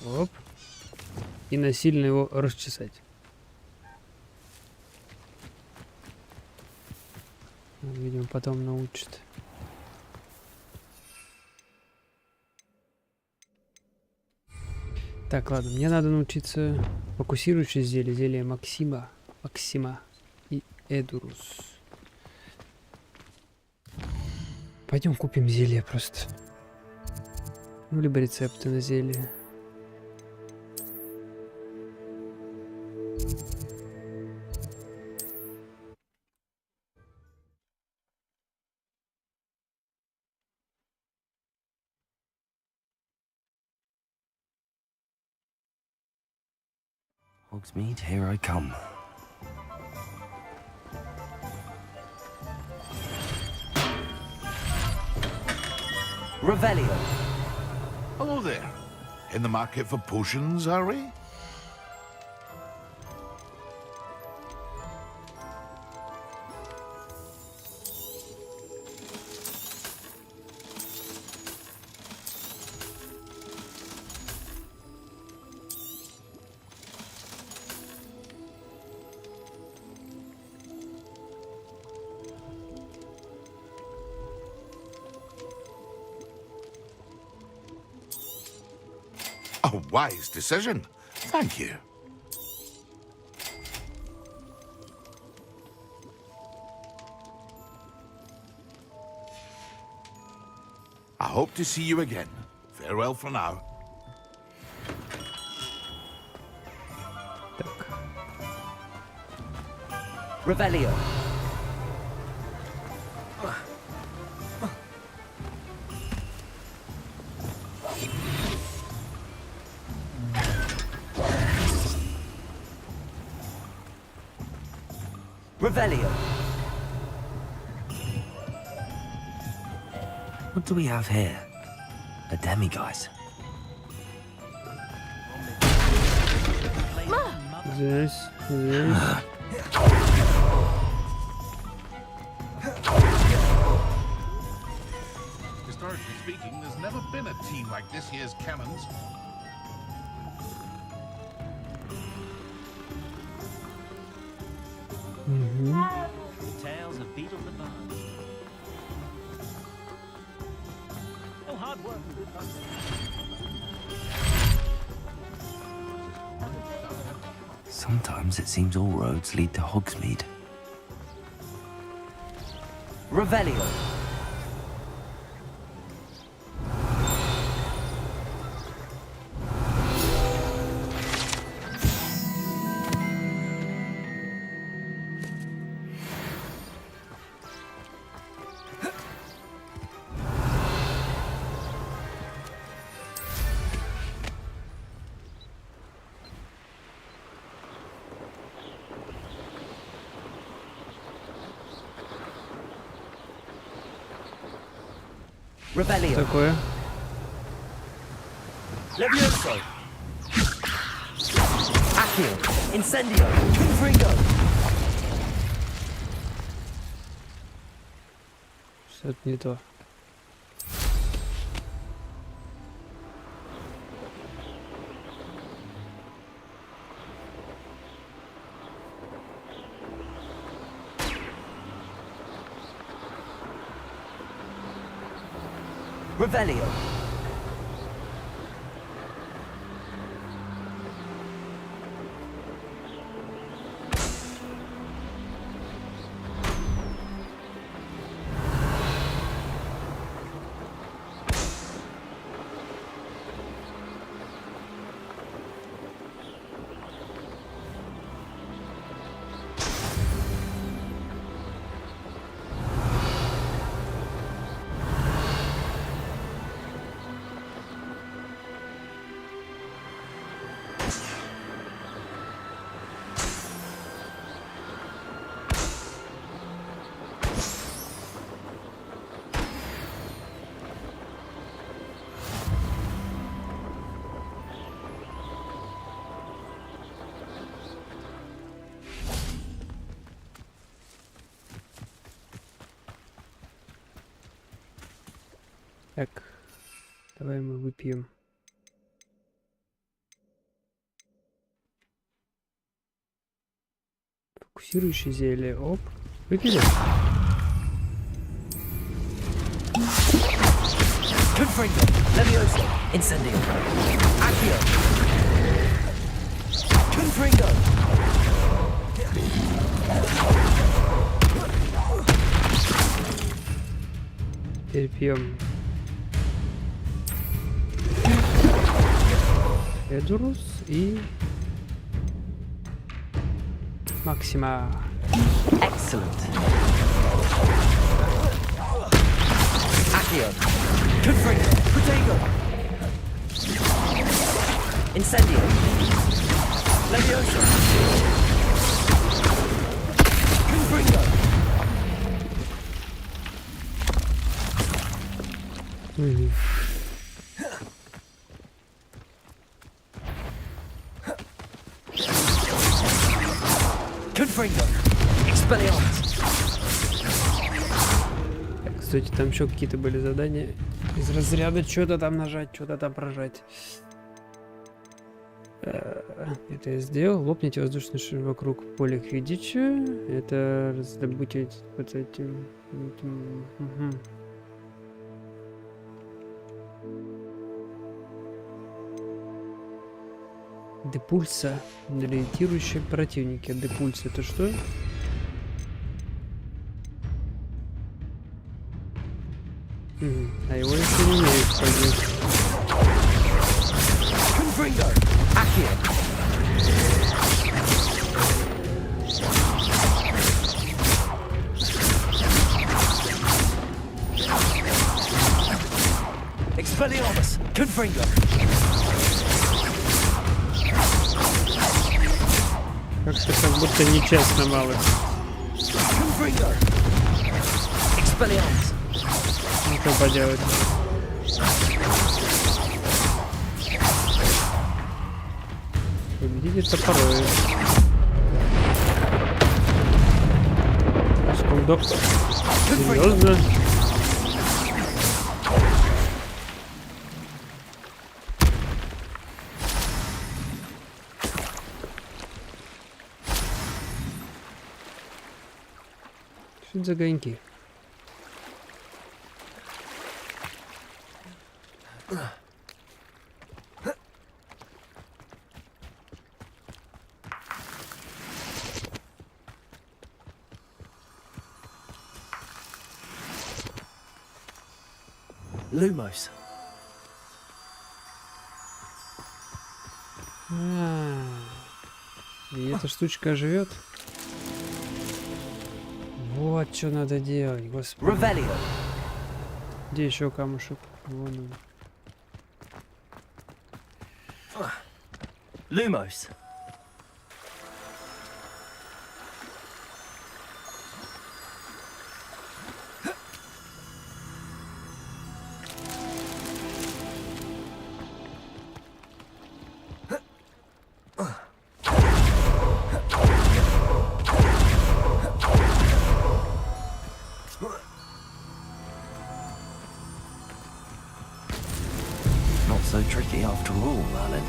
Оп. И насильно его расчесать. Видимо, потом научит. Так, ладно, мне надо научиться фокусирующее зелье Максима и Эдурус. Пойдем купим зелье просто. Ну, либо рецепты на зелье. Hogsmeade, here I come. Revelio. Hello there. In the market for potions, are we? A wise decision. Thank you. I hope to see you again. Farewell for now. Revelio. Revelio. What do we have here? A demiguise. Здесь. Historically speaking, there's never been a team like this year's cannons. Tales of Beetle the Bard. No hard work. Sometimes it seems all roads lead to Hogsmeade. Revelio. Revelio. Такое. Levioso. Accio. Incendio. Confringo. Что-то не то. Revelio. Так, давай мы выпьем. Фокусирующее зелье. Оп, выпили. Confringo. Levioso. Incendio. Accio. Confringo. Теперь пьем. Эдурус и Максима. Excellent. Accio. Confringo. Protego. Incendio. Levioso. Confringo. Confringo. Expelliarmus. Кстати, там еще какие-то были задания из разряда что-то там нажать, что-то там прожать. Это я сделал. Лопните воздушный шар вокруг поля Квиддича. Это раздобыть вот этим. Угу. Депульса. Левитирующие противники. Депульс это что? А его еще не умею использовать. Confringo. Accio. Expelliarmus. Confringo. Как-то как будто нечестно мало. Confringo. Expelliarmus. Ну что поделать? Победитель топорой. Скундок. Серьезно? Что это за гоньки? Lumos. И эта штучка живет. Вот что надо делать, господи. Revelio. Где еще камушек? Вон он. Lumos. so tricky after all, Merlin.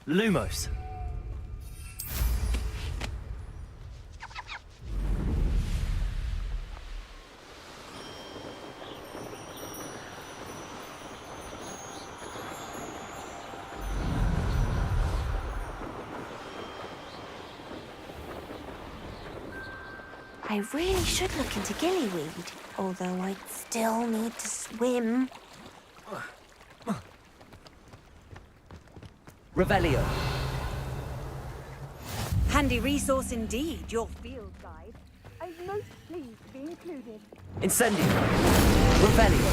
Lumos. I really should look into gillyweed, although I'd still need to swim. Revelio. Handy resource indeed, your Field guide. I'm most pleased to be included. Incendio. Revelio.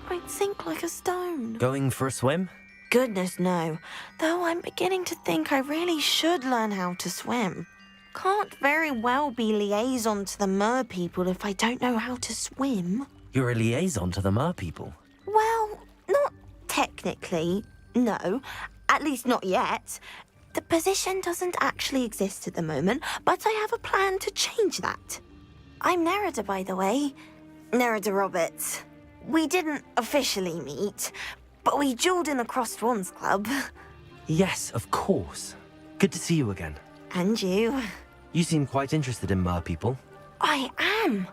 I'd sink like a stone. Going for a swim? Goodness, no. Though I'm beginning to think I really should learn how to swim. Can't very well be liaison to the mer people if I don't know how to swim. You're a liaison to the mer people. Well, not technically, no. At least not yet. The position doesn't actually exist at the moment, but I have a plan to change that. I'm Nerida, by the way. Nerida Roberts. We didn't officially meet, but we duelled in the Crossed Wands Club. Yes, of course. Good to see you again. And you. You seem quite interested in mer people. I am.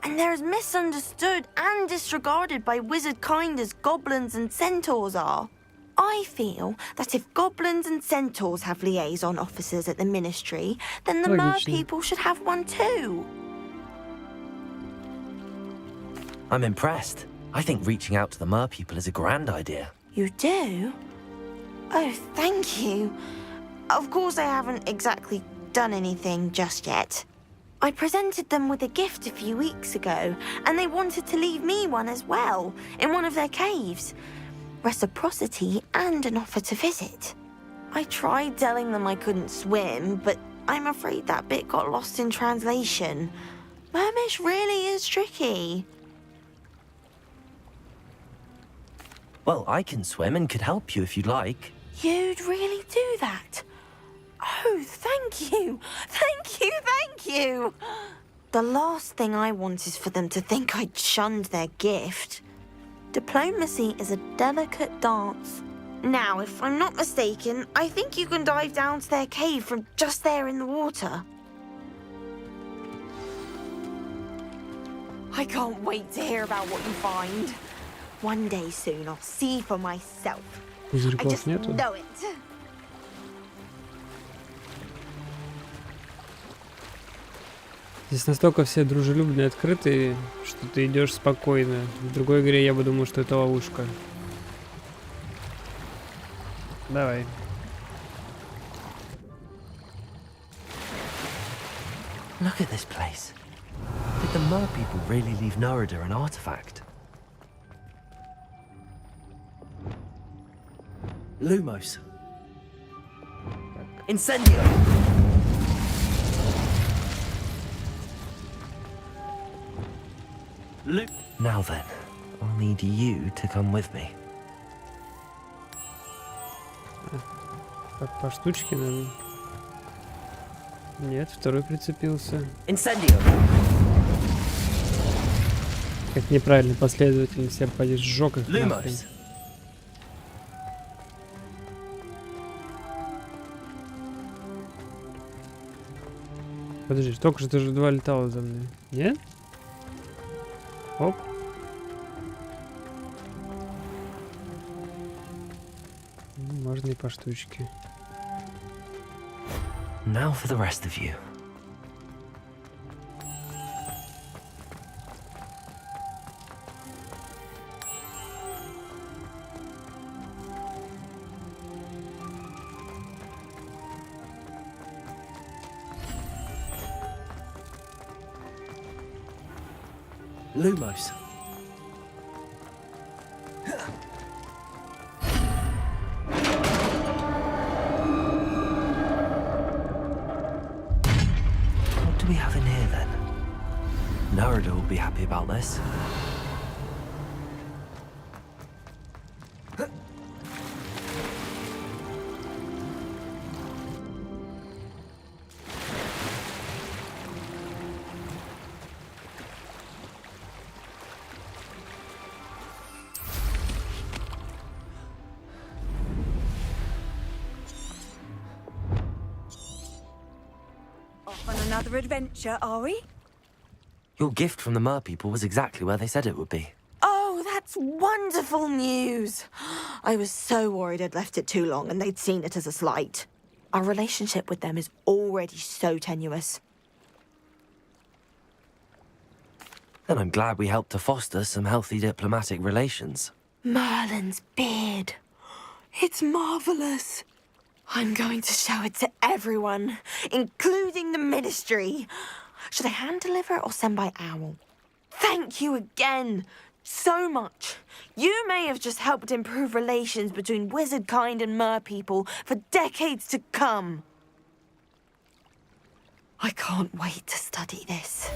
And they're as misunderstood and disregarded by wizard kind as goblins and centaurs are. I feel that if goblins and centaurs have liaison officers at the ministry, then the mer people should have one too. I'm impressed. I think reaching out to the mer people is a grand idea. You do? Oh, thank you. Of course I haven't exactly done anything just yet. I presented them with a gift a few weeks ago, and they wanted to leave me one as well, in one of their caves. Reciprocity and an offer to visit. I tried telling them I couldn't swim, but I'm afraid that bit got lost in translation. Mermish really is tricky. Well, I can swim and could help you if you'd like. You'd really do that? Oh, thank you! Thank you, thank you! The last thing I want is for them to think I'd shunned their gift. Diplomacy is a delicate dance. Now, if I'm not mistaken, I think you can dive down to their cave from just there in the water. I can't wait to hear about what you find. One day soon, I'll see for myself. I just know it. Здесь настолько все дружелюбные, открытые, что ты идешь спокойно. В другой игре я бы думал, что это ловушка. Давай. Look at this place. Did the mer people really leave Nerida an artifact? Lumos. Incendio. Now then, I'll need you to come with me. По штучке, наверное. Нет, второй прицепился. Incendio. Как неправильно последовательность, я поди сжег их нахрен. Подожди, только что ты же два летала за мной. Нет? Оп. Можно и по штучке. Now for the rest of you. Lumos. What do we have in here then? Narada will be happy about this. Off on another adventure, are we? Your gift from the merpeople was exactly where they said it would be. Oh, that's wonderful news. I was so worried I'd left it too long and they'd seen it as a slight. Our relationship with them is already so tenuous. And I'm glad we helped to foster some healthy diplomatic relations. Merlin's beard. It's marvelous. I'm going to show it to everyone, including the Ministry. Should I hand deliver it or send by owl? Thank you again so much. You may have just helped improve relations between wizard kind and merpeople for decades to come. I can't wait to study this.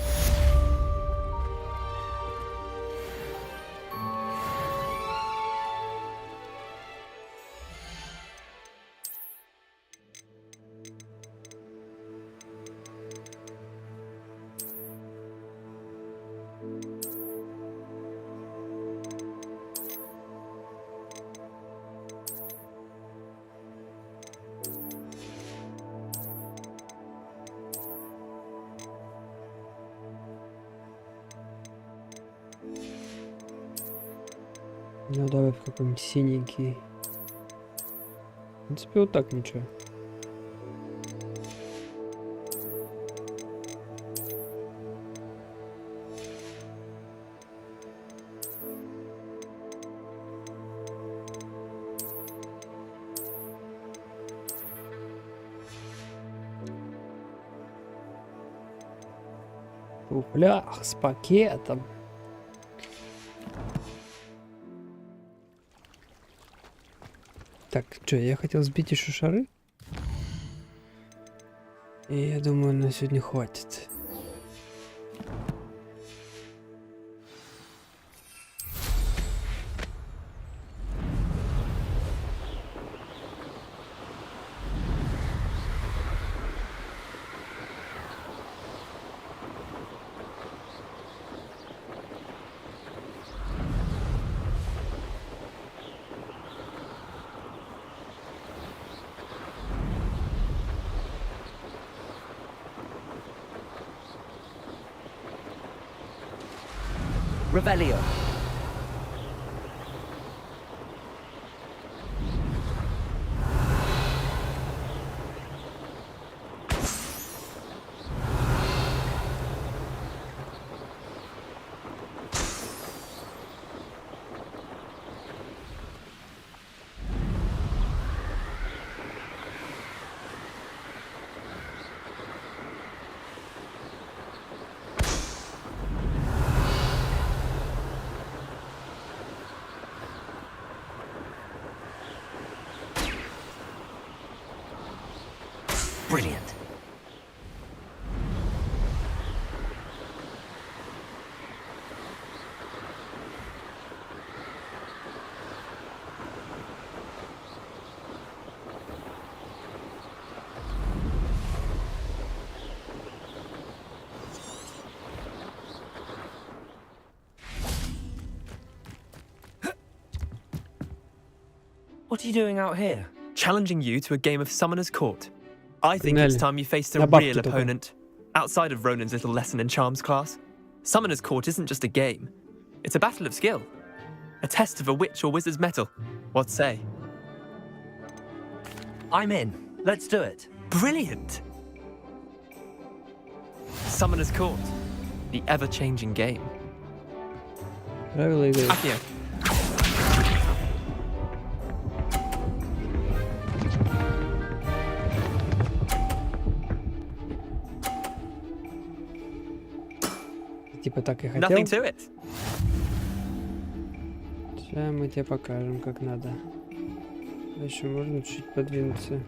Ну давай в какой-нибудь синенький. В принципе, вот так ничего. Фуфлях с пакетом. Так, что, я хотел сбить еще шары? И я думаю, на сегодня хватит. Revelio. Brilliant. What are you doing out here? Challenging you to a game of Summoner's Court. I think it's time you faced a real opponent, outside of Ronan's little lesson in charms class. Summoner's Court isn't just a game. It's a battle of skill. A test of a witch or wizard's mettle. What say? I'm in. Let's do it. Brilliant. Summoner's Court. The ever-changing game. Правила игры. Акио. Типа так и хотел. Nothing to it. Сейчас мы тебе покажем, как надо. Еще можно чуть подвинуться.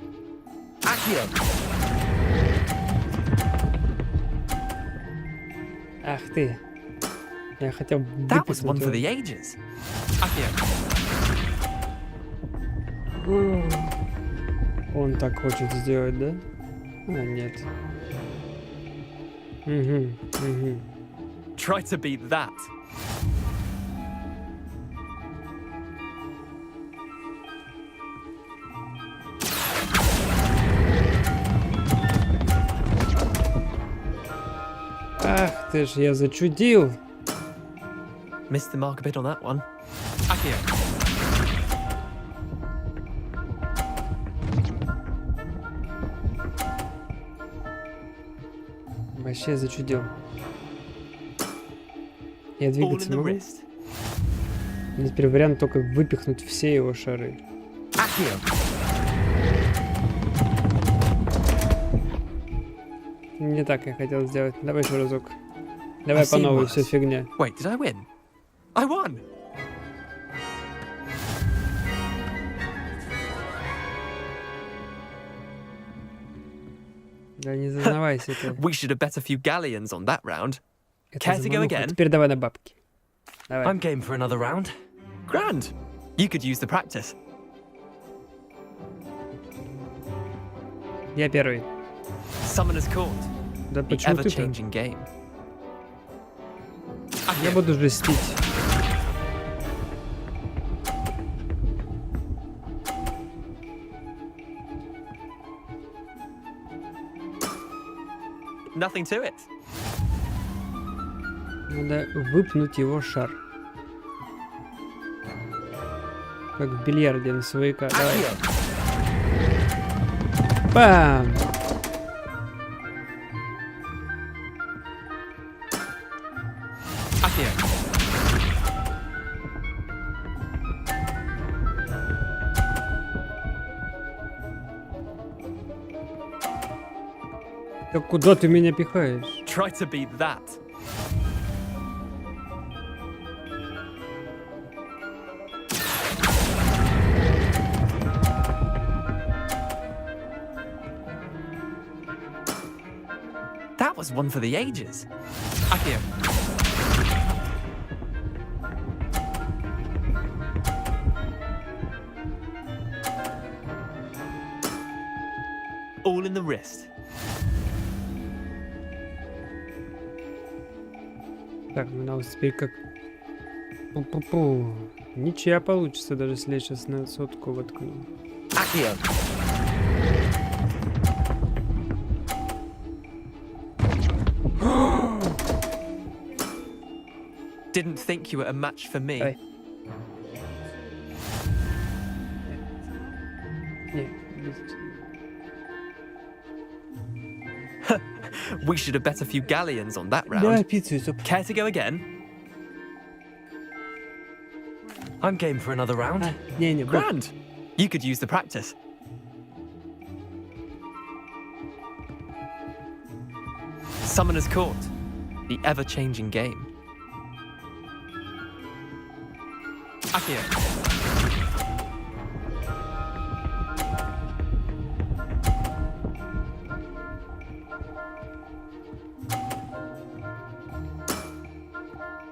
Ах ты. Я хотел That was one for выпихнуть the его. ages. Акио. Он так хочет сделать, да? А, нет. Угу. Try to beat that. Ах ты ж, я зачудил. Missed the mark a bit on that one. Акио. Вообще зачудил. Я All in двигаться the могу? wrist. У меня теперь вариант только выпихнуть все его шары. Не так я хотел сделать. Давай еще разок. Давай I've по seen новой, worse. все фигня. Wait, did I win? I won. Да не зазнавайся ты. We should have bet a few galleons on that round. Это Care to go замануха. again? Теперь давай на бабки. Давай. I'm game for another round. Grand. You could use the practice. Я первый. Summoner's Court. Да The почему ты-то? ever-changing game. Я буду жестить. Nothing to it. Надо выпнуть его шар. Как в бильярде на свояка. Давай. Бам! Акио. Да куда ты меня пихаешь? Try to beat that. That was one for the ages. Akio. All in the wrist. Так, ну нас теперь как... Пу-пу-пу. Ничья получится, даже если я сейчас на сотку воткну. Акio. Didn't think you were a match for me. Ай. Не, без- We should have bet a few galleons on that Да, round. пиццу и суп. Care to go again? I'm game for another round. Не, Grand. You could use the practice. Summoner's Court. The ever-changing game. Akio.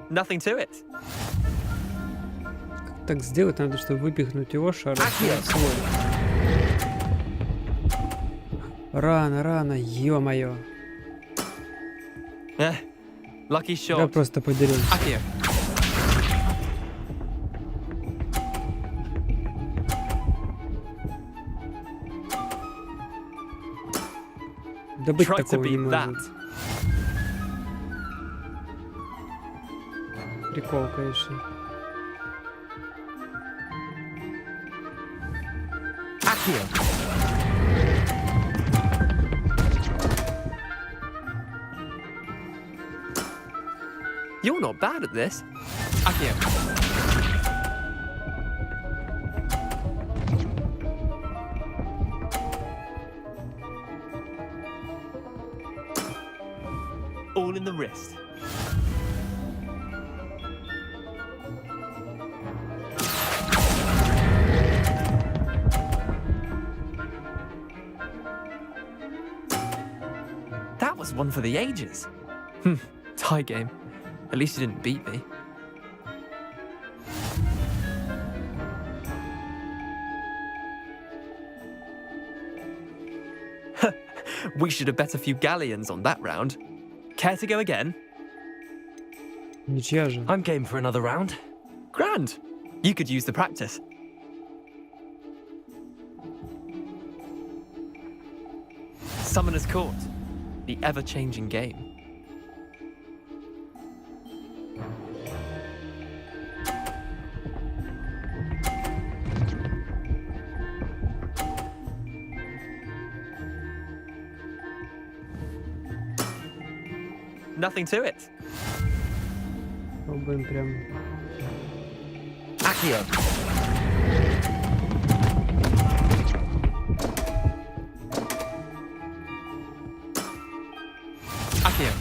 Nothing to it. Так сделать надо, чтобы выпихнуть его шар. Свой. Рано, рано, ё-моё. Lucky shot. Я просто поделюсь. Akio. Да быть Try to такого не beat that. может. Прикол, конечно. Akio. You're not bad at this. Akio. All in the wrist. That was one for the ages. Tie game. At least you didn't beat me. We should have bet a few galleons on that round. Care to go again? Ничья же. I'm game for another round. Grand. You could use the practice. Summoner's Court. The ever-changing game. Nothing to it. Пробуем прям. Akio. Akio.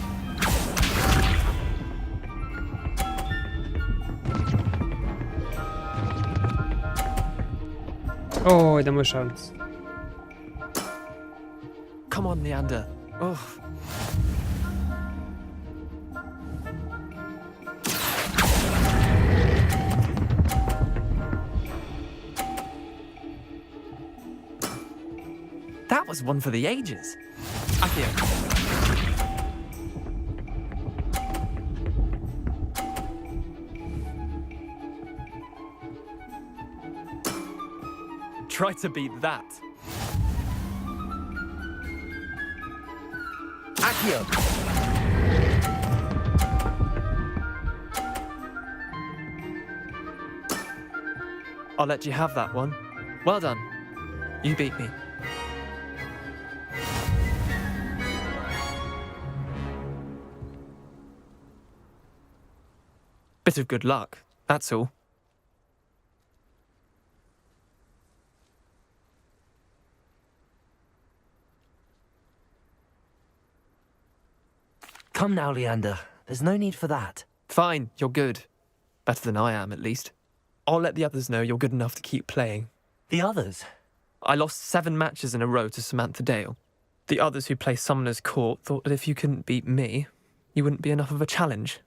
Ой, да мой шанс. Come on, Leander. Oh. That was one for the ages. Akio. Try to beat that. Akio. I'll let you have that one. Well done. You beat me. Bit of good luck, that's all. Come now, Leander. There's no need for that. Fine, you're good. Better than I am, at least. I'll let the others know you're good enough to keep playing. The others? I lost 7 matches in a row to Samantha Dale. The others who play Summoner's Court thought that if you couldn't beat me, you wouldn't be enough of a challenge.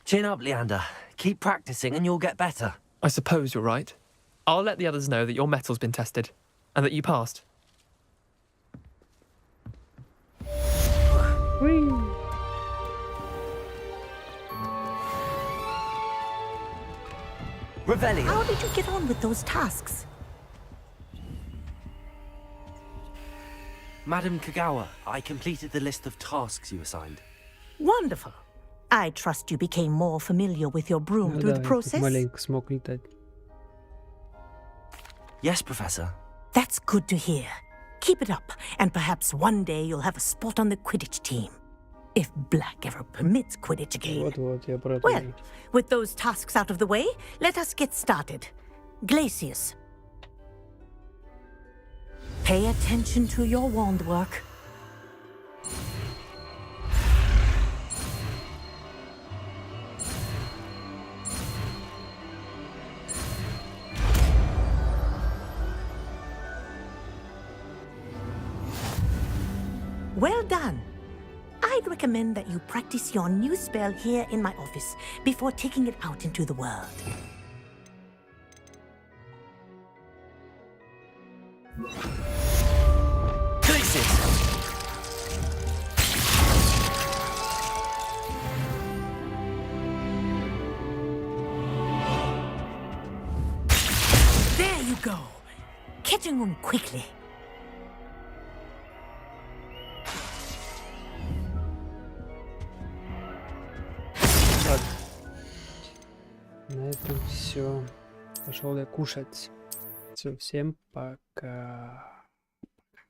Chin up, Leander. Keep practicing and you'll get better. I suppose you're right. I'll let the others know that your metal's been tested, and that you passed. Whee. Revelio. How did you get on with those tasks? Madam Kagawa, I completed the list of tasks you assigned. Wonderful. I trust you became more familiar with your broom through the process? Маленько смог летать. Yes, Professor. That's good to hear. Keep it up, and perhaps one day you'll have a spot on the Quidditch team. If Black ever permits Quidditch again. Вот-вот, я про это. Well, with those tasks out of the way, let us get started. Glacius. Pay attention to your wand work. Well done. I'd recommend that you practice your new spell here in my office before taking it out into the world. There you go. Catching them quickly. На этом все. Пошел я кушать. Все, всем пока.